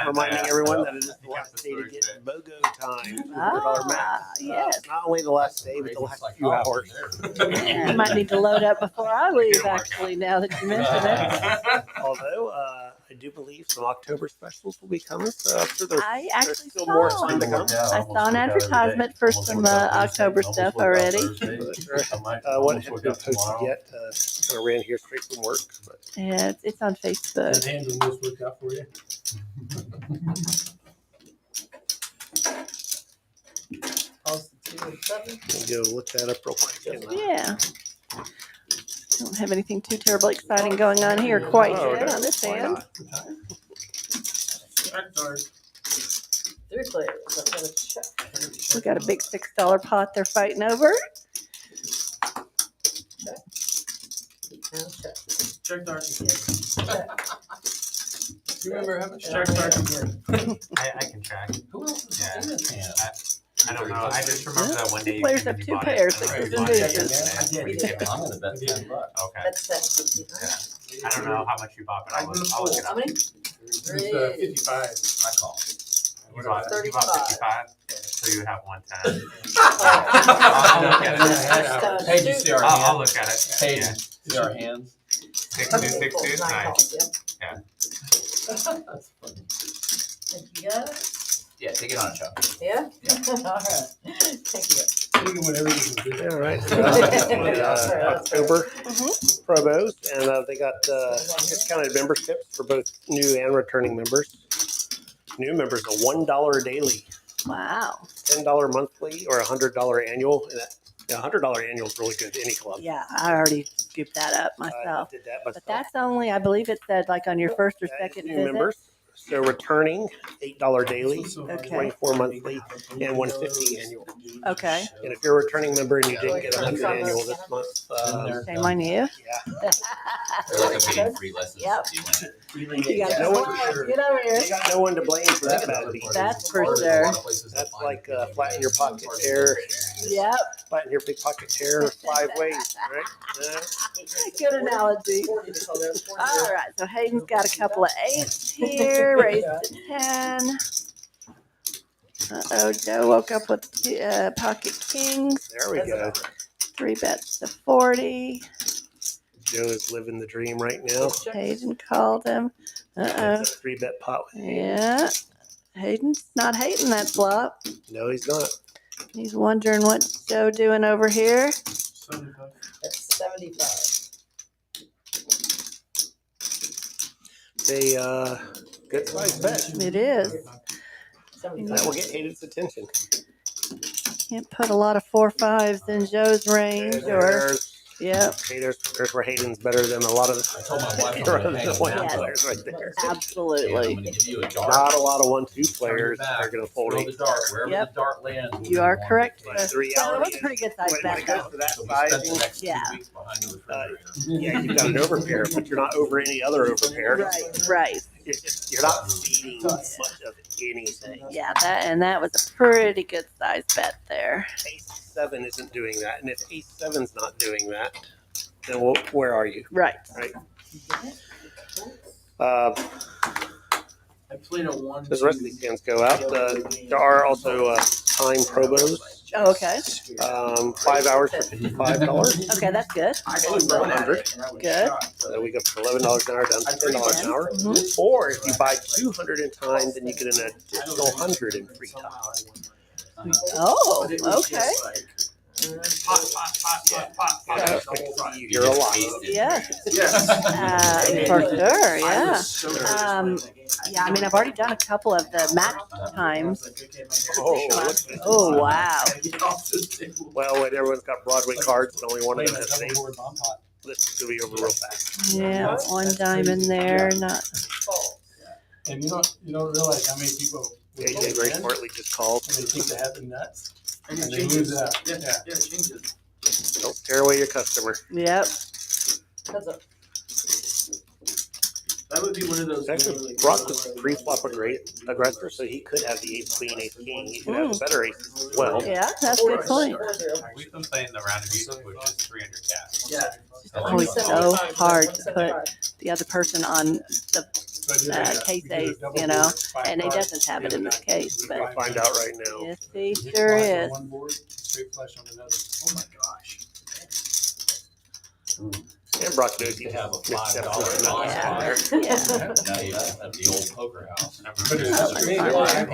Reminding everyone that it is the last day to get BOGO time. $100 max. Yes. Not only the last day, but the last few hours. I might need to load up before I leave, actually, now that you mention it. Although, I do believe some October specials will be coming, so I'm sure there's I actually still more time to come. I saw an advertisement for some October stuff already. What hasn't been posted yet, I ran here straight from work. But. Yeah, it's on Facebook. Did handling this work out for you? Let me go look that up real quick. Yeah. Don't have anything too terribly exciting going on here quite yet on this end. 3 players. I've got a check. We got a big $6 pot they're fighting over. And check. Check Darcy. You remember how much? Check Darcy. I can track. Who else is in this hand? I don't know. I just remember that one day. Players have 2 pairs, sixes and deuces. We did. I'm gonna bet $10. Okay. That's that. I don't know how much you bought, but I'll look it How up. many? It was 55. I call. You bought 35. 55, so you would have 110. I'll look at it. Hey, did you see our I'll hand? look at it. Hey, Yeah. see our hands? 6-2, nice. Yeah. That's funny. Think you got it? Yeah, take it on a chop. Yeah? All right. Thank you. You can whatever you can do. All right. October promos, and they got discounted memberships for both new and returning members. New members, a $1 daily, Wow. $10 monthly, or $100 annual. And that, $100 annual is really good to any club. Yeah, I already scooped that up I myself. did that myself. But that's only, I believe it said like on your first or That is second new visit. members. So returning, $8 daily, Okay. 24 monthly, and $150 annual. Okay. And if you're a returning member and you didn't get $100 annual this month, Shame on you. yeah, They're like a getting free lessons. Yep. You got No one- get over here. you got no one to blame for that bad beat. That's for sure. That's like flatten your pocket tear, Yep. flatten your big pocket tear 5 ways, right? Good analogy. All right, so Hayden's got a couple of 8s here, raised to 10. Uh-oh, Joe woke up with pocket kings. There we go. 3 bets to 40. Joe is living the dream right now. Hayden called him. Uh-oh. It's a 3-bet pot. Yeah. Hayden's not hating that flop. No, he's not. He's wondering what Joe doing over here. That's 75. They good size bet. It is. That will get Hayden's attention. Can't put a lot of 4-5s in Joe's range or, yep, Okay, there's where Hayden's better than a lot of I told my wife I'm the gonna hang one them out. players right there. And I'm absolutely. gonna give you a dart. Not a lot of 1-2 Turn your players back, are going to fold throw it. the dart wherever Yep. the dart lands. You are correct. But the Well, it reality was a is, pretty good size when bet it goes though. to that So we spent the sizing, next Yeah. 2 weeks behind the refrigerator. yeah, you've got an overpair, but you're not over any other overpair. Right, right. You're not feeding much of anything. Yeah, that was a pretty good size bet there. Ace-7 isn't doing that, and if Ace-7's not doing that, then where are you? Right. Uh, I played a 1. as the rest of these hands go out, there are also time promos. Oh, okay. 5 hours for $55. Okay, that's good. I played 100. Good. So we go from $11 an hour down to $10 an hour. Mhm. Or if you buy 200 in time, then you get an additional 100 in free time. Oh, okay. You hear a lot. Yes. Yes. For sure, yeah. Yeah, I mean, I've already done a couple of the match times. Oh, wow. Well, when everyone's got Broadway cards, and only one of them has an ace, this is going to be over real fast. Yeah, 1 dime in there, not, And you don't realize how many people. AJ very smartly just called. And they think they have the nuts. And And it they lose changes. that. Yeah, yeah, it changes. Don't scare away your customer. yep. Heads up. That would be one of those. Actually, Brock was pre-flop a great aggressor, so he could have the ace queen, ace king. He could have better aces as well. Yeah, that's a good point. We've been playing the round of music, which is 300 cats. Yeah. It's always so hard to put the other person on the case ace, you know, and he doesn't have it in this case. We'll But find out right now. yes, he sure is. One board, straight flush on another. Oh my gosh. And Brock knows he They have a mixed up $5 with loss that. on there. Yeah. Now you have the old poker house. But it's just straight Alright,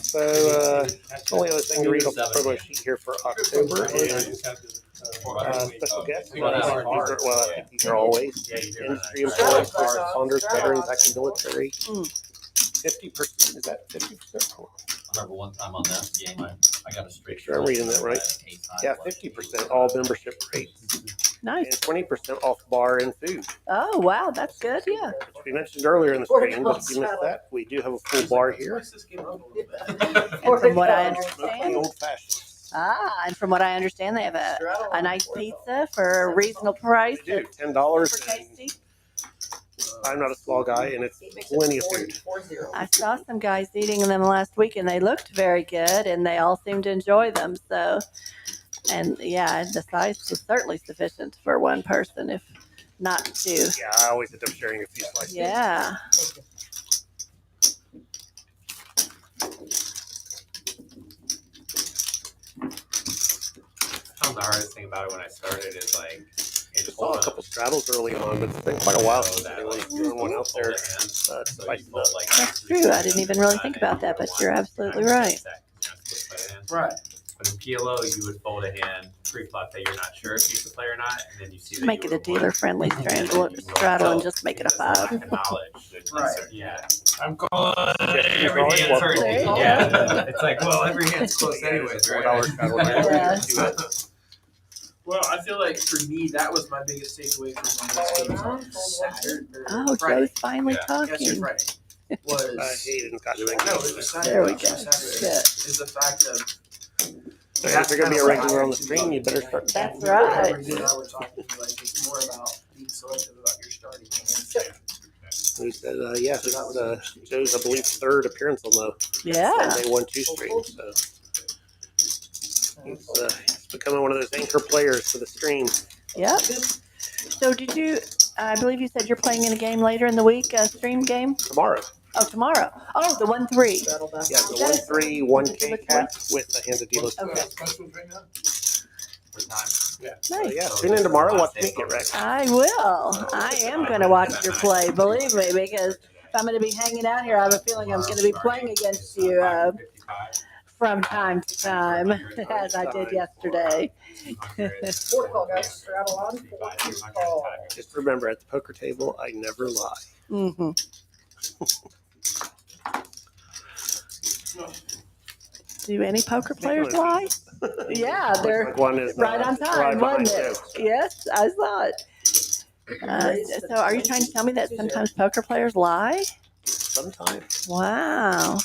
so, the only other thing to read off the promo sheet here for October is special guests. Well, I think these are always industry employees, first responders, veterans, active military. 50%, is that 50%? I remember one time on that game, I got a straight. Make sure I'm reading that right. Yeah, 50% all membership rates. Nice. And 20% off bar and food. Oh, wow, that's good. Yeah. Which we mentioned earlier in the stream, but if you missed that, we do have a full bar here. And from what I Smoking understand, old fashioned. and from what I understand, they have a nice pizza for a reasonable price. They do, For $10. tasty. I'm not a small guy, and it's plenty of food. I saw some guys eating them last week, and they looked very good, and they all seemed to enjoy them. So, and yeah, the size is certainly sufficient for one person, if not two. Yeah, I always end up sharing a few slices. Yeah. I found the hardest thing about it when I started is like, I saw a couple straddles early on, but it's been quite a while since anyone's thrown one out there. Spice it up. That's true. I didn't even really think about that, but you're absolutely right. Right. But in PLO, you would fold a hand pre-flop that you're not sure if you should play or not, and then you see that Make you it a were one. dealer-friendly straddle and just make it a 5. Right. Yeah. I'm calling. Every hand's hurt. There you go. Yeah. It's like, well, every hand's close anyways, right? $4 straddle. Yeah. Do it. Well, I feel like for me, that was my biggest takeaway from when this goes on Saturday. Oh, Friday. Joe's finally Yesterday, talking. Friday. I Was hate it. Got no, it was Saturday. There we actually go. Saturday. Good. Is the fact of If you're going to be a regular on the stream, you better start. That's what right. Bridget and I were talking, like, it's more about being selective about your starting hands. He said, yeah, this is Joe's, I believe, third appearance on the Yeah. Sunday 1-2 stream. So he's becoming one of those anchor players for the stream. Yep. So did you, I believe you said you're playing in a game later in the week, a stream game? Tomorrow. Oh, tomorrow. Oh, the 1-3. Yeah, the 1-3, 1K cat with the hand of dealers. Okay. Specials right now? For time. So Nice. yeah, tune in tomorrow. Watch me get wrecked. I will. I am going to watch your play, believe me, because if I'm going to be hanging out here, I have a feeling I'm going to be playing against you from time to time, as I did yesterday. Four call, guys. Straddle on. Call. Just remember, at the poker table, I never lie. Mm-hmm. Do any poker players lie? Yeah, they're Like one is right on time, right wasn't behind it? Yes, I saw it. So are you trying to tell me that sometimes poker players lie? Sometimes. Wow.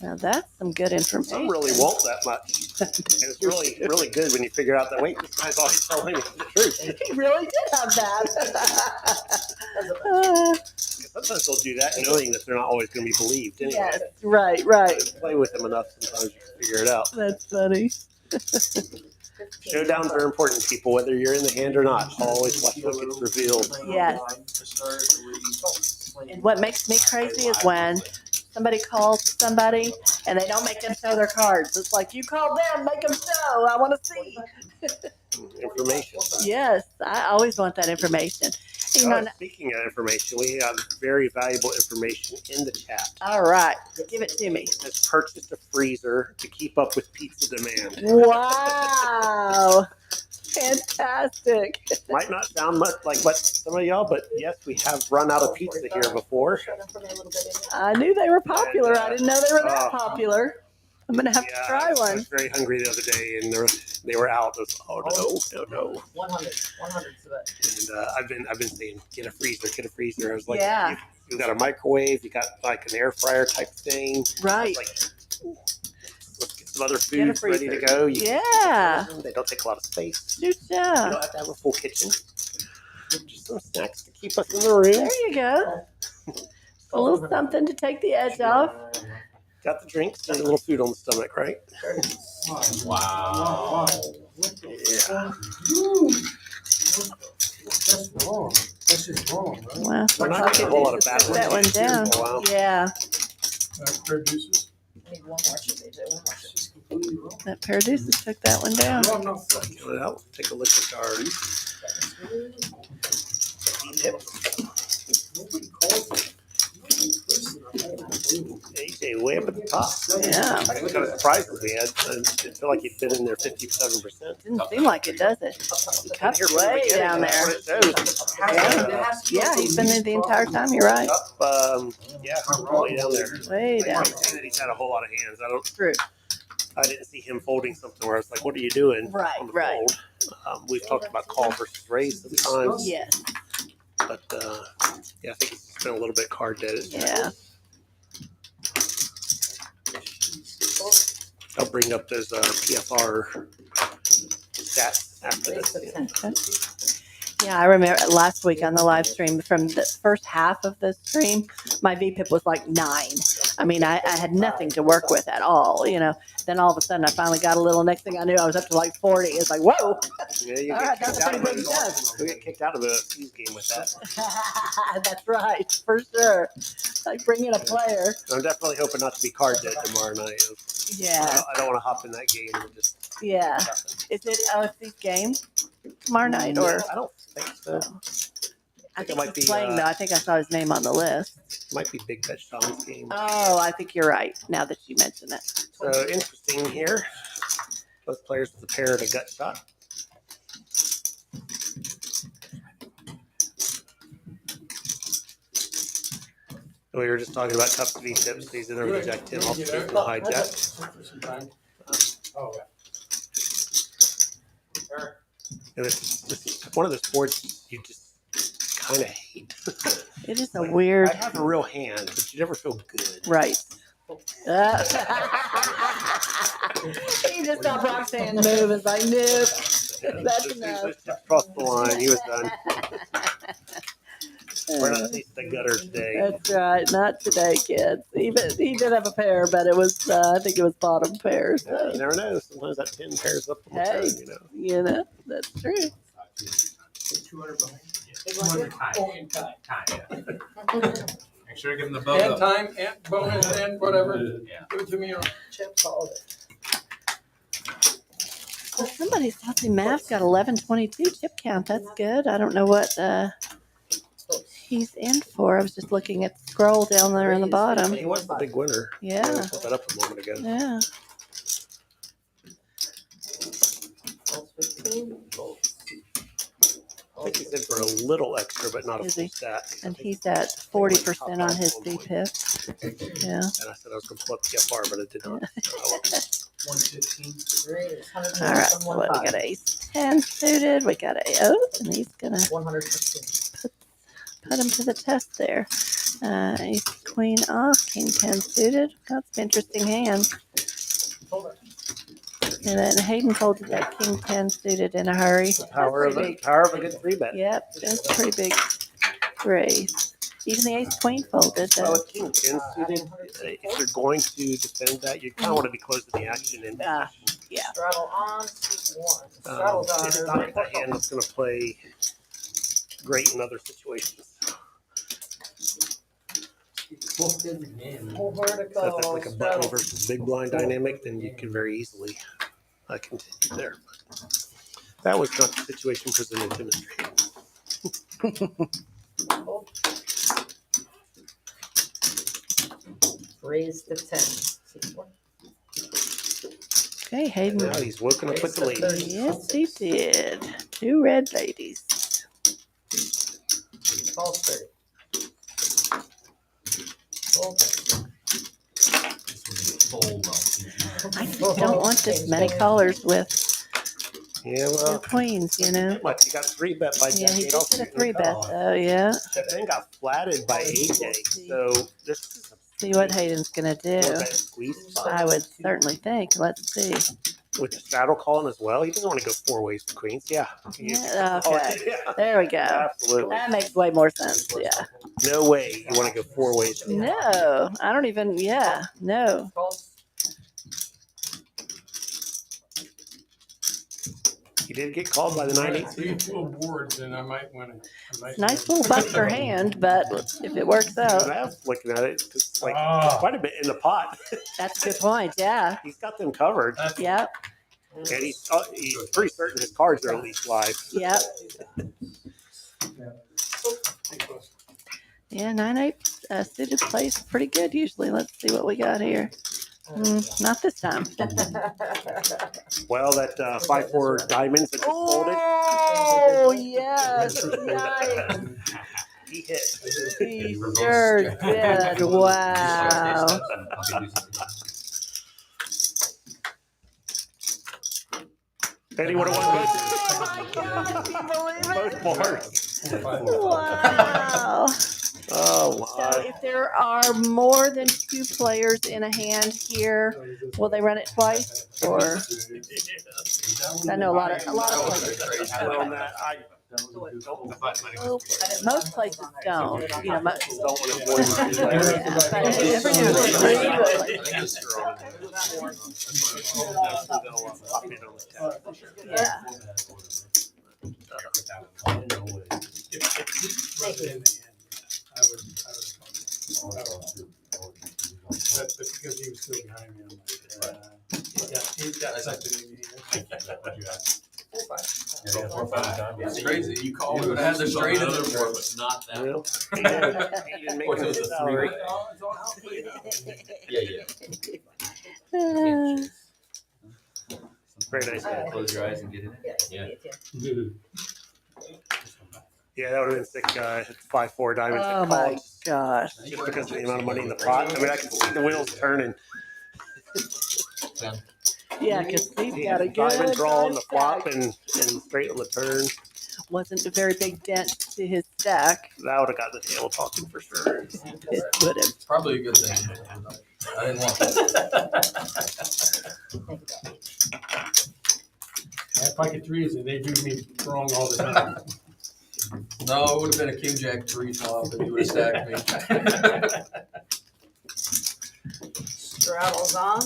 Now that's some good Some information. really won't that much. And it's really, really good when you figure out that, wait, this guy's always telling me the truth. He really did have that. Sometimes they'll do that knowing that they're not always going to be believed anyway. Yes, right, right. Play with them enough, sometimes you can figure it out. That's funny. Showdowns are important, people, whether you're in the hand or not. Always watch what gets revealed. Yes. And what makes me crazy is when somebody calls somebody and they don't make them show their cards. It's like, you called them, make them show. I want to see. Information. Yes, I always want that information. You know, Speaking of information, we have very valuable information in the chat. all right, give it to me. Has purchased a freezer to keep up with pizza demand. Wow. Fantastic. Might not sound much like what some of y'all, but yes, we have run out of pizza here before. I knew they were popular. I didn't know they were that popular. I'm going to have to try I one. was very hungry the other day, and they were out. I was, oh no. 100 to that. And I've been saying, get a freezer. I was like, Yeah. you got a microwave, you got like an air fryer type thing. Right. Like, let's get some other Get a foods ready to freezer. go. Yeah. They don't take a lot of space. Good You job. don't have to have a full kitchen. Just some snacks to keep us in the room. There you go. A little something to take the edge off. Got the drinks. There's a little food on the stomach, right? Wow. Yeah. That's wrong. That's just wrong, right? Well, We're not looks getting a like whole it lot of bad took that one ones down. for a while. Yeah, Pair of deuces. Need one more, should they do one more? She's completely wrong. that pair of deuces took that one down. No, I'm not. Count it out. Take a look at our Nobody calls it. AJ way up at the top. Yeah, I was kind of surprised that we had. I didn't feel like he'd been in there 57%. didn't seem like it, does it? Cup's Here from the way beginning, down that's there. what it shows. Yeah, he's been there the entire time. You're right. Yeah, way down there. Way I down. can't say that he's had a whole lot of hands. True. I didn't see him folding something where I was like, "What are you doing?" Right, on the right. fold. We've talked about call versus raise sometimes, Yes. but yeah, I think it's been a little bit card dead. Yeah. I'll bring up those PFR stats after this. Okay. Yeah, I remember last week on the live stream from the first half of the stream, my VPIP was like 9. I mean, I had nothing to work with at all, you know. Then all of a sudden I finally got a little, next thing I knew I was up to like 40. It's like, whoa. Yeah, you All get right, kicked that's a out of pretty big it. jump. You get kicked out of a Fuse game with that. That's right, for sure. Like bringing a player. I'm definitely hoping not to be card dead tomorrow night. Yeah, I don't want to hop in that game and just yeah. nothing. Is it OFC's game tomorrow night or? I don't think so. I it think might he's be, playing though. I think I saw his name on the list. Might be Big Bet Sean's game. Oh, I think you're right. Now that you mention it. So interesting here. Both players with a pair and a gut shot. And we were just talking about cups v tips. These are the Jack 10 off the high jack. Oh, yeah. And it's one of those boards you just kind of hate. It is a weird. I have a real hand, but you never feel good. Right. He just saw Roxanne move. It's like, nope. That's enough. Just crossed the line. He was done. We're not tasting the gutter today. That's right. Not today, kids. Even he did have a pair, but it was I think it was bottom pair. Yeah, So you never know. Sometimes that pin pairs up on the Hey. turn, you know. you know that's true. 200 behind. 200 time. Make sure to give them the bow. And time, and bonus, and whatever. Yeah. Give it to me. Chip called it. Well, somebody Saucy Math's got 1122 chip count. That's good. I don't know what he's in for. I was just looking at the scroll down there in the bottom. He was the big winner. Yeah. I put that up a moment ago. Yeah. Bolts 15, bolts. I think he's in for a little extra, but not a Is full he? stack. And he's at 40% on his VPIP. Yeah. And I said I was going to pull up PFR, but it did not. Oh, 115. Great. All right. So what, we got ace 10 suited. We got a and he's gonna 115. put him to the test there. Ace queen off, king 10 suited. Got some interesting hands. And then Hayden folded that king 10 suited in a hurry. power of a good 3-bet. Yep, that's a pretty big raise. Even the ace queen folded. Well, with king 10 suited, if you're going to defend that, you kind of want to be close to the action. And Yeah. Straddle on, seat 1. Straddle's on. it's not a hand that's going to play great in other situations. Full So if vertical. that's like a button straddle. versus big blind dynamic, then you can very easily continue there. That was not the situation presented to Mr. Raise to 10. Seat 1. Okay, Hayden. Now he's woken up with the lady. Yes, he did. 2 red ladies. Balls 30. Fold. I just don't want this many colors with Yeah, the well, queens, you know. what, you got 3-bet by Yeah, Jack he 8 did also. get a 3-bet though, yeah. That then got flatted by AJ. So this is See what Hayden's gonna a do. 4-bet squeeze spot. I would certainly think. Let's see. with the straddle calling as well. He doesn't want to go 4 ways to queens. Yeah. Yeah, okay. Yeah. There we go. Absolutely. That makes way more sense. Yeah. No way you want to go 4 ways. To No, I don't even. Yeah, no. He did get called by the 9-8 Three suited. full boards, and I might want to. Nice little buster hand, but if it works And out, I was looking at it, it's like Ah. quite a bit in the pot. that's a good point. Yeah. He's got them covered, Yep. and he's pretty certain his cards are at least live. Yep. Yeah, 9-8 suited plays pretty good usually. Let's see what we got here. Not this time. Well, that 5-4 diamonds that just folded, Oh, yes. Nice. he hit. He sure did. Wow. Betty would have won both. Oh, my God. Can you believe it? Both boards. Wow. Oh, So my. if there are more than 2 players in a hand here, will they run it twice? Or I know a lot of places. On that, Most places don't. You know, most. don't want to avoid Yeah, but every now and then. Yeah. That's because he was still behind me. I'm like, he's got something in here. It's crazy. You called, we would have had the straight in the board, but not that. Well, he didn't make What, it it was a salary. Yeah. Very nice. Close your eyes and get it. Yeah. Yeah, that would have been sick. 5-4 diamonds. Oh that my called gosh. just because of the amount of money in the pot. I mean, I can see the wheels turning. Yeah, because he's He got a had diamond good draw on the flop stack. and straight on the turn. Wasn't a very big dent to his stack. That would have got the table talking for sure. It would have. It's probably a good thing. I didn't want that. I had pocket threes, and they do me wrong all the time. No, it would have been a king jack 3 flop, and you would have stacked me. Straddles on.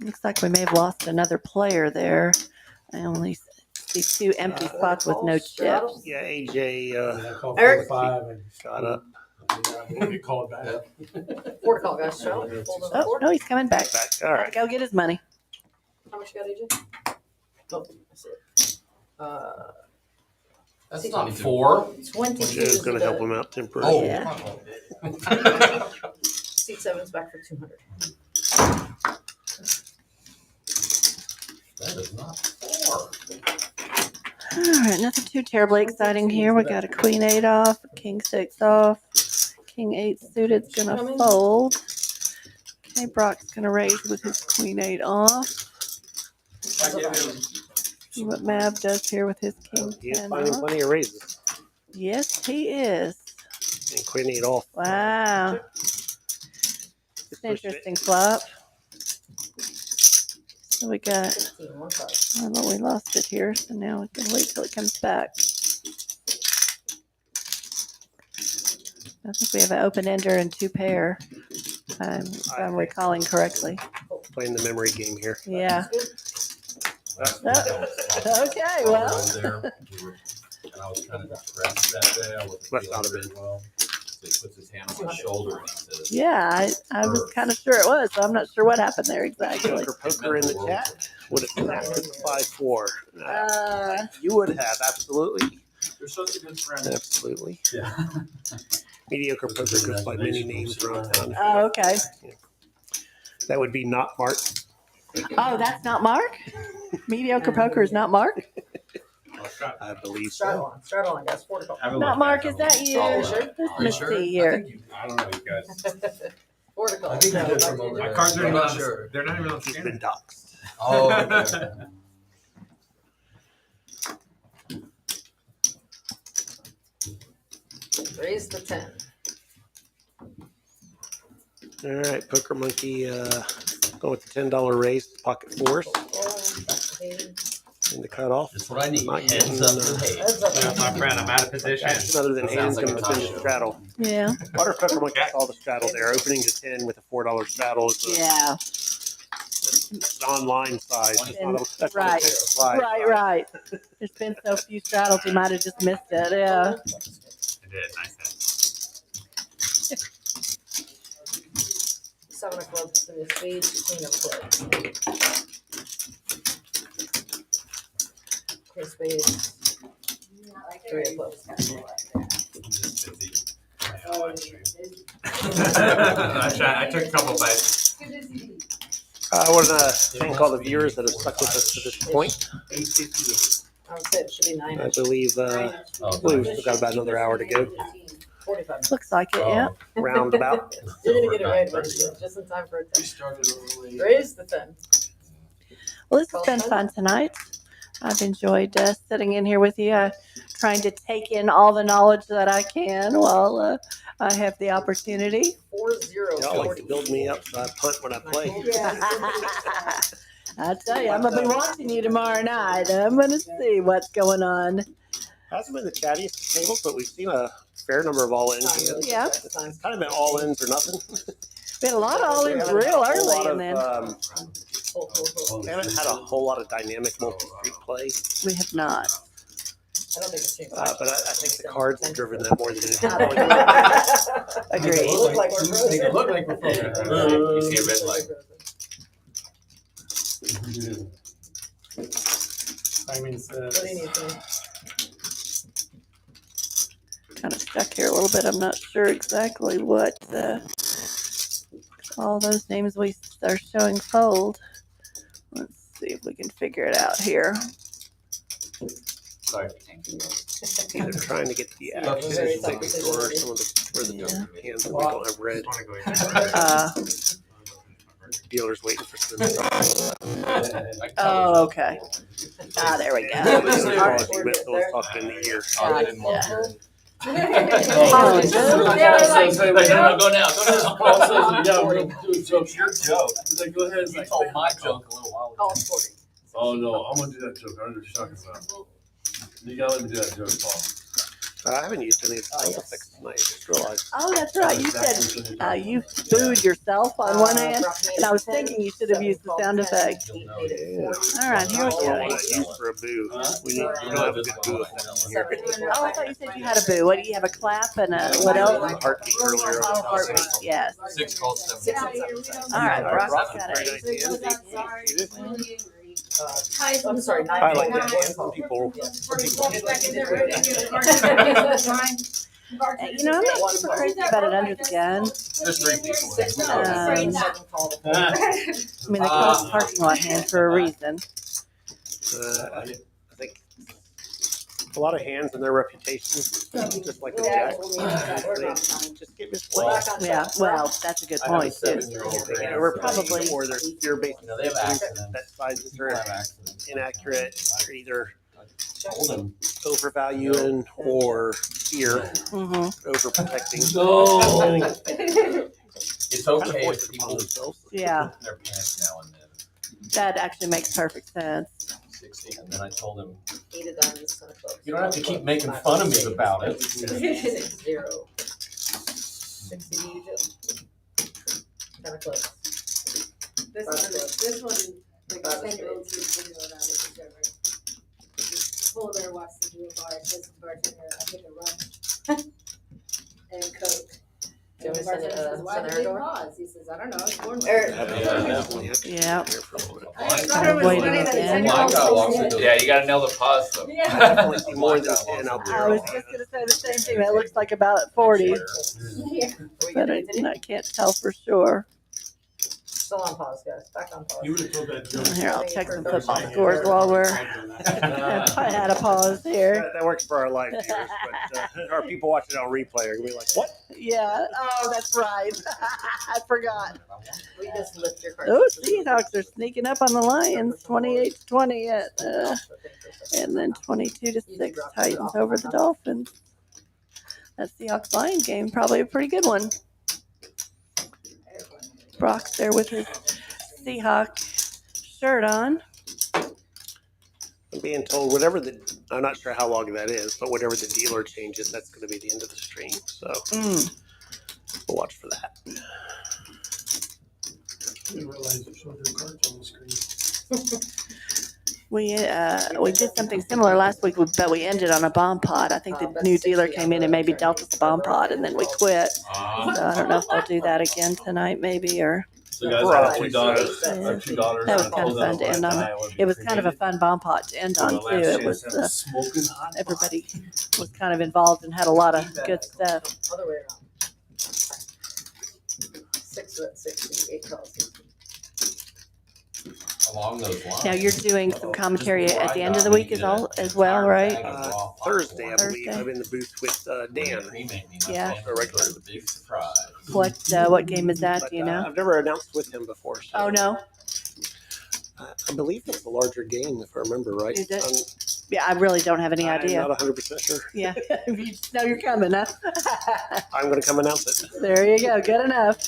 Looks like we may have lost another player there. I only see 2 empty spots with no chips. Yeah, AJ And I called Eric. 4-5 and got up. I won't get called back. Four call, guys. Straddle. Hold on. Oh, Four. no, he's coming back. Back. All right. Go get his money. How much you got, AJ? Oh, that's it. That's not 4. 22 Which is going to help him out Oh. temporarily. Yeah. C7's back for 200. That is not 4. All right, nothing too terribly exciting here. We got a queen 8 off, king 6 off, king 8 suited's gonna fold. Okay, Brock's gonna raise with his queen 8 off. See what Mav does here with his king He is 10 finding off. plenty of raises. Yes, he is. And queen 8 off. Wow. It's an interesting flop. So we got, 15, 1 card. well, we lost it here, so now we can wait till it comes back. I think we have an open ender and 2 pair, if I'm recalling correctly. Playing the memory game here. Yeah. Okay, I well. was there, and I was kind of depressed that day. I wasn't Must feeling not have very well. So he puts his hand on my shoulder and he says, Yeah, I was kind of sure it was, so I'm not sure what happened there exactly. Poker in the chat would have snapped to the 5-4. You would have, absolutely. You're such a good friend. Absolutely. Yeah. Mediocre poker goes by many names around town. Oh, okay. That would be not Mark. Oh, that's not Mark? Mediocre poker is not Mark? I believe Straddle so. on. Straddle on, guys. 4 to call. Not Mark, is that you? Are you sure? Let's see here. I don't know, you guys. 4 to call. I think you did from No, over My there. cards I'm aren't not even, sure. they're not even on He's scan. been doxxed. Oh, okay. Raise the 10. All right, Poker Monkey, going with the $10 raise, pocket fours, and the cutoff. That's what I need. Not Heads getting, up to Hayes. Yeah, my friend, I'm out of position. action other than Hayden's going to defend the straddle. Yeah. Butter Poker Monkey saw the straddle there, opening to 10 with a $4 straddle. Is the, Yeah. that's the online side. That's not a- that's not a Right. live Right. side. There's been so few straddles, you might have just missed it. Yeah. I did, nice hit. 7 of clubs, 3 of spades, queen of clubs. Queen of spades, 3 of clubs. I'm just busy. My live stream. I took a couple bites. I want to thank all the viewers that have stuck with us to this point. I would say it should be 9. I believe we've still got about another hour to go. 45. Looks like it, yeah. Roundabout. You're gonna get it right, but just in time for a 10. We started early. Raise the 10. Well, this has been fun tonight. I've enjoyed sitting in here with you, trying to take in all the knowledge that I can while I have the opportunity. 4-0. Y'all like to build me up so I punt when I play. I tell you, I'm gonna be watching you tomorrow night. I'm gonna see what's going on. Hasn't been the chattiest tables, but we've seen a fair number of all-ins. Yeah. It's kind of been all-ins or nothing. We had a lot of all-ins real early, and then we haven't had a whole lot of dynamic multi-street play, we have not. I don't think it's changed. but I think the cards have driven that more than anything. Agreed. Look like we're frozen. Make it look like we're frozen. You see a red light. Timing What do you need to? Kind of stuck here a little bit. I'm not sure exactly what all those names we are showing fold. Let's see if we can figure it out here. Sorry. Either trying to get the action Very or some of the hands that we don't have red. Just wanna go in. Dealer's waiting for some. Oh, okay. There we go. Those talking in the ear. Oh, No, go now. Paul says, yeah, we're gonna do it, so it's your joke. He's like, go ahead. It's You like, told my joke a little while ago. Oh, it's 40. oh no, I'm gonna do that joke. I know what you're talking about. You gotta let me do that joke, Paul. I haven't used any of the sound effects tonight. I just realized. Oh, that's right. You said you booed yourself on one hand, and I was thinking you should have used the sound effect. All right, here we That's what I go. want to use for a boo. We don't have a good boo effect on here. Oh, I thought you said you had a boo. What do you have? A clap and a what else? Heartbeat earlier. Oh, heartbeat. Yes. 6 calls, 7. All right, Brock got Very it. nice hand. I'm sorry, 9. I like that hand. Some people. You know, I'm not super crazy about it under the gun. There's 3 people. I mean, they call it parking lot hand for a reason. I think a lot of hands and their reputations, just like the Jack, just get misplaced. Yeah, well, that's a good I have a point too. 7-year-old. We're probably Or their fear-based You know, they have accidents. that sizes People are have accidents. inaccurate, or either Told them. overvaluing or fear, Mhm. overprotecting. No. It's okay if people Yeah, put their pants now and then. that actually makes perfect sense. 60, and then I told him, 8 of diamonds, 10 of clubs. you don't have to keep making fun of me about it. 0. 60 to you, Jill. 10 of clubs. This one, like 10-year-old kids video about it, whichever. Polar bear walks into a bar and says to the bartender, I take a rum and Coke. Do you And the want me to send bartender it, says, why send the her big door? pause? He says, I don't know, it's born with Eric. it. Yeah. I just thought it was Waiting funny that again. 10-year-old walks kids into did. Yeah, you gotta nail the pause though. Yeah. Definitely see more than 10 out I there. was just gonna say the same thing. That looks like about 40, Yeah. Are we but gonna I continue? can't tell for sure. Still on pause, guys. Back on pause. You would have told that joke. Here, I'll check some football scores while we're. I had a pause here. That works for our live viewers, but our people watching on replay are gonna be like, "What?" Yeah. Oh, that's right. I forgot. We just lift your card. Oh, Seahawks are sneaking up on the Lions, 28-20 and then 22-6 Titans over the Dolphins. That Seahawks Lions game, probably a pretty good one. Brock's there with his Seahawk shirt on. I'm being told I'm not sure how long that is, but whatever the dealer changes, that's going to be the end of the stream. So we'll watch for that. I didn't realize it showed their cards on the screen. We did something similar last week, but we ended on a bomb pot. I think the new dealer came in and maybe dealt us a bomb pot, and then we quit. So I don't know if they'll do that again tonight, maybe, or. So guys, I have two daughters. I have two daughters. That was kind of fun to end on. It was kind of a fun bomb pot to end on too. It was everybody was kind of involved and had a lot of good stuff. Other way around. 6 foot 60, 8 tall. Along those lines. Now you're doing some commentary at the end of the week as well, right? Thursday, I believe. I'm in the booth with Dan. Yeah. Big surprise. What game is that? Do you know? I've never announced with him before. So, Oh no. I believe it's a larger game, if I remember right. Is it? Yeah, I really don't have any idea. I'm not 100% sure. Yeah, you just know you're coming, huh? I'm going to come announce it. There you go. Good enough.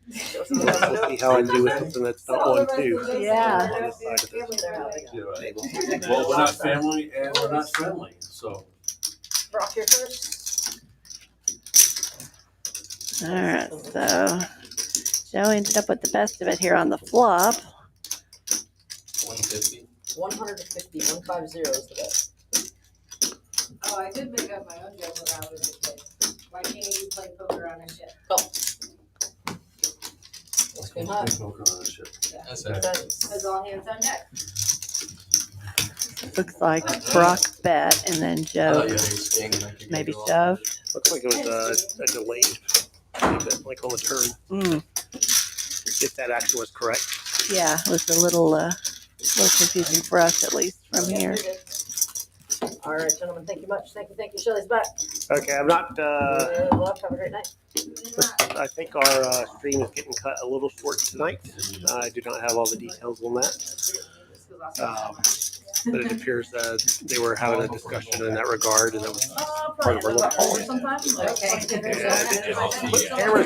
We'll see how I do with something that's not 1-2. Yeah. On this side of the table. Well, we're not family and we're not friendly, so. Brock, your first. All right, so Joe ended up with the best of it here on the flop. 150. 150, 150 is the best. Oh, I did make up my own joke when I was a kid. Why can't you play poker on a ship? Good luck. That's it. Because all hands on deck. Looks like Brock bet, and then Joe maybe shoved. Looks like it was a delayed, like on the turn. If that actually was correct. Yeah, it was a little confusing for us, at least from here. All right, gentlemen, thank you much. Thank you. Shelley's back. Okay, I'm not. Good luck. Have a great night. I think our stream is getting cut a little short tonight. I do not have all the details on that. But it appears they were having a discussion in that regard, and that was part of our little call. Cameras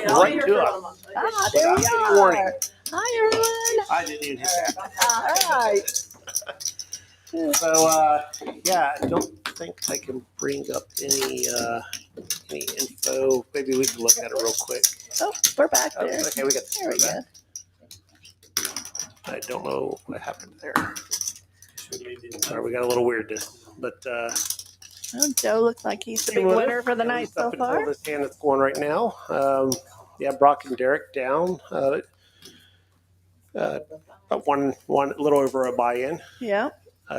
right to us. Ah, there we Without any are. warning. Hi, everyone. I didn't even hit that. All right. So yeah, I don't think I can bring up any info. Maybe we can look at it real quick. Oh, we're back there. Okay, we got. There we go. I don't know what happened there. Sorry, we got a little weirdness, but Well, Joe looks like he's the big winner for the night so far. This hand that's going right now. Yeah, Brock and Derek down. About one, a little over a buy-in. Yeah.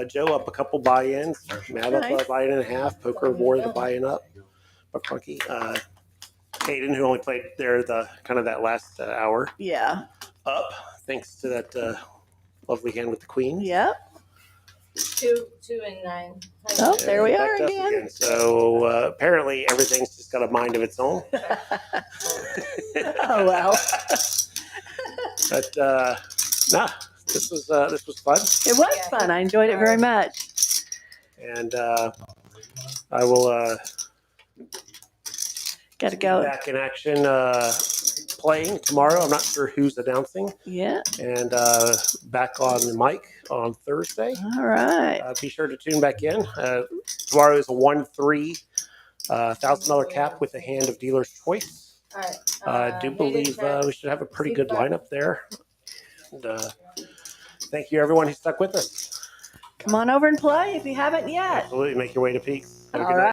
Joe up a couple buy-ins. Matt up Nice. a buy-in and a half. Poker more the buy-in up. But Funky, Hayden, who only played there that last hour, Yeah. up thanks to that lovely hand with the queen. Yep. 2 and 9. Oh, there we are Backed up again. So apparently everything's just got a mind of its own. Oh well. But this was fun, It was fun. I enjoyed it very much. and I will Got to be go. back in action playing tomorrow. I'm not sure who's announcing, Yeah. and back on the mic on Thursday. All right. Be sure to tune back in. Tomorrow is a 1-3 $1,000 cap with a hand of dealer's choice. All right. I do believe we should have a pretty good lineup there. And, thank you, everyone who stuck with us. Come on over and play if you haven't yet. Absolutely, make your way to Peaks. Have a All good night. right.